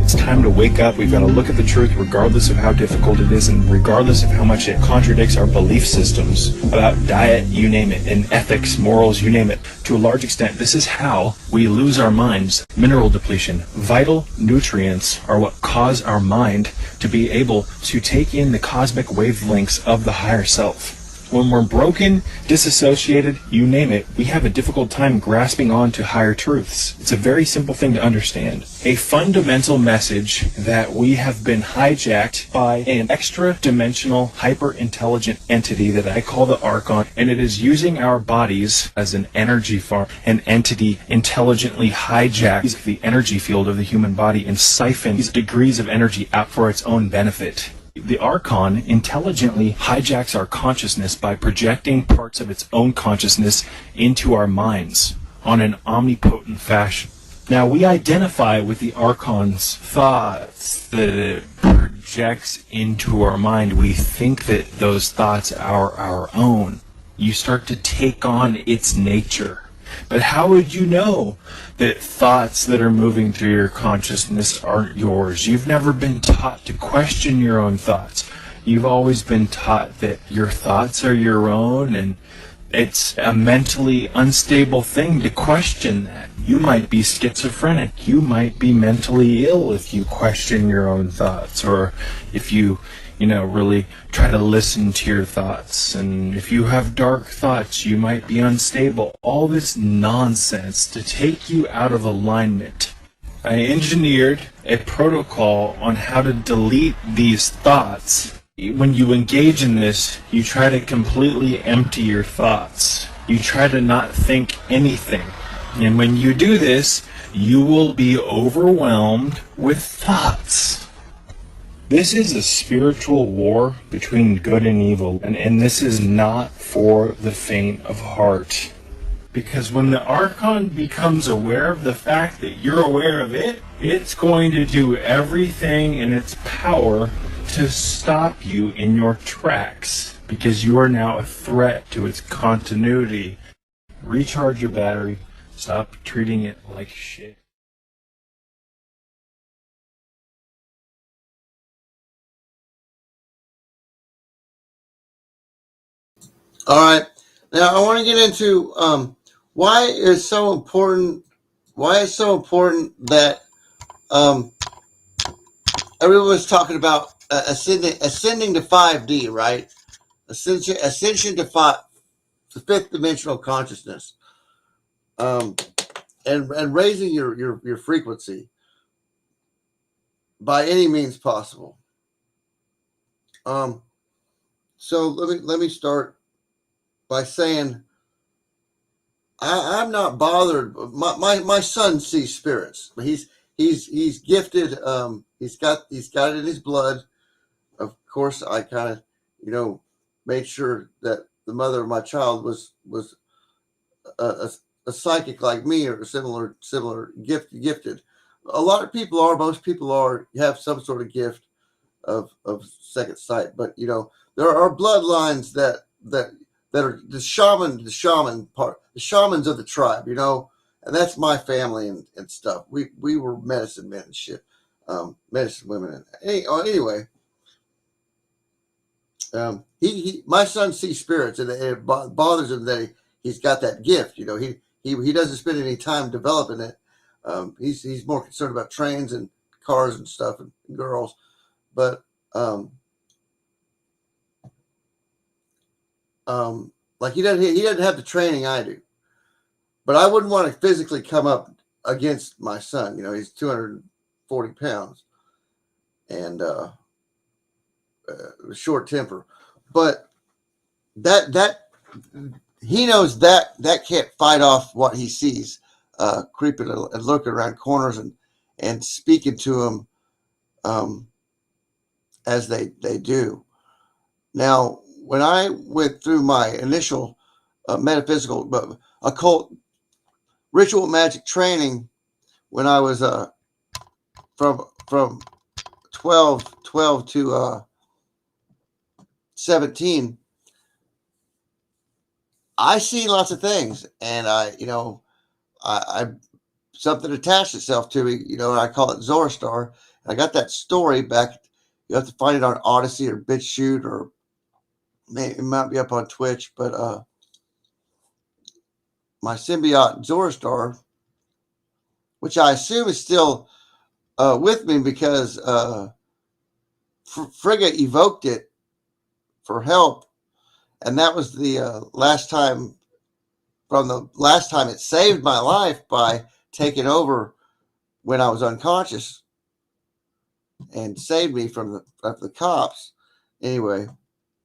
It's time to wake up. We've got to look at the truth regardless of how difficult it is and regardless of how much it contradicts our belief systems about diet, you name it, and ethics, morals, you name it. To a large extent, this is how we lose our minds. Mineral depletion. Vital nutrients are what cause our mind to be able to take in the cosmic wavelengths of the higher self. When we're broken, disassociated, you name it, we have a difficult time grasping on to higher truths. It's a very simple thing to understand. A fundamental message that we have been hijacked by an extra-dimensional, hyper-intelligent entity that I call the Archon, and it is using our bodies as an energy farm. An entity intelligently hijacks the energy field of the human body and siphons degrees of energy out for its own benefit. The Archon intelligently hijacks our consciousness by projecting parts of its own consciousness into our minds on an omnipotent fashion. Now, we identify with the Archon's thoughts that it projects into our mind. We think that those thoughts are our own. You start to take on its nature. But how would you know that thoughts that are moving through your consciousness aren't yours? You've never been taught to question your own thoughts. You've always been taught that your thoughts are your own, and it's a mentally unstable thing to question that. You might be schizophrenic. You might be mentally ill if you question your own thoughts, or if you really try to listen to your thoughts. And if you have dark thoughts, you might be unstable. All this nonsense to take you out of alignment. I engineered a protocol on how to delete these thoughts. When you engage in this, you try to completely empty your thoughts. You try to not think anything. And when you do this, you will be overwhelmed with thoughts. This is a spiritual war between good and evil, and this is not for the faint of heart. Because when the Archon becomes aware of the fact that you're aware of it, it's going to do everything in its power to stop you in your tracks, because you are now a threat to its continuity. Recharge your battery. Stop treating it like shit. All right. Now I want to get into why it's so important. Why it's so important that everyone was talking about ascending to 5D, right? Ascension to fifth dimensional consciousness, and raising your frequency by any means possible. So let me start by saying I'm not bothered. My son sees spirits. He's gifted. He's got it in his blood. Of course, I kind of made sure that the mother of my child was a psychic like me or similar gifted. A lot of people are. Most people have some sort of gift of second sight. But there are bloodlines that are the shaman part, the shamans of the tribe, and that's my family and stuff. We were medicine men and shit, medicine women. Anyway, my son sees spirits, and it bothers him that he's got that gift. He doesn't spend any time developing it. He's more concerned about trains and cars and stuff and girls, but like he doesn't have the training I do. But I wouldn't want to physically come up against my son. He's 240 pounds and short temper. But that he knows that can't fight off what he sees, creeping and lurking around corners and speaking to him as they do. Now, when I went through my initial metaphysical, occult, ritual magic training when I was from 12 to 17, I see lots of things, and I something attached itself to me, and I call it Zoroastar. I got that story back. You have to find it on Odyssey or BitChute, or it might be up on Twitch, but my symbiote Zoroastar, which I assume is still with me because Frigga evoked it for help, and that was the last time it saved my life by taking over when I was unconscious and saved me from the cops. Anyway,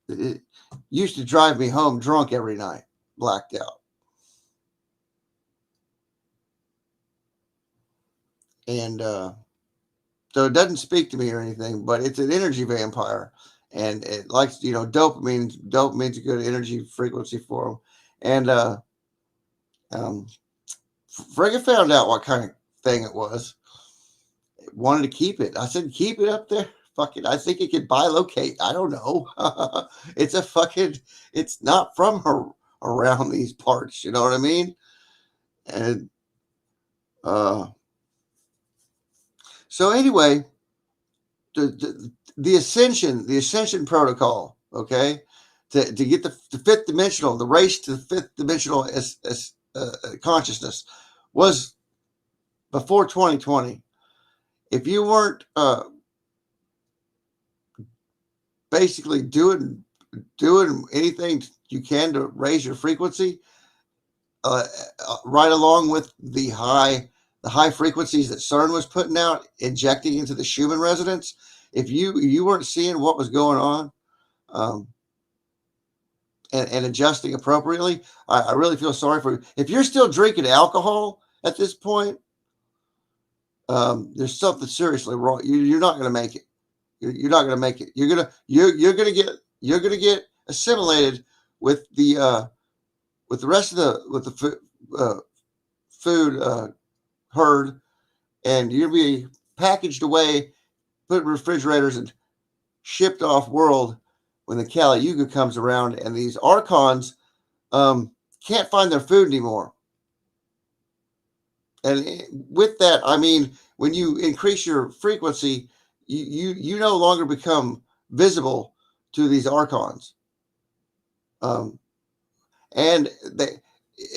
it used to drive me home drunk every night, blacked out. And so it doesn't speak to me or anything, but it's an energy vampire, and it likes, dopamine. Dopamine's a good energy frequency for them. And Frigga found out what kind of thing it was. It wanted to keep it. I said, keep it up there. Fuck it. I think it could bilocate. I don't know. It's not from her around these parts. You know what I mean? And so anyway, the ascension protocol, okay, to get the fifth dimensional, the race to the fifth dimensional consciousness was before 2020. If you weren't basically doing anything you can to raise your frequency, right along with the high frequencies that CERN was putting out, injecting into the Schumann resonance, if you weren't seeing what was going on, and adjusting appropriately, I really feel sorry for you. If you're still drinking alcohol at this point, there's something seriously wrong. You're not going to make it. You're not going to make it. You're going to get assimilated with the rest of the food herd, and you'll be packaged away, put in refrigerators, and shipped off world when the Kali Yuga comes around, and these archons can't find their food anymore. And with that, I mean, when you increase your frequency, you no longer become visible to these archons. and they,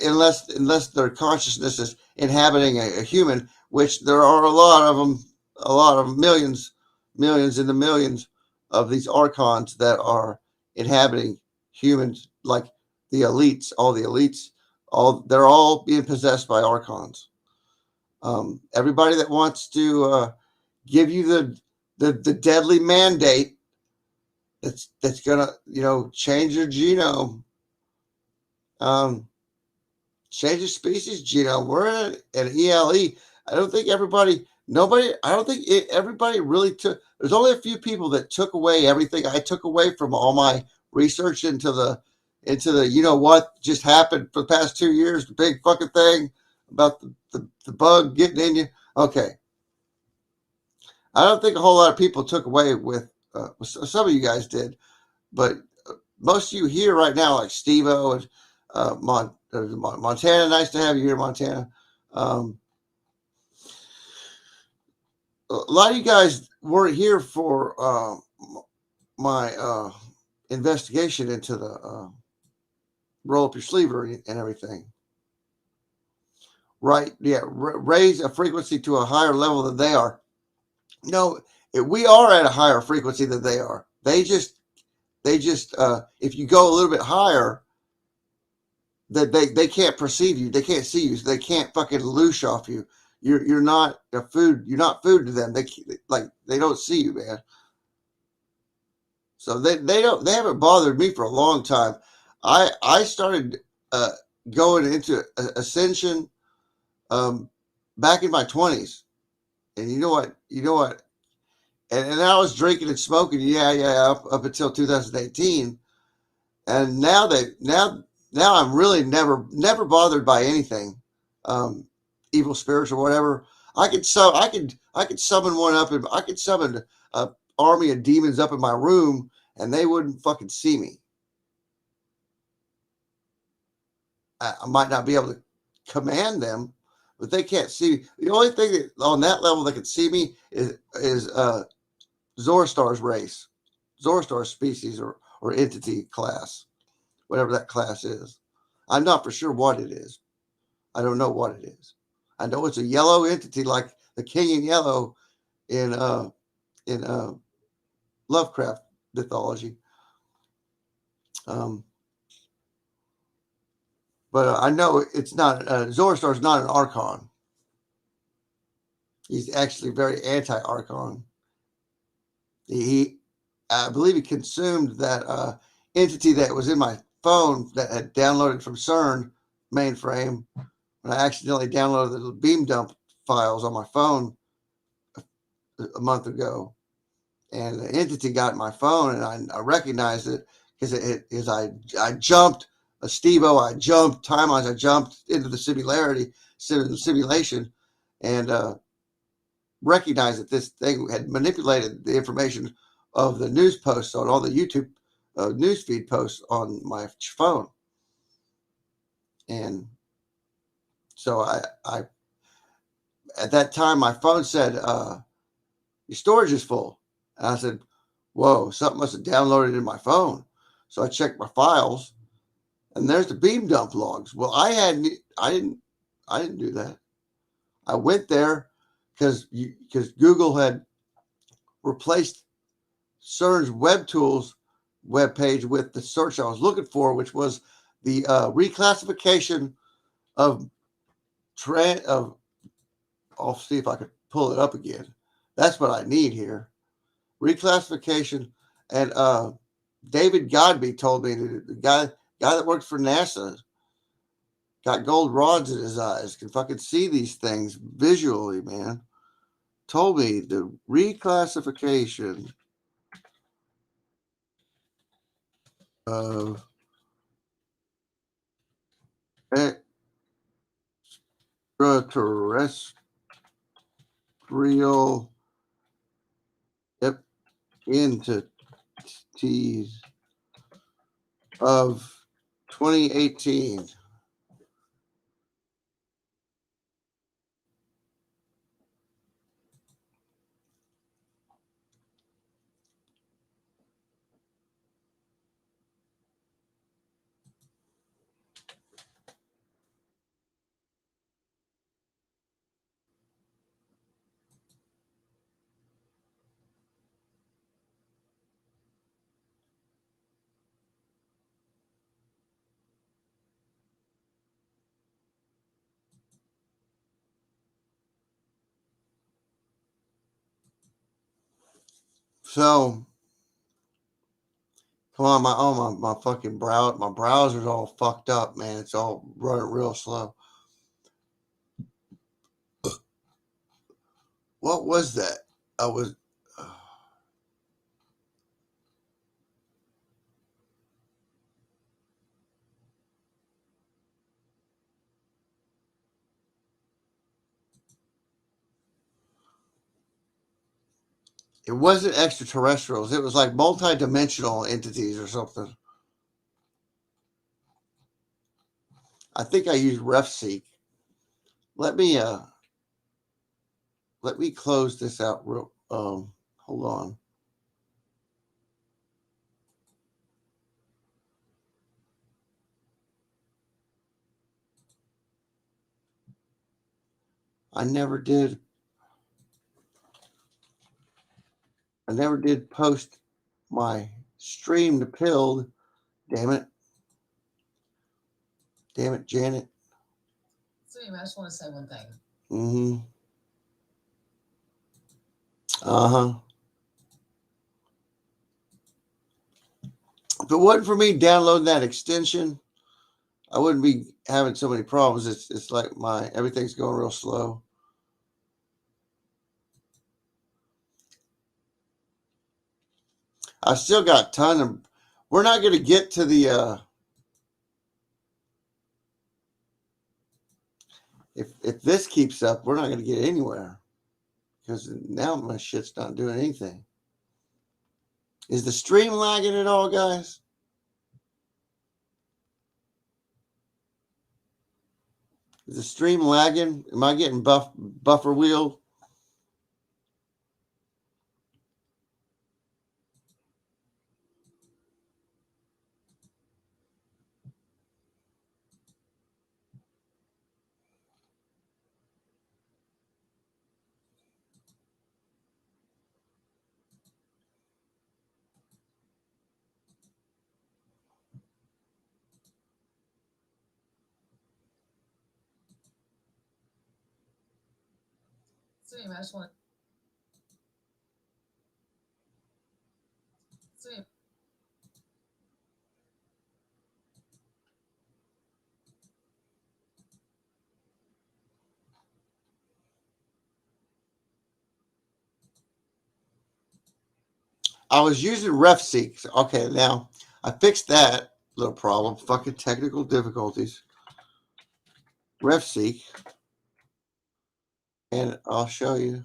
unless their consciousness is inhabiting a human, which there are a lot of them, millions in the millions of these archons that are inhabiting humans, like the elites, all the elites, they're all being possessed by archons. Everybody that wants to give you the deadly mandate that's gonna change your genome, change your species genome. We're in an ELE. I don't think everybody really took. There's only a few people that took away everything I took away from all my research into the what just happened for the past 2 years, the big fucking thing about the bug getting in you. Okay, I don't think a whole lot of people took away with some of you guys did, but most of you here right now, like Steve-O and Montana, nice to have you here, Montana. A lot of you guys weren't here for my investigation into the roll up your sleeve and everything. Right? Yeah, raise a frequency to a higher level than they are. No, we are at a higher frequency than they are. They just if you go a little bit higher, that they can't perceive you, they can't see you, so they can't fucking loosh off you. You're not a food. You're not food to them. They don't see you, man. So they haven't bothered me for a long time. I started going into ascension back in my 20s, and you know what, and I was drinking and smoking, up until 2018, and now I'm really never bothered by anything, evil spirits or whatever. I could summon one up, and I could summon a army of demons up in my room, and they wouldn't fucking see me. I might not be able to command them, but they can't see me. The only thing that on that level that can see me is Zorstar's race, Zorstar's species or entity class, whatever that class is. I'm not for sure what it is. I don't know what it is. I know it's a yellow entity like the King in Yellow in Lovecraft mythology. But I know it's not. Zorstar's not an Archon. He's actually very anti-Archon. I believe he consumed that entity that was in my phone that had downloaded from CERN mainframe when I accidentally downloaded the beam dump files on my phone a month ago. And the entity got my phone, and I recognized it because I jumped a Steve-O, I jumped timelines, I jumped into the simulation, and recognized that this thing had manipulated the information of the news posts on all the YouTube newsfeed posts on my phone. And so I at that time, my phone said, your storage is full. And I said, whoa, something must have downloaded in my phone. So I checked my files, and there's the beam dump logs. Well, I didn't do that. I went there because Google had replaced CERN's Web Tools webpage with the search I was looking for, which was the reclassification of I'll see if I could pull it up again. That's what I need here. Reclassification. And David Godby told me, the guy that worked for NASA, got gold rods in his eyes, can fucking see these things visually, man. Told me the reclassification of extraterrestrial entities of 2018. So, come on, my fucking my browser's all fucked up, man. It's all running real slow. What was that? I was. It wasn't extraterrestrials. It was like multi-dimensional entities or something. I think I used RefSeek. Let me close this out real. Hold on. I never did post my stream to Pilled. Damn it. Damn it, Janet. So anyway, I just want to say one thing. Mm-hmm. Uh-huh. If it wasn't for me downloading that extension, I wouldn't be having so many problems. It's like everything's going real slow. I still got a ton of. We're not going to get to the. If this keeps up, we're not going to get anywhere because now my shit's not doing anything. Is the stream lagging at all, guys? Is the stream lagging? Am I getting buffer wheel? So anyway, I just want. So anyway. I was using RefSeek. Okay, now I fixed that little problem. Fucking technical difficulties. RefSeek. And I'll show you.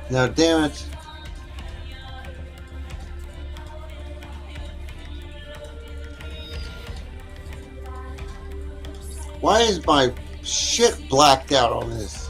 Now, damn it. Why is my shit blacked out on this?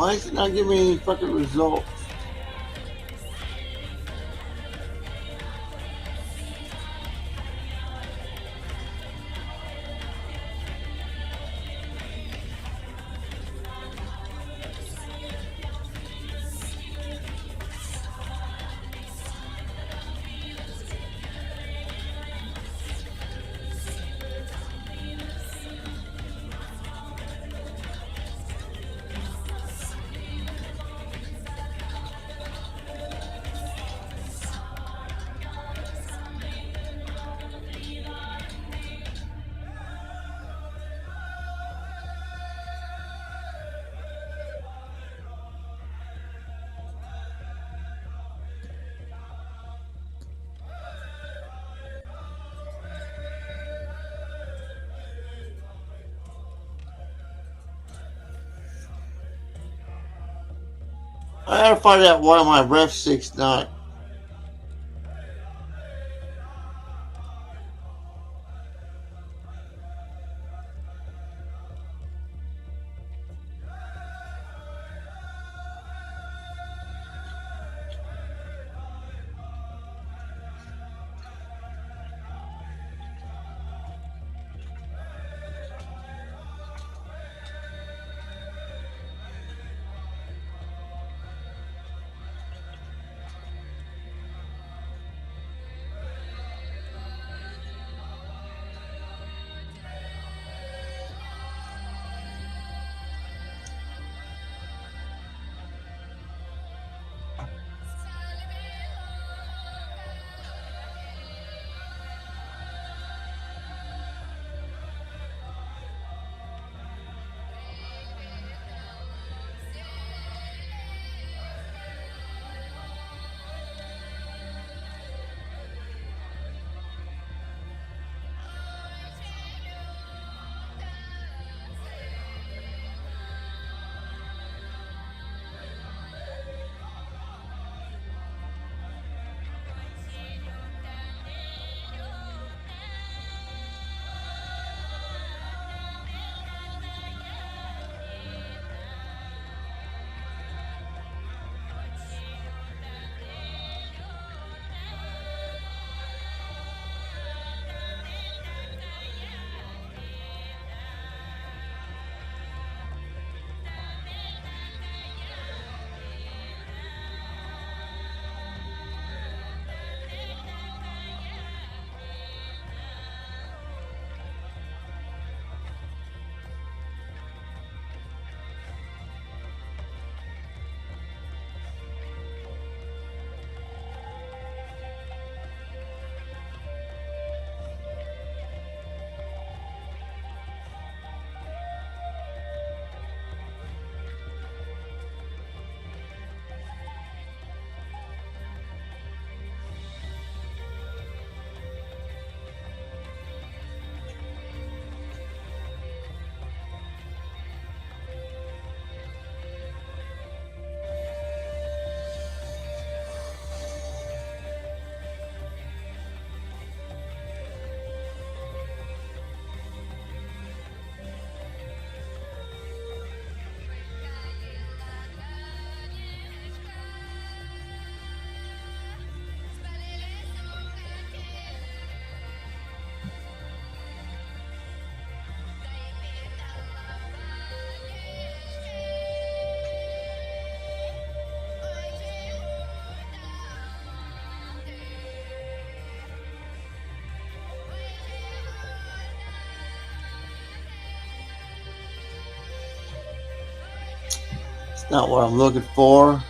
Why is it not giving me any fucking results? I gotta find out why my ref 6 not. Not what I'm looking for.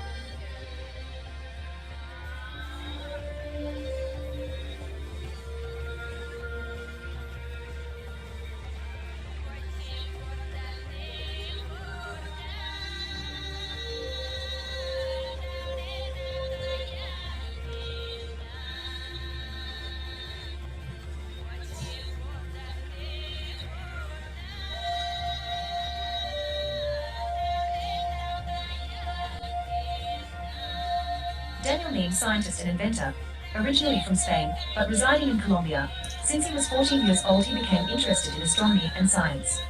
Daniel Neame, scientist and inventor, originally from Spain, but residing in Colombia. Since he was 14 years old, he became interested in astronomy and science.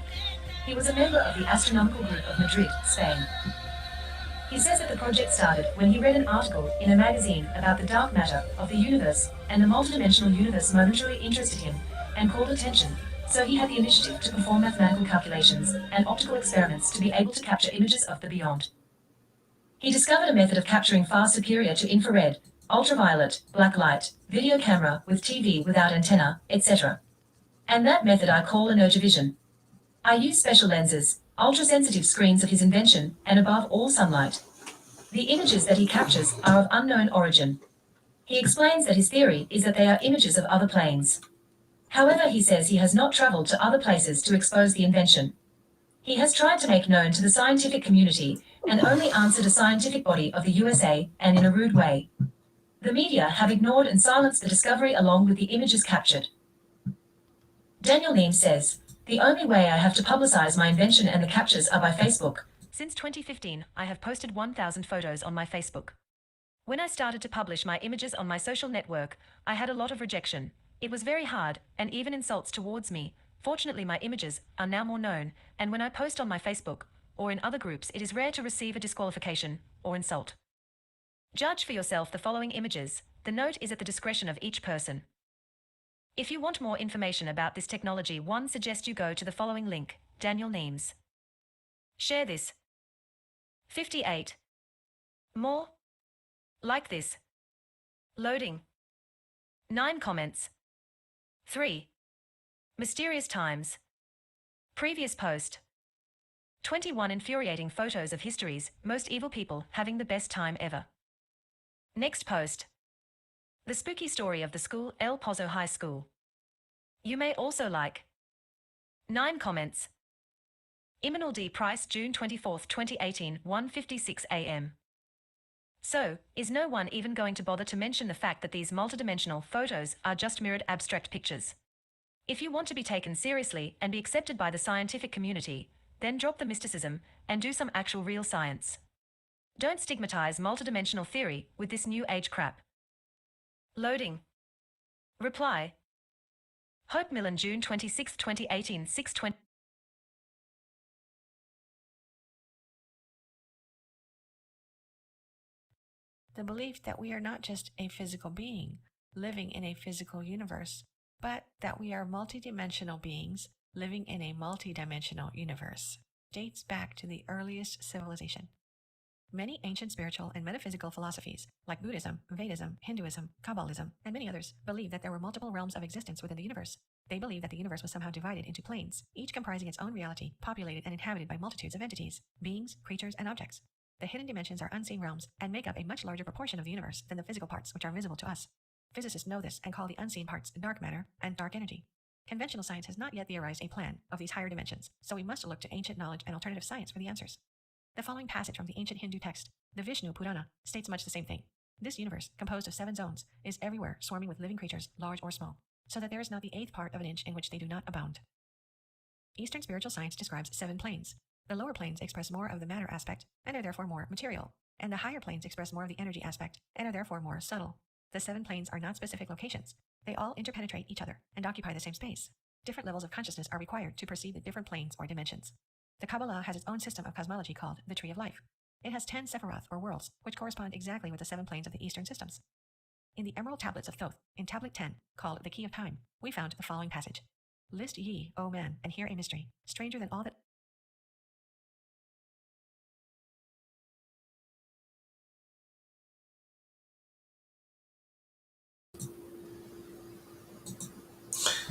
He was a member of the Astronomical Group of Madrid, Spain. He says that the project started when he read an article in a magazine about the dark matter of the universe, and the multidimensional universe momentarily interested him and called attention, so he had the initiative to perform mathematical calculations and optical experiments to be able to capture images of the beyond. He discovered a method of capturing far superior to infrared, ultraviolet, black light, video camera with TV without antenna, etc. And that method I call energovision. I use special lenses, ultra-sensitive screens of his invention, and above all sunlight. The images that he captures are of unknown origin. He explains that his theory is that they are images of other planes. However, he says he has not traveled to other places to expose the invention. He has tried to make known to the scientific community and only answered a scientific body of the USA, and in a rude way. The media have ignored and silenced the discovery along with the images captured. Daniel Neame says, "The only way I have to publicize my invention and the captures are by Facebook. Since 2015, I have posted 1,000 photos on my Facebook. When I started to publish my images on my social network, I had a lot of rejection. It was very hard, and even insults towards me. Fortunately, my images are now more known, and when I post on my Facebook, or in other groups, it is rare to receive a disqualification or insult. Judge for yourself the following images. The note is at the discretion of each person. If you want more information about this technology, one suggest you go to the following link, Daniel Neame's. Share this. 58. More. Like this. Loading. 9 comments. 3. Mysterious times. Previous post. 21 infuriating photos of history's most evil people having the best time ever. Next post. The spooky story of the school, El Pozo High School. You may also like. 9 comments. Imanol D. Price, June 24, 2018, 1:56 a.m. So, is no one even going to bother to mention the fact that these multidimensional photos are just mirrored abstract pictures? If you want to be taken seriously and be accepted by the scientific community, then drop the mysticism and do some actual real science. Don't stigmatize multidimensional theory with this new age crap. Loading. Reply. Hope Millen, June 26, 2018, 6:20. The belief that we are not just a physical being living in a physical universe, but that we are multidimensional beings living in a multidimensional universe, dates back to the earliest civilization. Many ancient spiritual and metaphysical philosophies, like Buddhism, Vedism, Hinduism, Kabbalism, and many others, believe that there were multiple realms of existence within the universe. They believe that the universe was somehow divided into planes, each comprising its own reality, populated and inhabited by multitudes of entities, beings, creatures, and objects. The hidden dimensions are unseen realms and make up a much larger proportion of the universe than the physical parts which are visible to us. Physicists know this and call the unseen parts dark matter and dark energy. Conventional science has not yet theorized a plan of these higher dimensions, so we must look to ancient knowledge and alternative science for the answers. The following passage from the ancient Hindu text, the Vishnu Purana, states much the same thing. This universe, composed of 7 zones, is everywhere swarming with living creatures, large or small, so that there is not the 1/8 part of an inch in which they do not abound. Eastern spiritual science describes 7 planes. The lower planes express more of the matter aspect and are therefore more material, and the higher planes express more of the energy aspect and are therefore more subtle. The 7 planes are not specific locations. They all interpenetrate each other and occupy the same space. Different levels of consciousness are required to perceive the different planes or dimensions. The Kabbalah has its own system of cosmology called the Tree of Life. It has 10 Sephiroth or worlds, which correspond exactly with the 7 planes of the Eastern systems. In the Emerald Tablets of Thoth, in Tablet 10, called the Key of Time, we found the following passage. List ye, O man, and hear a mystery, stranger than all that...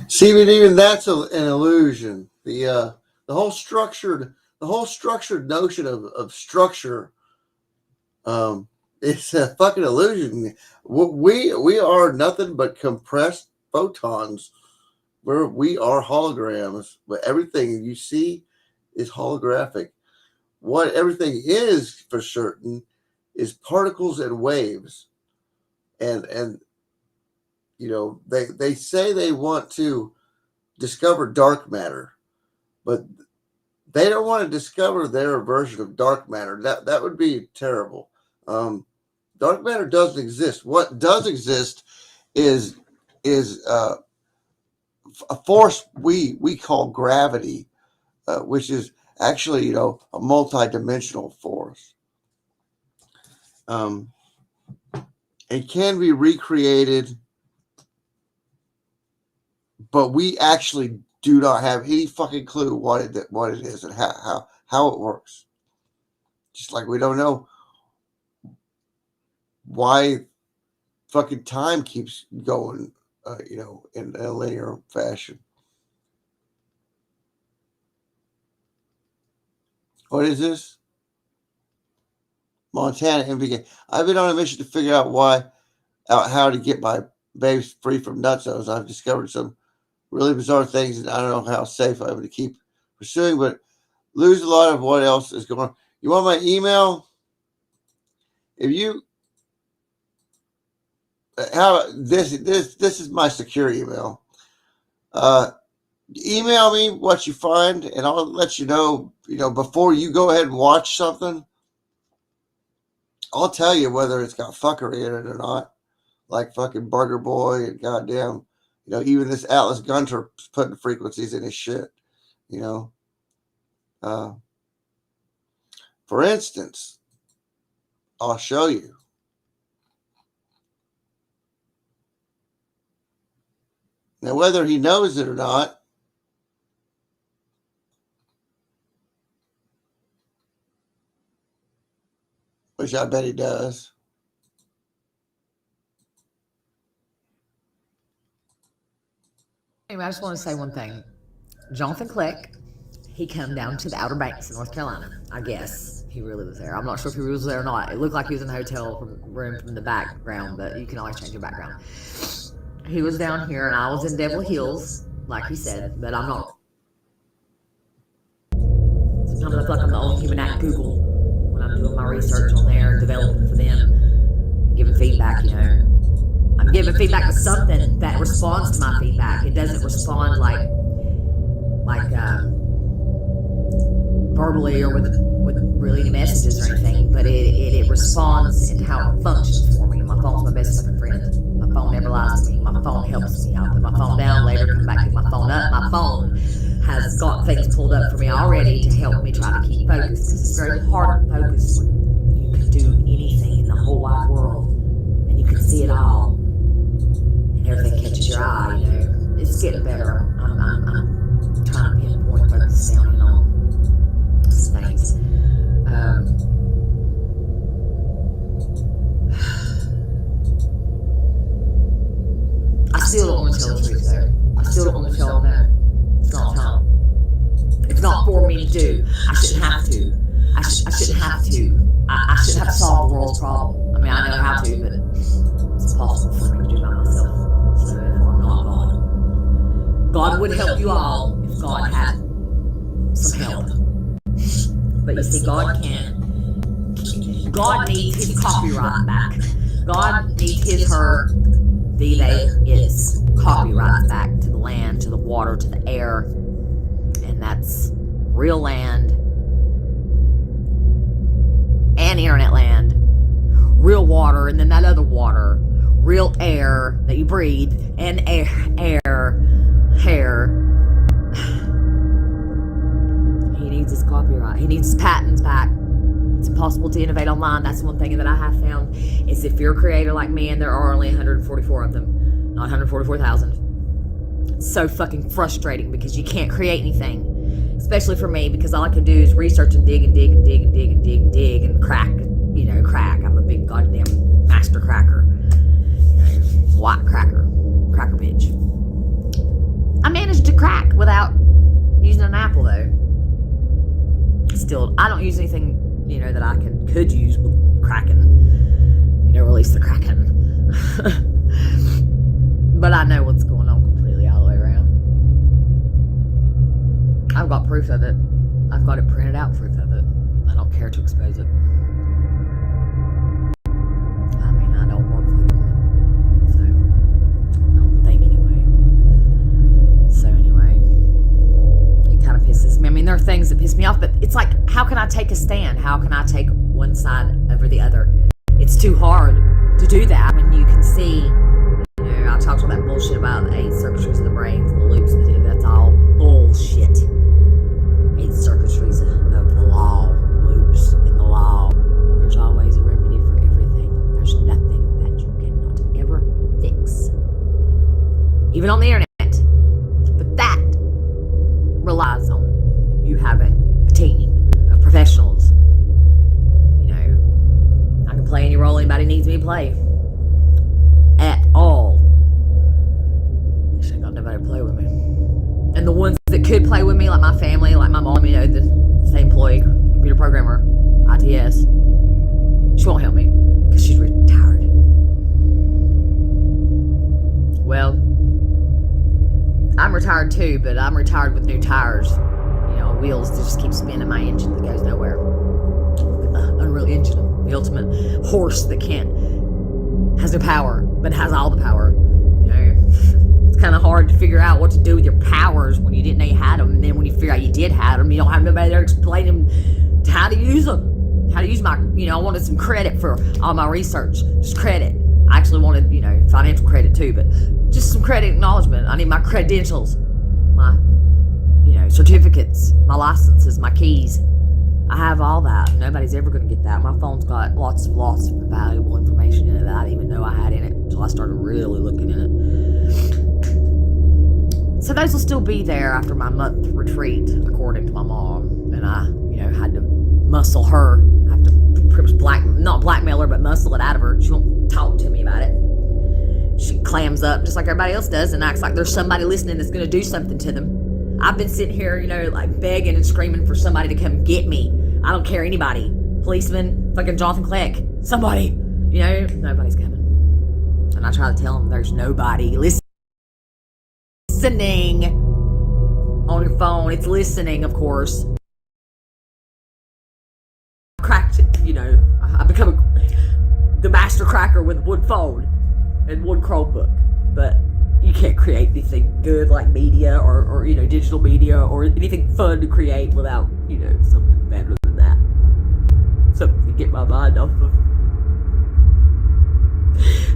See, but even that's an illusion. The whole structured the whole structured notion of structure it's a fucking illusion. We are nothing but compressed photons. We are holograms, but everything you see is holographic. What everything is for certain is particles and waves. And you know, they say they want to discover dark matter, but they don't want to discover their version of dark matter. That would be terrible. Dark matter doesn't exist. What does exist is a force we call gravity, which is actually, you know, a multi-dimensional force. It can be recreated, but we actually do not have any fucking clue what it is and how it works. Just like we don't know why fucking time keeps going, you know, in a linear fashion. What is this? Montana MVK. I've been on a mission to figure out how to get my babes free from nutsos. I've discovered some really bizarre things, and I don't know how safe I'm going to keep pursuing, but lose a lot of what else is going on. You want my email? If you this is my secure email. Email me what you find, and I'll let you know. You know, before you go ahead and watch something, I'll tell you whether it's got fuckery in it or not. Like fucking Burger Boy and goddamn, you know, even this Atlas Gunter putting frequencies in his shit. You know, for instance, I'll show you. Now, whether he knows it or not, which I bet he does. Anyway, I just want to say one thing. Jonathan Click, he come down to the Outer Banks in North Carolina. I guess he really was there. I'm not sure if he was there or not. It looked like he was in the hotel room from the background, but you can always change your background. He was down here, and I was in Devil Hills, like he said, but I'm not. Sometimes I feel like I'm the only human at Google when I'm doing my research on there and developing for them, giving feedback, you know. I'm giving feedback to something that responds to my feedback. It doesn't respond like verbally or with really any messages or anything, but it responds in how it functions for me. My phone's my best fucking friend. My phone never lies to me. My phone helps me. I'll put my phone down later, come back, pick my phone up. My phone has got things pulled up for me already to help me try to keep focused, because it's very hard to focus when you can do anything in the whole wide world and you can see it all and everything catches your eye, you know. It's getting better. I'm trying to pinpoint, focus down in on some things. I still don't want to tell the truth though. I still don't want to tell them that. It's not time. It's not for me to do. I shouldn't have to. I shouldn't have to. I shouldn't have to solve the world's problem. I mean, I know how to, but it's impossible for me to do by myself. So therefore, I'm not God. God would help you all if God had some help. But you see, God can't. God needs his copyright back. God needs her, the, they, its copyright back to the land, to the water, to the air. And that's real land and internet land, real water, and then that other water, real air that you breathe, and hair. He needs his copyright. He needs his patents back. It's impossible to innovate online. That's one thing that I have found, is if you're a creator like me, and there are only 144 of them, not 144,000. It's so fucking frustrating because you can't create anything, especially for me, because all I can do is research and dig and dig and dig and dig and dig and dig and crack, you know, crack. I'm a big goddamn master cracker, you know, white cracker bitch. I managed to crack without using an apple though. I don't use anything, that I could use with Kraken. Release the Kraken. But I know what's going on completely all the way around. I've got proof of it. I've got it printed out, proof of it. I don't care to expose it. I mean, I don't work for the government, so I don't think anyway. So anyway, it kind of pisses me. I mean, there are things that piss me off, but it's like, how can I take a stand? How can I take one side over the other? It's too hard to do that when you can see, I talked all that bullshit about the 8 circuitries of the brain, the loops, that's all bullshit. 8 circuitries of the law, loops in the law. There's always a remedy for everything. There's nothing that you cannot ever fix. Even on the internet. But that relies on you having a team of professionals. I can play any role anybody needs me to play. At all. Just ain't got nobody to play with me. And the ones that could play with me, like my family, like my mom, the same employee, computer programmer, ITS, she won't help me because she's retired. Well, I'm retired too, but I'm retired with new tires. Wheels to just keep spinning my engine that goes nowhere. Unreal Engine, the ultimate horse that has no power, but has all the power. It's kind of hard to figure out what to do with your powers when you didn't know you had them, and then when you figure out you did have them, you don't have nobody there to explain them how to use them, how to use my. I wanted some credit for all my research, just credit. I actually wanted, financial credit too, but just some credit acknowledgement. I need my credentials, my, certificates, my licenses, my keys. I have all that. Nobody's ever going to get that. My phone's got lots of valuable information in it that I didn't even know I had in it until I started really looking in it. So those will still be there after my month retreat, according to my mom. And I, had to muscle her. I have to pretty much not blackmail her, but muscle it out of her. She won't talk to me about it. She clams up just like everybody else does and acts like there's somebody listening that's going to do something to them. I've been sitting here, like begging and screaming for somebody to come get me. I don't care anybody. Policeman, fucking Jonathan Kleck, somebody. Nobody's coming. And I try to tell them there's nobody listening on your phone. It's listening, of course. Cracked it, I become the master cracker with one phone and one Chromebook. But you can't create anything good like media or digital media or anything fun to create without, something better than that. Something to get my mind off of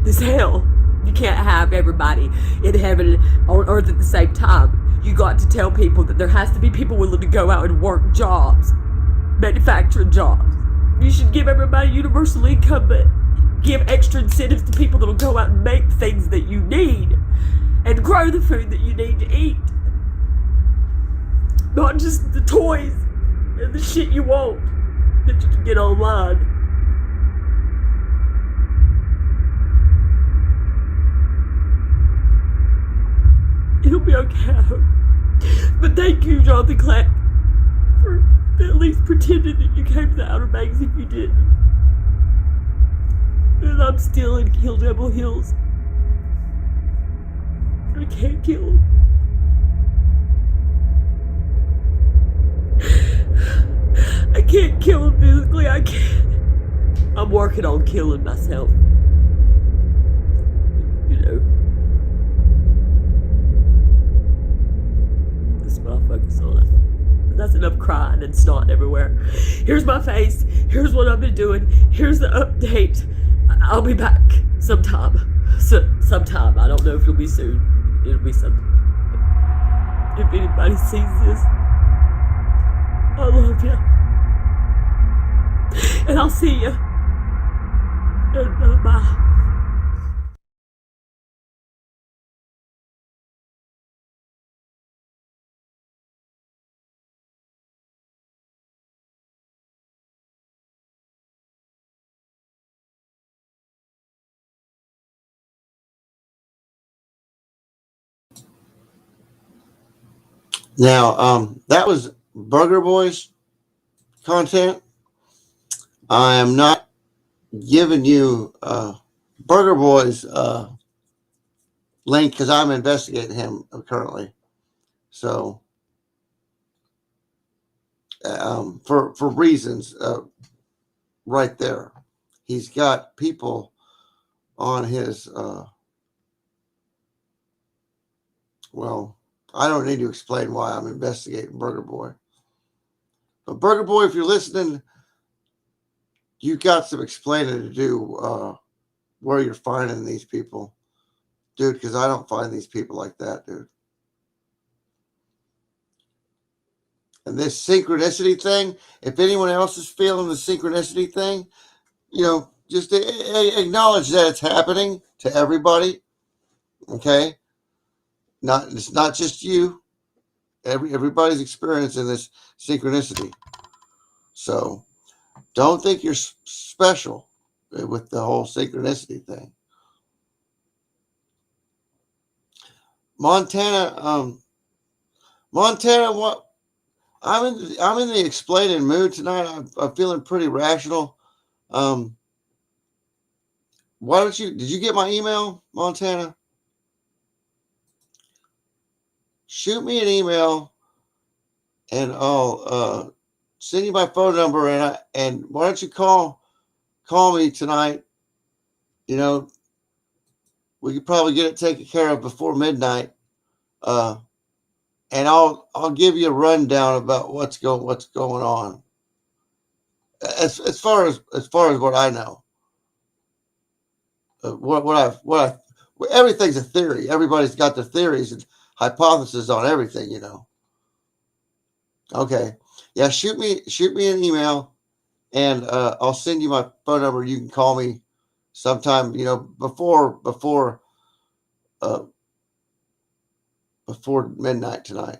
this hell. You can't have everybody in heaven and on earth at the same time. You got to tell people that there has to be people willing to go out and work jobs, manufacturing jobs. You should give everybody universal income, but give extra incentives to people that'll go out and make things that you need and grow the food that you need to eat. Not just the toys and the shit you want that you can get online. It'll be okay, I hope. But thank you, Jonathan Kleck, for at least pretending that you came to the Outer Banks if you didn't. And I'm still in Kill Devil Hills. I can't kill him. I can't kill him physically, I can't. I'm working on killing myself. That's what I'll focus on. But that's enough crying and snot everywhere. Here's my face. Here's what I've been doing. Here's the update. I'll be back sometime. Sometime. I don't know if it'll be soon. It'll be sometime. If anybody sees this, I love you. And I'll see you. And bye. Now, that was Burger Boys content. I am not giving you Burger Boy's link because I'm investigating him currently. So for reasons right there, he's got people on his. Well, I don't need to explain why I'm investigating Burger Boy. But Burger Boy, if you're listening, you got some explaining to do where you're finding these people. Dude, because I don't find these people like that, dude. And this synchronicity thing, if anyone else is feeling the synchronicity thing, just acknowledge that it's happening to everybody. Okay? It's not just you. Everybody's experiencing this synchronicity. So don't think you're special with the whole synchronicity thing. Montana, what? I'm in the explaining mood tonight. I'm feeling pretty rational. Why don't you? Did you get my email, Montana? Shoot me an email, and I'll send you my phone number. And why don't you call me tonight? We could probably get it taken care of before midnight. And I'll give you a rundown about what's going on. As far as what I know, everything's a theory. Everybody's got their theories and hypotheses on everything, Okay, yeah. Shoot me an email, and I'll send you my phone number. You can call me sometime, before midnight tonight.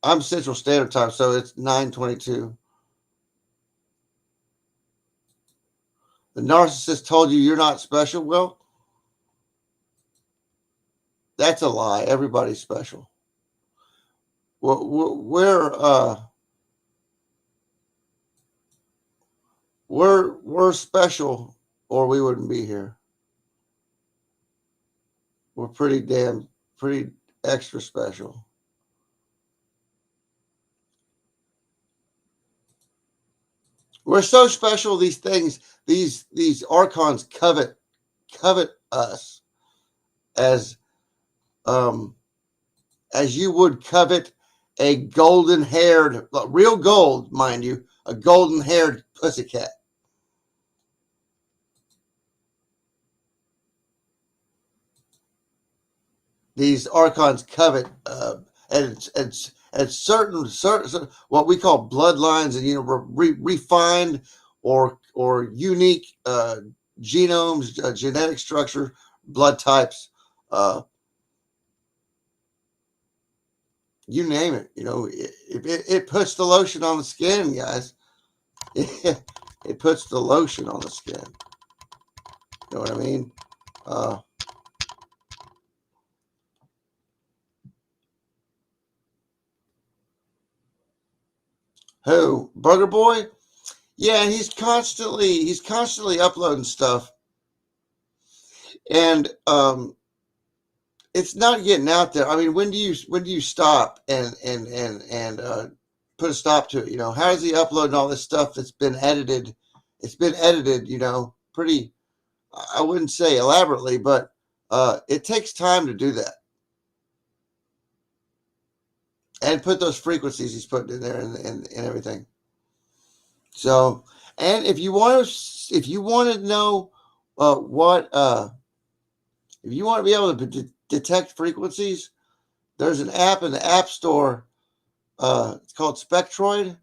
I'm Central Standard Time, so it's 9:22. The narcissist told you you're not special. Well, that's a lie. Everybody's special. We're special, or we wouldn't be here. We're pretty extra special. We're so special. These things, these archons covet us as you would covet a golden-haired, real gold, mind you, a golden-haired pussycat. These archons covet, and certain what we call bloodlines and refined or unique genomes, genetic structure, blood types, you name it. It puts the lotion on the skin, guys. It puts the lotion on the skin. You know what I mean? Who? Burger Boy? Yeah, he's constantly uploading stuff, and it's not getting out there. I mean, when do you stop and put a stop to it? How does he upload all this stuff that's been edited? It's been edited, pretty. I wouldn't say elaborately, but it takes time to do that. And put those frequencies he's putting in there and everything. So, and if you want to know if you want to be able to detect frequencies, there's an app in the App Store. It's called Spectroid.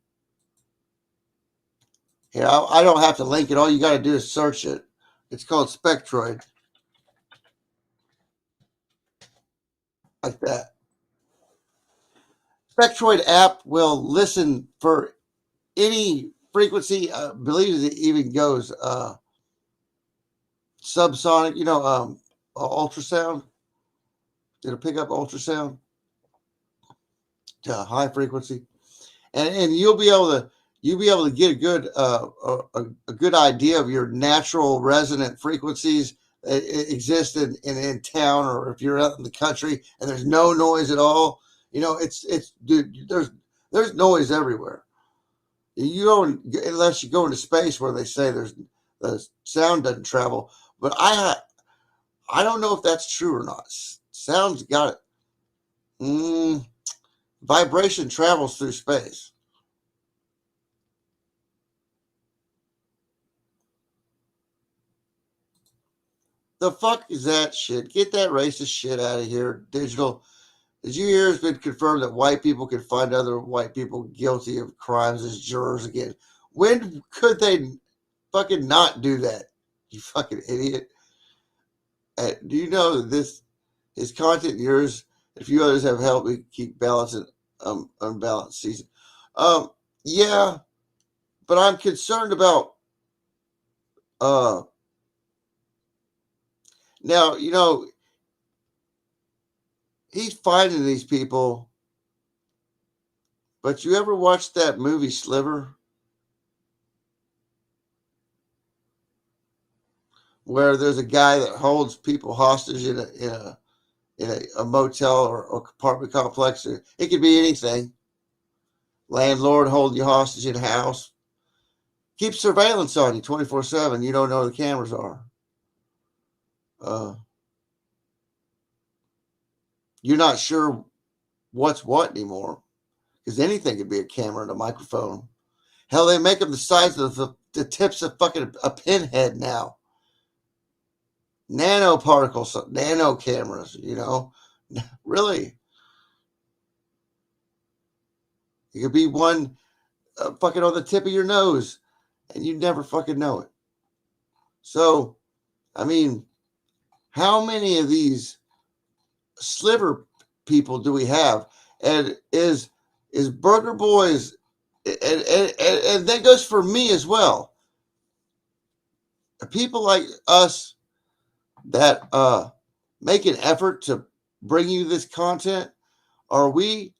Here, I don't have to link it. All you got to do is search it. It's called Spectroid. Like that. Spectroid app will listen for any frequency. Believes it even goes subsonic. Ultrasound. It'll pick up ultrasound to high frequency, and you'll be able you'll be able to get a good idea of your natural resonant frequencies that exist in town, or if you're out in the country and there's no noise at all. Dude, there's noise everywhere. Unless you go into space where they say the sound doesn't travel. But I don't know if that's true or not. Sound's got it. Vibration travels through space. The fuck is that shit? Get that racist shit out of here, digital. Did you hear it's been confirmed that white people can find other white people guilty of crimes as jurors again? When could they fucking not do that? You fucking idiot. Do you know that his content, yours, and a few others have helped me keep balanced and unbalanced season? Yeah, but I'm concerned about now, he's finding these people, but you ever watched that movie Sliver? Where there's a guy that holds people hostage in a motel or apartment complex. It could be anything. Landlord holding you hostage in a house. Keep surveillance on you 24/7. You don't know where the cameras are. You're not sure what's what anymore, because anything could be a camera and a microphone. Hell, they make them the size of the tips of fucking a pinhead now. Nanoparticles, nano cameras, really. It could be one fucking on the tip of your nose, and you never fucking know it. So, I mean, how many of these Sliver people do we have? And is Burger Boys, and that goes for me as well. People like us that make an effort to bring you this content, are we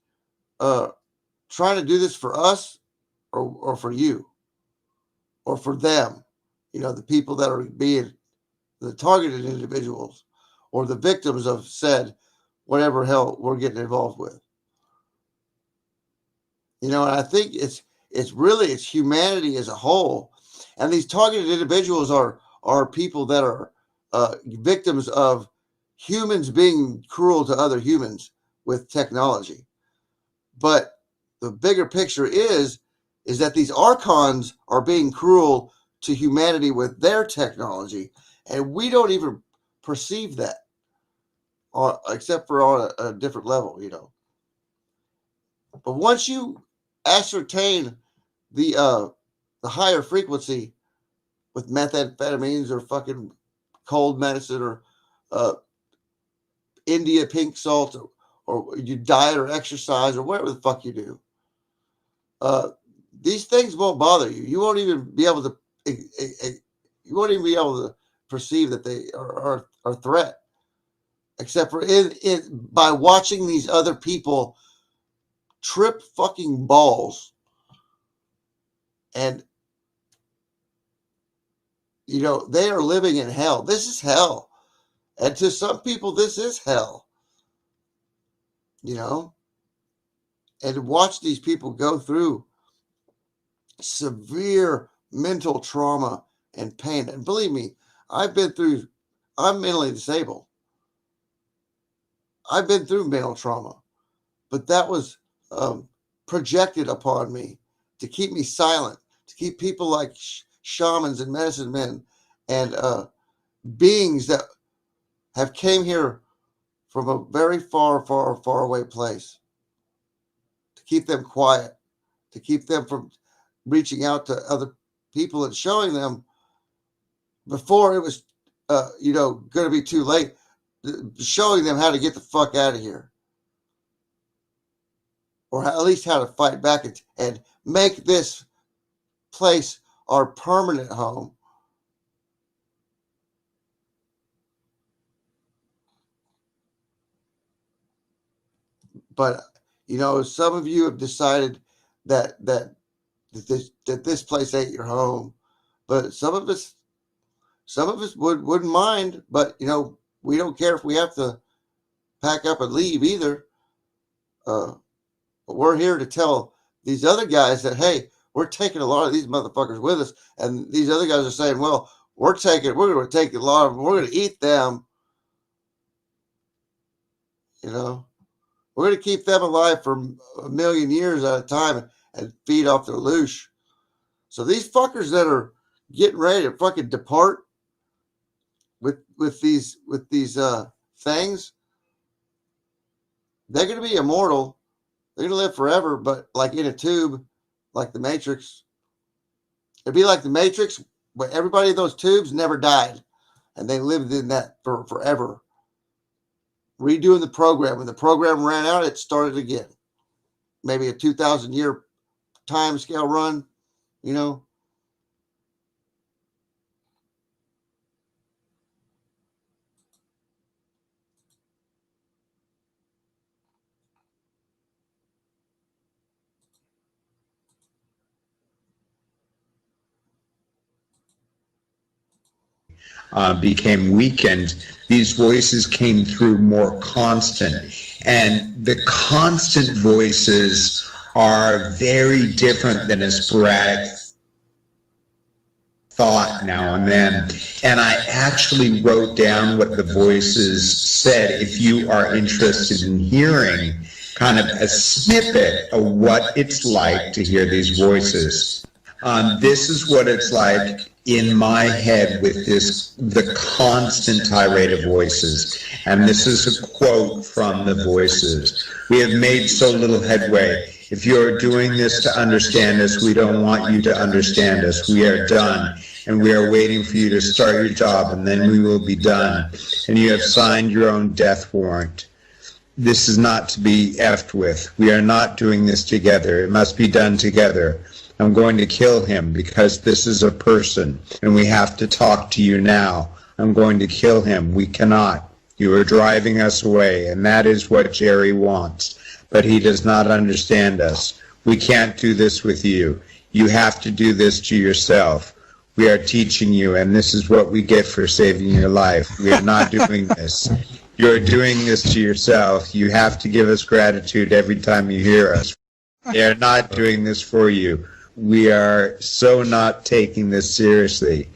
trying to do this for us or for you or for them? The people that are being the targeted individuals or the victims of said whatever hell we're getting involved with. And I think it's humanity as a whole. And these targeted individuals are people that are victims of humans being cruel to other humans with technology. But the bigger picture is that these archons are being cruel to humanity with their technology, and we don't even perceive that, except for on a different level, But once you ascertain the higher frequency with methamphetamines or fucking cold medicine or India pink salt, or you diet or exercise or whatever the fuck you do, these things won't bother you. You won't even be able to perceive that they are a threat, except for by watching these other people trip fucking balls. And they are living in hell. This is hell. And to some people, this is hell. And to watch these people go through severe mental trauma and pain. And believe me, I'm mentally disabled. I've been through mental trauma, but that was projected upon me to keep me silent, to keep people like shamans and medicine men and beings that have came here from a very far, far, far away place, to keep them quiet, to keep them from reaching out to other people and showing them before it was, going to be too late, showing them how to get the fuck out of here, or at least how to fight back and make this place our permanent home. But some of you have decided that that this place ain't your home. But some of us wouldn't mind. But we don't care if we have to pack up and leave either. But we're here to tell these other guys that, hey, we're taking a lot of these motherfuckers with us, and these other guys are saying, well, we're going to take a lot of them, we're going to eat them. We're going to keep them alive for a million years at a time and feed off their loosh. So these fuckers that are getting ready to fucking depart with these things, they're going to be immortal. They're going to live forever, but like in a tube, like the Matrix. It'd be like the Matrix, but everybody in those tubes never died, and they lived in that for forever. Redoing the program. When the program ran out, it started again. Maybe a 2,000-year time scale run, became weakened, these voices came through more constant. And the constant voices are very different than a sporadic thought now and then. And I actually wrote down what the voices said, if you are interested in hearing kind of a snippet of what it's like to hear these voices. This is what it's like in my head with the constant tirade of voices. And this is a quote from the voices. We have made so little headway. If you're doing this to understand us, we don't want you to understand us. We are done. And we are waiting for you to start your job, and then we will be done. And you have signed your own death warrant. This is not to be effed with. We are not doing this together. It must be done together. I'm going to kill him because this is a person, and we have to talk to you now. I'm going to kill him. We cannot. You are driving us away, and that is what Jerry wants. But he does not understand us. We can't do this with you. You have to do this to yourself. We are teaching you, and this is what we get for saving your life. We are not doing this. You're doing this to yourself. You have to give us gratitude every time you hear us. They are not doing this for you. We are so not taking this seriously.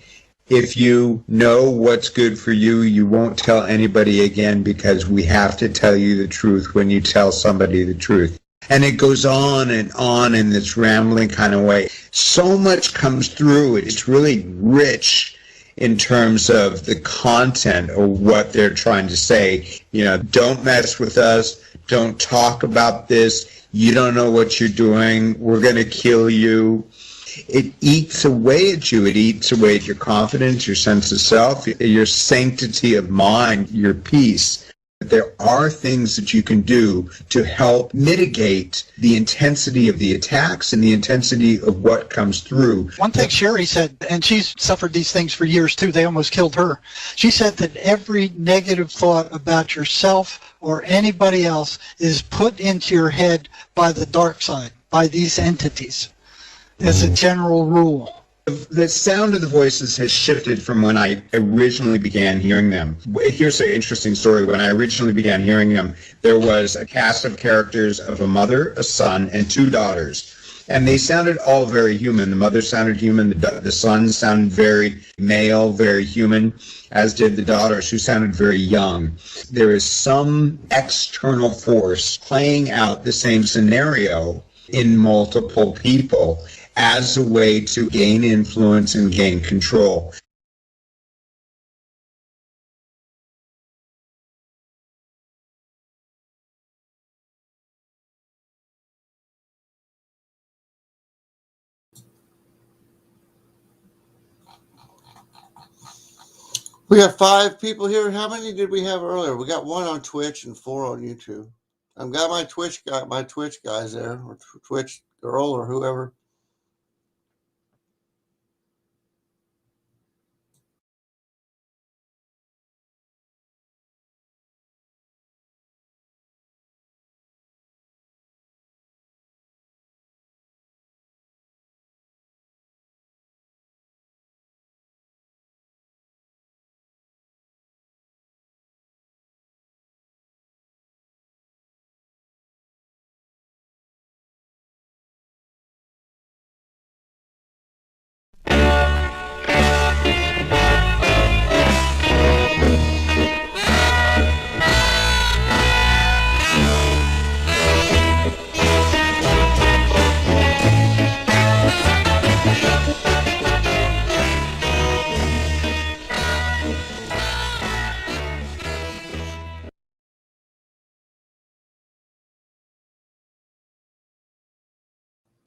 If you know what's good for you, you won't tell anybody again, because we have to tell you the truth when you tell somebody the truth. And it goes on in this rambling kind of way. So much comes through. It's really rich in terms of the content of what they're trying to say. Don't mess with us. Don't talk about this. You don't know what you're doing. We're going to kill you. It eats away at you. It eats away at your confidence, your sense of self, your sanctity of mind, your peace. There are things that you can do to help mitigate the intensity of the attacks and the intensity of what comes through. One thing Sherry said, and she's suffered these things for years too, they almost killed her. She said that every negative thought about yourself or anybody else is put into your head by the dark side, by these entities, as a general rule. The sound of the voices has shifted from when I originally began hearing them. Here's an interesting story. When I originally began hearing them, there was a cast of characters of a mother, a son, and two daughters. And they sounded all very human. The mother sounded human. The son sounded very male, very human, as did the daughters, who sounded very young. There is some external force playing out the same scenario in multiple people as a way to gain influence and gain control. We got 5 people here. How many did we have earlier? We got 1 on Twitch and 4 on YouTube. I've got my Twitch guys there, or Twitch girl, or whoever.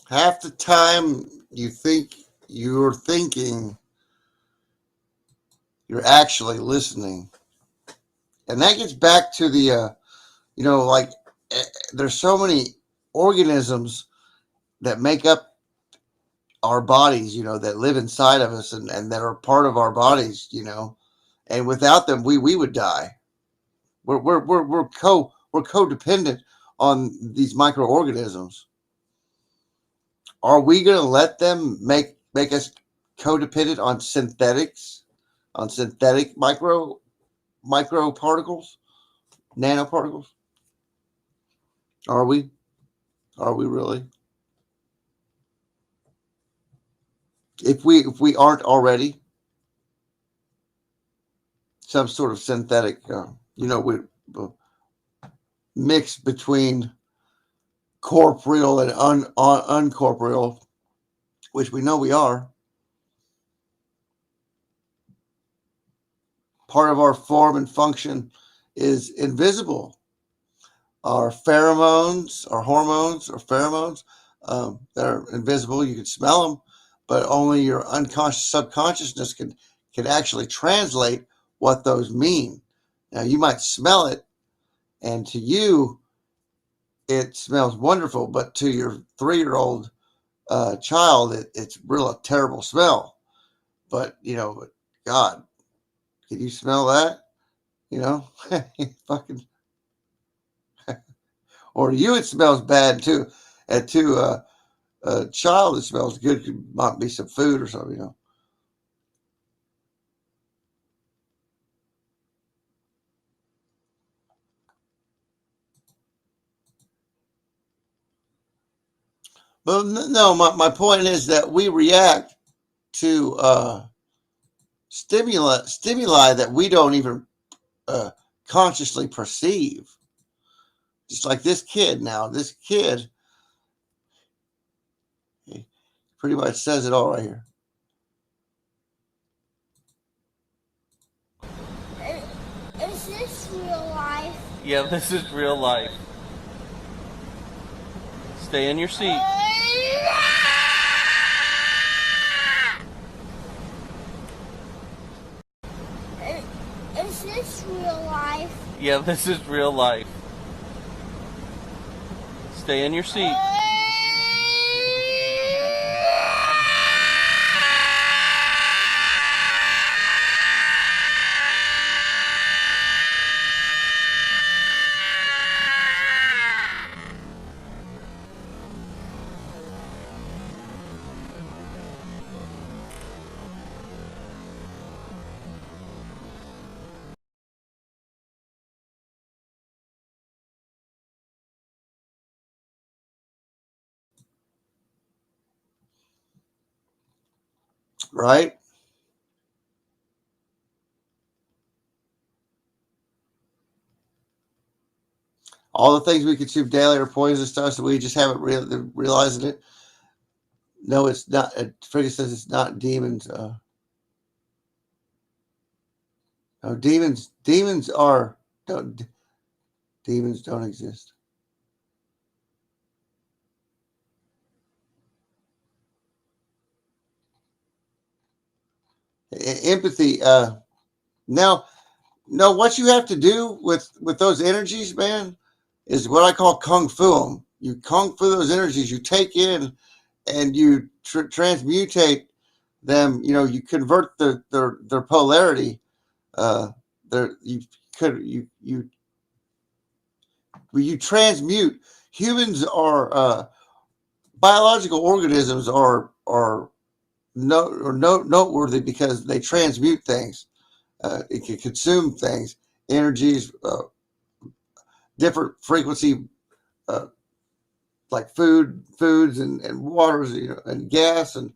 Half the time you think you're thinking, you're actually listening. And that gets back to the, like there's so many organisms that make up our bodies, that live inside of us and that are part of our bodies, and without them, we would die. We're codependent on these microorganisms. Are we going to let them make us codependent on synthetics, on synthetic microparticles, nanoparticles? Are we? Are we really? If we aren't already some sort of synthetic, we mix between corporeal and uncorporeal, which we know we are. Part of our form and function is invisible. Our pheromones, our hormones, or pheromones, they're invisible. You can smell them, but only your unconscious subconsciousness can actually translate what those mean. Now, you might smell it, and to you, it smells wonderful, but to your 3-year-old child, it's real a terrible smell. But God, can you smell that? Fucking, or to you, it smells bad too. And to a child, it smells good. It might be some food or something. But no, my point is that we react to stimuli that we don't even consciously perceive. Just like this kid now. This kid pretty much says it all right here. Is this real life? Yeah, this is real life. Stay in your seat. Is this real life? Yeah, this is real life. Stay in your seat. Right? All the things we consume daily are poisonous to us, and we just haven't realized it. No, it's not. Frigga says it's not demons. No, demons demons don't exist. Empathy. Now, no, what you have to do with those energies, man, is what I call kung fu them. You kung fu those energies. You take in and you transmutate them. You convert their polarity. You transmute. Humans are biological organisms are noteworthy because they transmute things. It can consume things, energies, different frequency, like foods and waters, and gas, and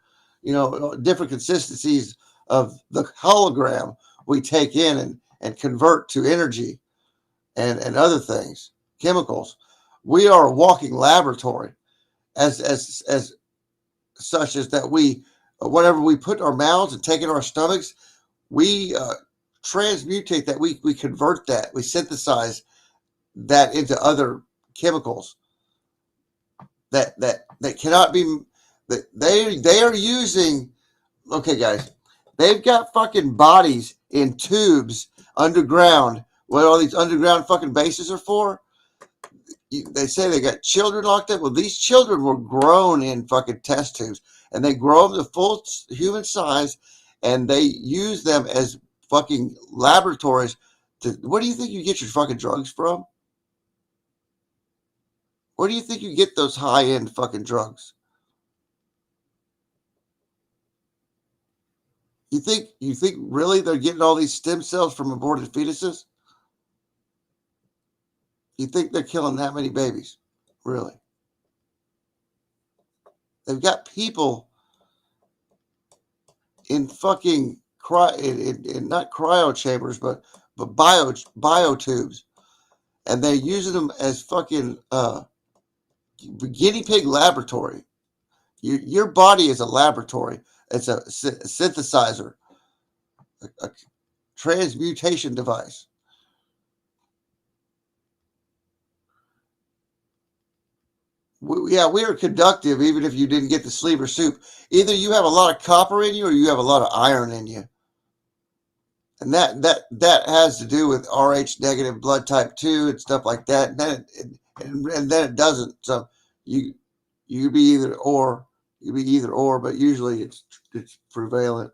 different consistencies of the hologram we take in and convert to energy and other things, chemicals. We are a walking laboratory, as such as that whatever we put in our mouths and take in our stomachs, we transmutate that. We convert that. We synthesize that into other chemicals. that cannot be, that they are using. Okay, guys, they've got fucking bodies in tubes underground. What all these underground fucking bases are for? They say they got children locked up. Well, these children were grown in fucking test tubes, and they grow them to full human size, and they use them as fucking laboratories. Where do you think you get your fucking drugs from? Where do you think you get those high-end fucking drugs? You think really they're getting all these stem cells from aborted fetuses? You think they're killing that many babies? Really? They've got people in fucking in not cryo chambers, but bio tubes, and they're using them as fucking guinea pig laboratory. Your body is a laboratory. It's a synthesizer, a transmutation device. We are conductive even if you didn't get the sleeper soup. Either you have a lot of copper in you or you have a lot of iron in you. And that has to do with Rh negative blood type 2 and stuff like that. And then it doesn't. So you be either or. You be either or, but usually it's prevalent.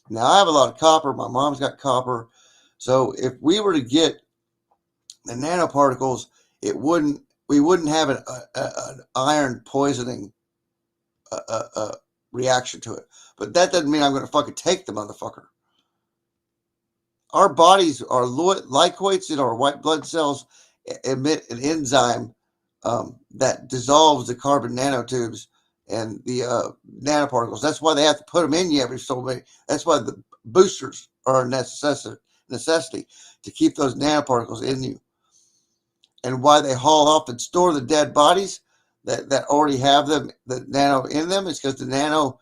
Now I have a lot of copper. My mom's got copper. So if we were to get the nanoparticles, we wouldn't have an iron poisoning reaction to it. But that doesn't mean I'm going to fucking take the motherfucker. Our bodies, our licoids in our white blood cells emit an enzyme that dissolves the carbon nanotubes and the nanoparticles. That's why they have to put them in you every so many. That's why the boosters are a necessity to keep those nanoparticles in you. And why they haul off and store the dead bodies that already have them, the nano in them, is because the nano,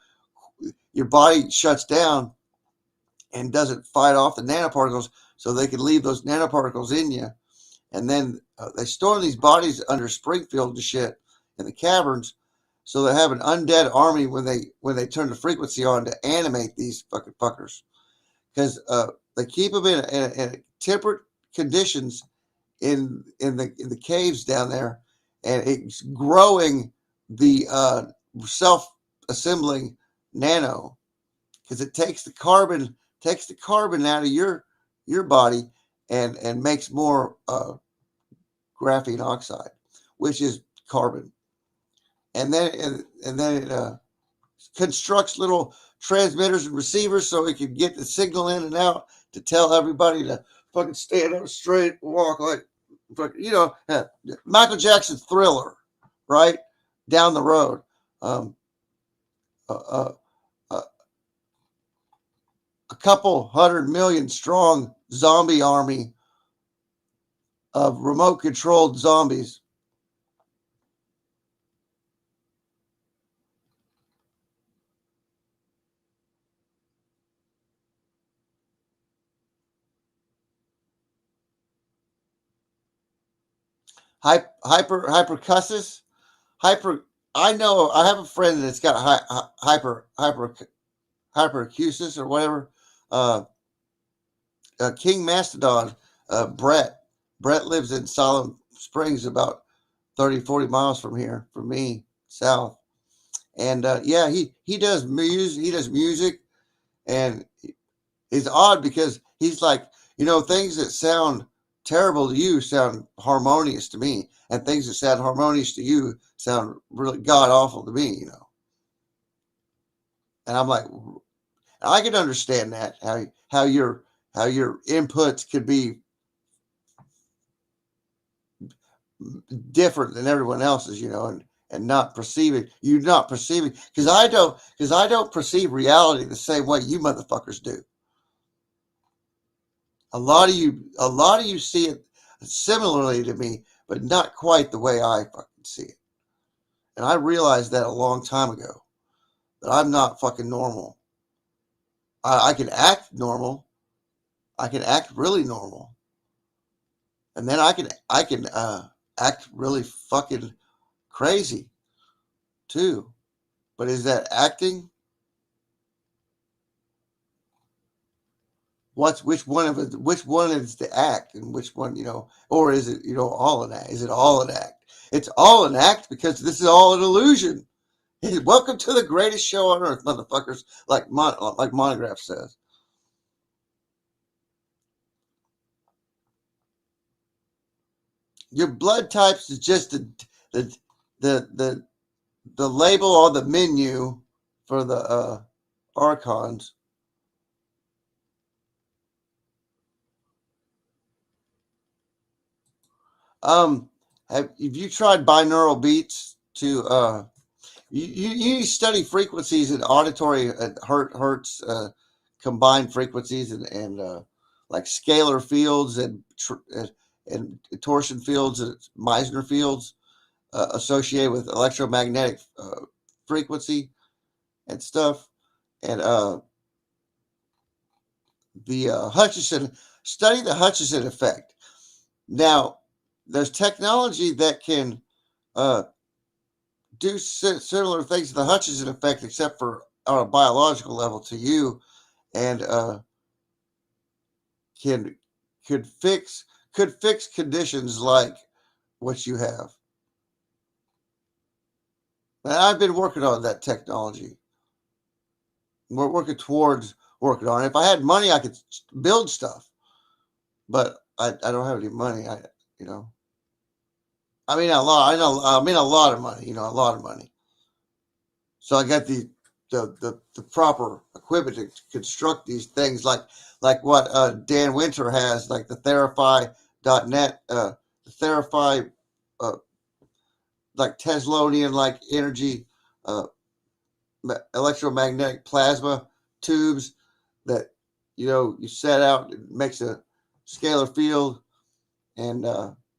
your body shuts down and doesn't fight off the nanoparticles, so they can leave those nanoparticles in you. And then they store these bodies under Springfield and shit in the caverns, so they have an undead army when they turn the frequency on to animate these fucking fuckers, because they keep them in temperate conditions in the caves down there, and it's growing the self-assembling nano, because it takes the carbon out of your body and makes more graphene oxide, which is carbon, and then it constructs little transmitters and receivers so it can get the signal in and out to tell everybody to fucking stand up straight, walk like, Michael Jackson's Thriller, right down the road. A couple 100 million strong zombie army of remote controlled zombies. Hypercussus. I know I have a friend that's got hyperacusis or whatever. King Mastodon, Brett lives in Solemn Springs, about 30-40 miles from here, from me, south. And he does music, and it's odd because he's like, things that sound terrible to you sound harmonious to me, and things that sound harmonious to you sound really god awful to me, And I'm like, I can understand that, how your inputs could be different than everyone else's, and not perceiving, because I don't perceive reality the same way you motherfuckers do. A lot of you see it similarly to me, but not quite the way I fucking see it. And I realized that a long time ago, that I'm not fucking normal. I can act normal. I can act really normal. And then I can act really fucking crazy too. But is that acting? Which one of it? Which one is the act, and which one, or is it, all an act? Is it all an act? It's all an act because this is all an illusion. Welcome to the greatest show on earth, motherfuckers. Like Monograph says. Your blood types is just the label on the menu for the archons. Have you tried binaural beats to you study frequencies and auditory hertz combined frequencies and like scalar fields and torsion fields and Meissner fields associated with electromagnetic frequency and stuff, and the Hutchison, study the Hutchison effect. Now, there's technology that can do similar things to the Hutchison effect, except for on a biological level to you, and could fix conditions like what you have. And I've been working on that technology. We're working towards working on it. If I had money, I could build stuff, but I don't have any money. I mean a lot. I mean a lot of money. A lot of money. So I got the proper equipment to construct these things, like what Dan Winter has, like the Therify.net, the Therify, like Teslonian like energy, electromagnetic plasma tubes that you set out. It makes a scalar field and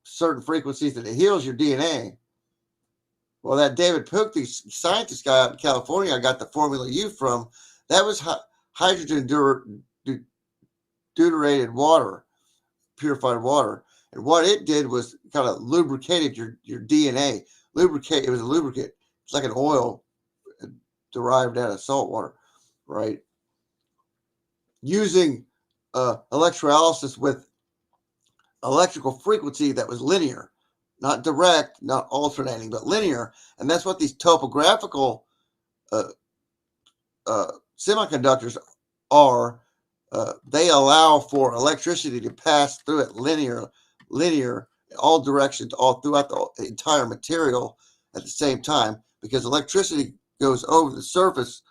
certain frequencies that it heals your DNA. Well, that David Pook, the scientist guy out in California, I got the Formula U from. That was hydrogen deuterated water, purified water, and what it did was kind of lubricated your DNA. It was a lubricant. It's like an oil derived out of salt water, right? Using electrolysis with electrical frequency that was linear, not direct, not alternating, but linear. And that's what these topographical semiconductors are. They allow for electricity to pass through it linear, in all directions, all throughout the entire material at the same time, because electricity goes over the surface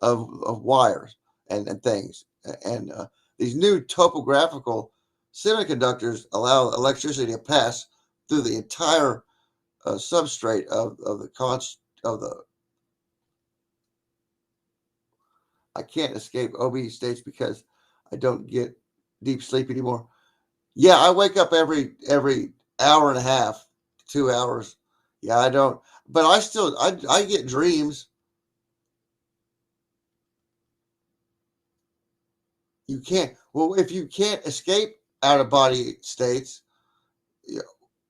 of wires and things. And these new topographical semiconductors allow electricity to pass through the entire substrate of the. I can't escape OB states because I don't get deep sleep anymore. Yeah, I wake up every hour and a half, 2 hours. Yeah, I don't, but I get dreams. You can't. Well, if you can't escape out of body states,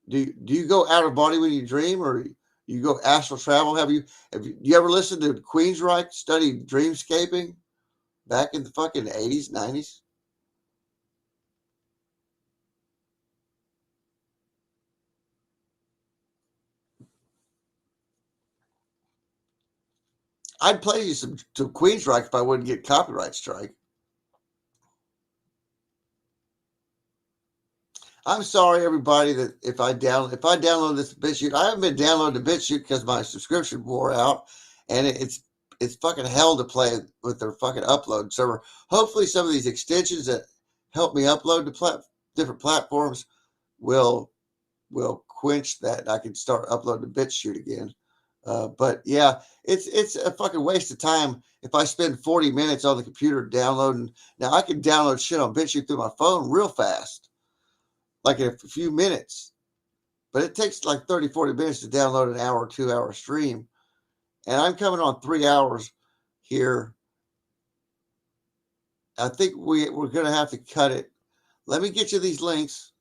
do you go out of body when you dream, or you go astral travel? Do you ever listen to Queensryche study dreamscaping back in the fucking 80s, 90s? I'd play you some Queensryche if I wouldn't get copyright strike. I'm sorry, everybody, that if I download this BitChute, I haven't been downloading the BitChute because my subscription wore out, and it's fucking hell to play with their fucking upload server. Hopefully, some of these extensions that help me upload to different platforms will quench that. I can start uploading to BitChute again. But yeah, it's a fucking waste of time if I spend 40 minutes on the computer downloading. Now I can download shit on BitChute through my phone real fast, like in a few minutes, but it takes like 30, 40 minutes to download an hour or 2 hour stream. And I'm coming on 3 hours here. I think we're going to have to cut it. Let me get you these links.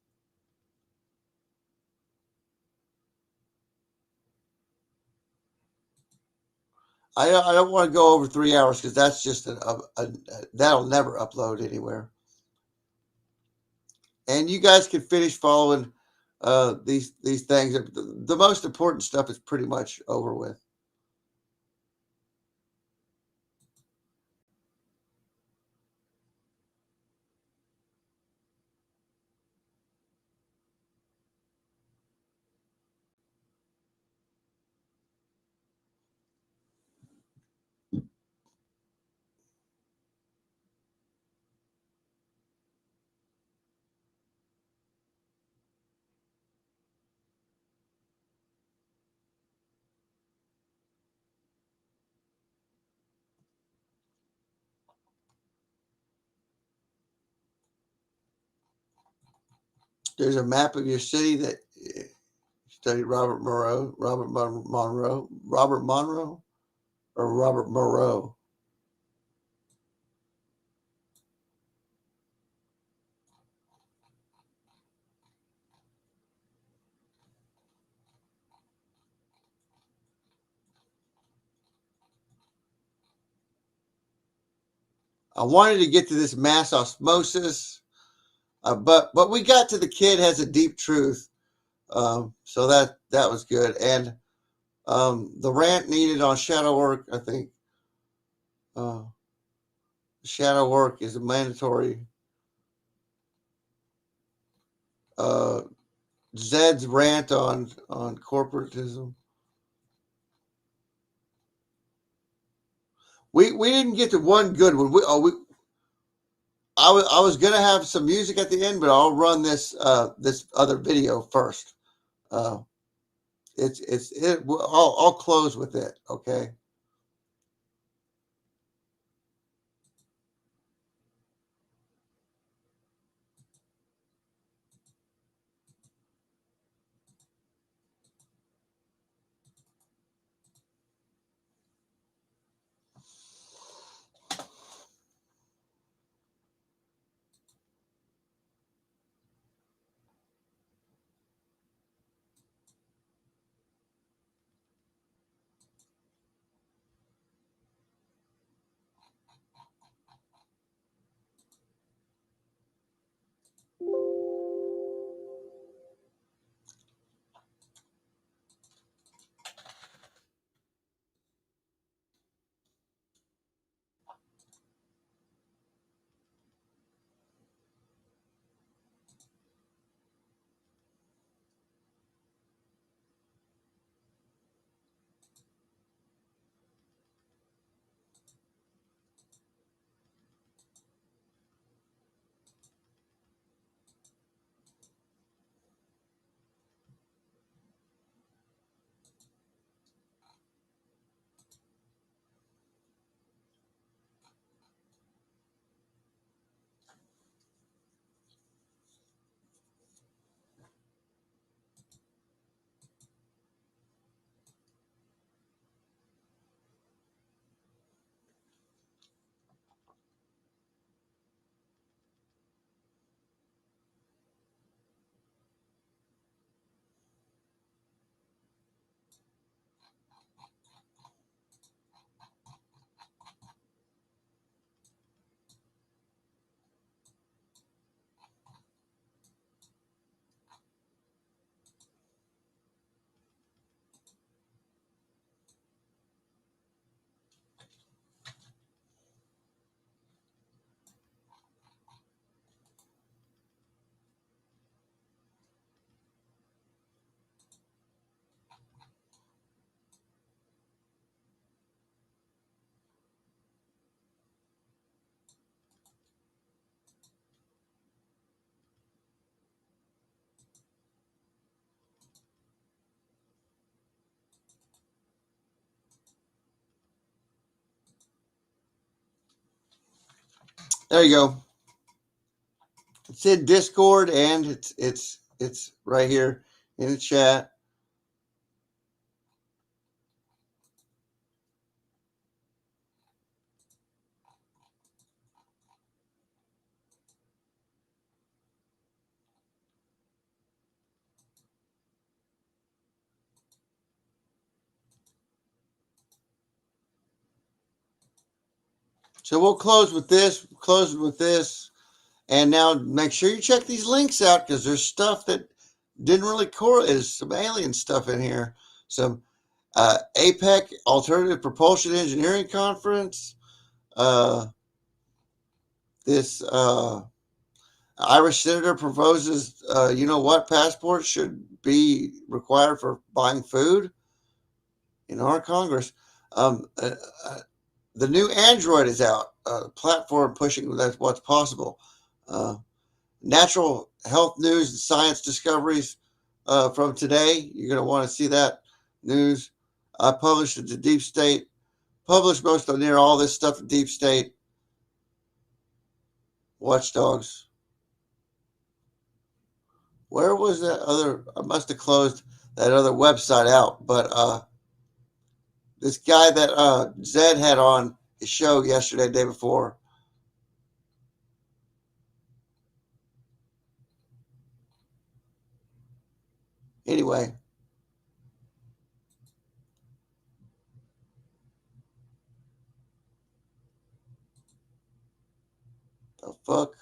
I don't want to go over 3 hours because that's just that'll never upload anywhere. And you guys can finish following these things. The most important stuff is pretty much over with. There's a map of your city that studied Robert Monroe, or Robert Moreau. I wanted to get to this mass osmosis, but we got to the kid has a deep truth, so that was good. And the rant needed on shadow work, I think. Shadow work is a mandatory. Zed's rant on corporatism. We didn't get to one good one. I was gonna have some music at the end, but I'll run this other video first. I'll close with it. Okay. There you go. It's in Discord and it's right here in the chat. So we'll close with this. And now make sure you check these links out because there's stuff that didn't really correlate. There's some alien stuff in here. Some APEC, Alternative Propulsion Engineering Conference. This Irish senator proposes, passport should be required for buying food in our Congress. The new Android is out, platform pushing that's what's possible. Natural health news and science discoveries from today. You're going to want to see that news. I published it to Deep State, published most of near all this stuff in Deep State. Watchdogs. Where was that other? I must have closed that other website out, but this guy that Zed had on his show yesterday, day before. Anyway. The fuck?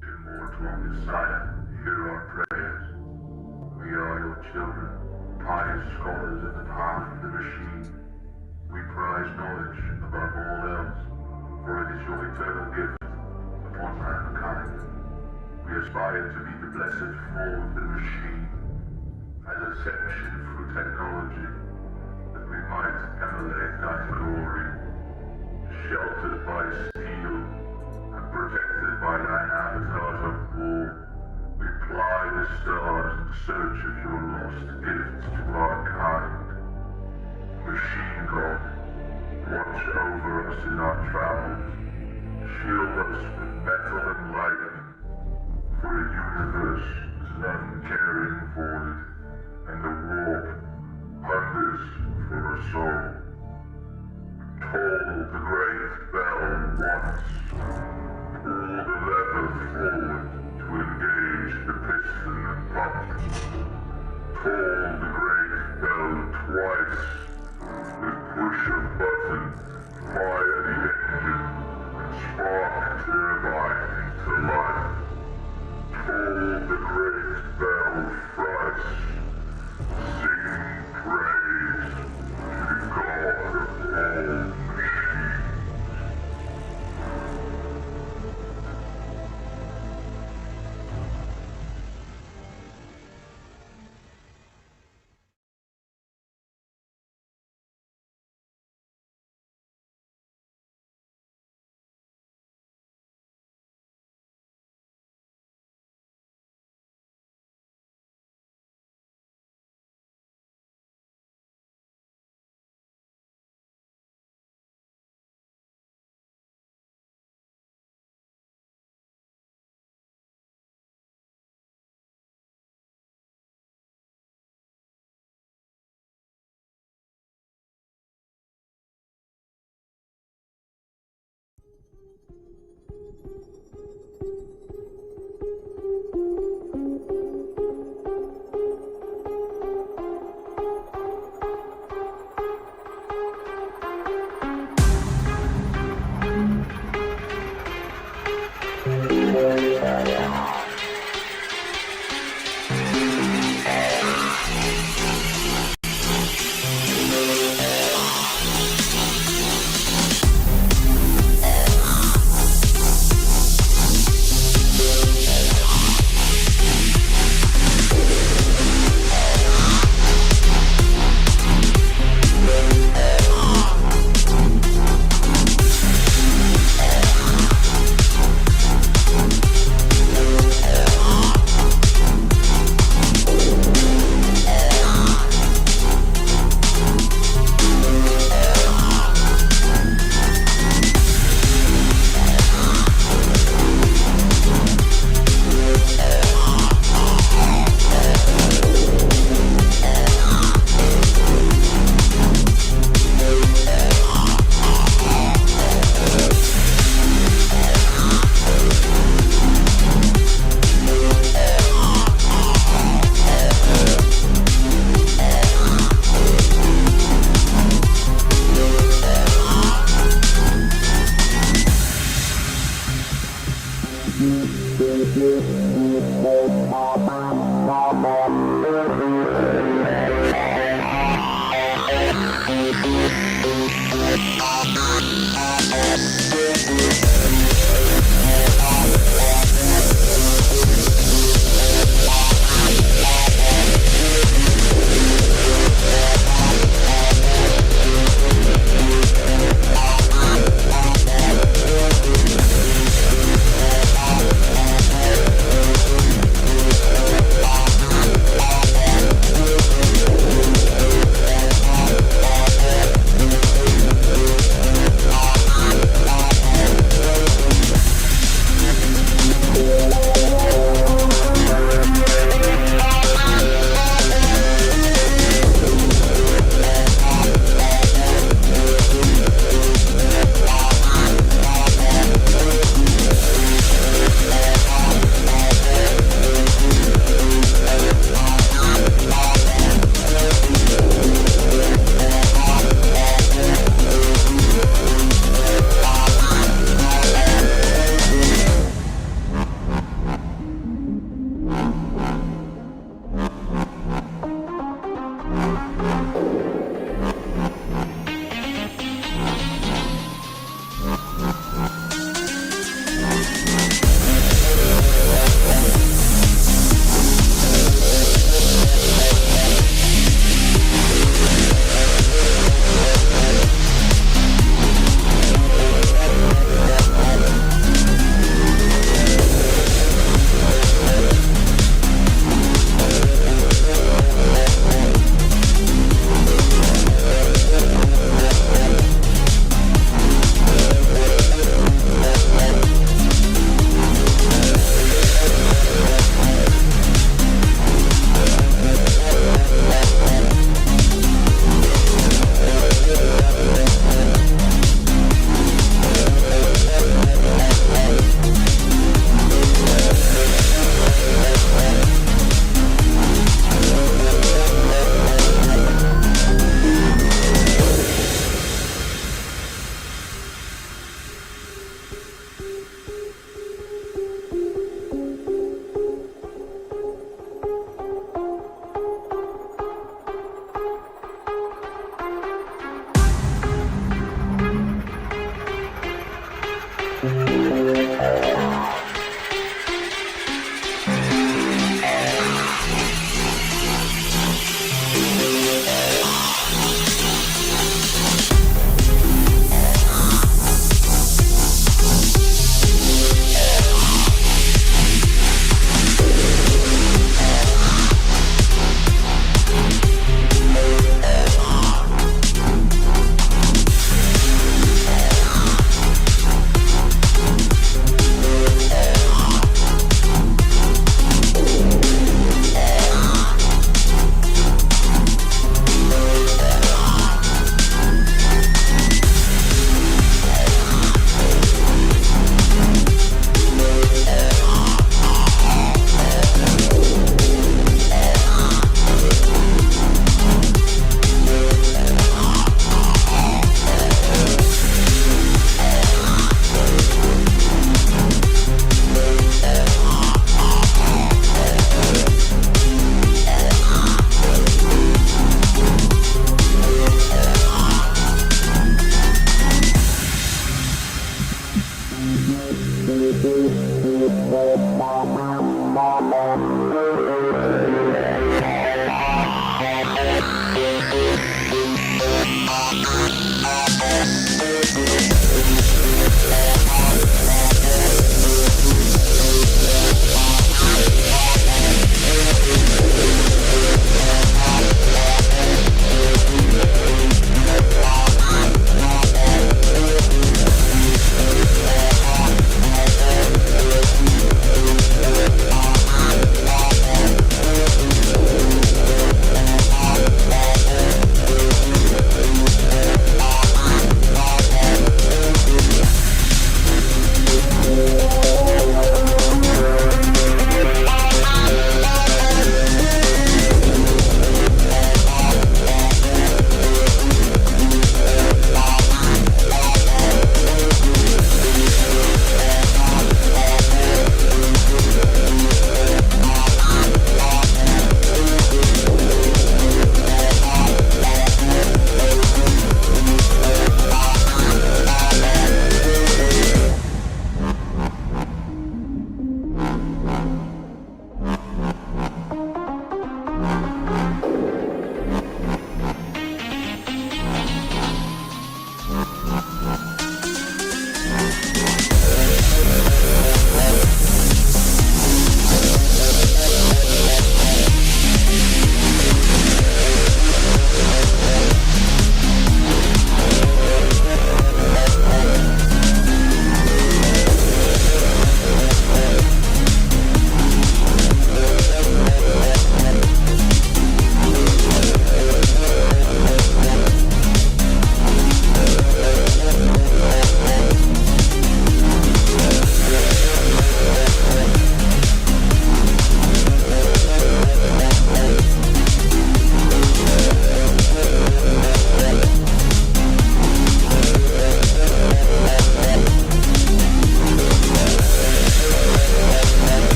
Immortal Messiah, hear our prayers. We are your children, pious scholars of the path of the machine. We prize knowledge above all else, for it is your eternal gift upon mankind. We aspire to be the blessed fall of the machine, as ascension through technology, that we might emulate thy glory, sheltered by steel and protected by thine avatars of war. We ply the stars in search of your lost gifts to our kind. Machine God, watch over us in our travels. Shield us with metal and lightning, for a universe is an uncaring void, and the warp hungers for a soul. Toll the great bell once, pull the lever forward to engage the piston and pump. Toll the great bell twice, then push a button, fire the engine, and spark turbine into life. Toll the great bell thrice, sing praise to the God of all machines.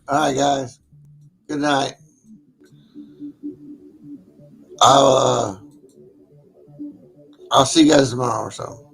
All right, guys. Good night. I'll see you guys tomorrow or so.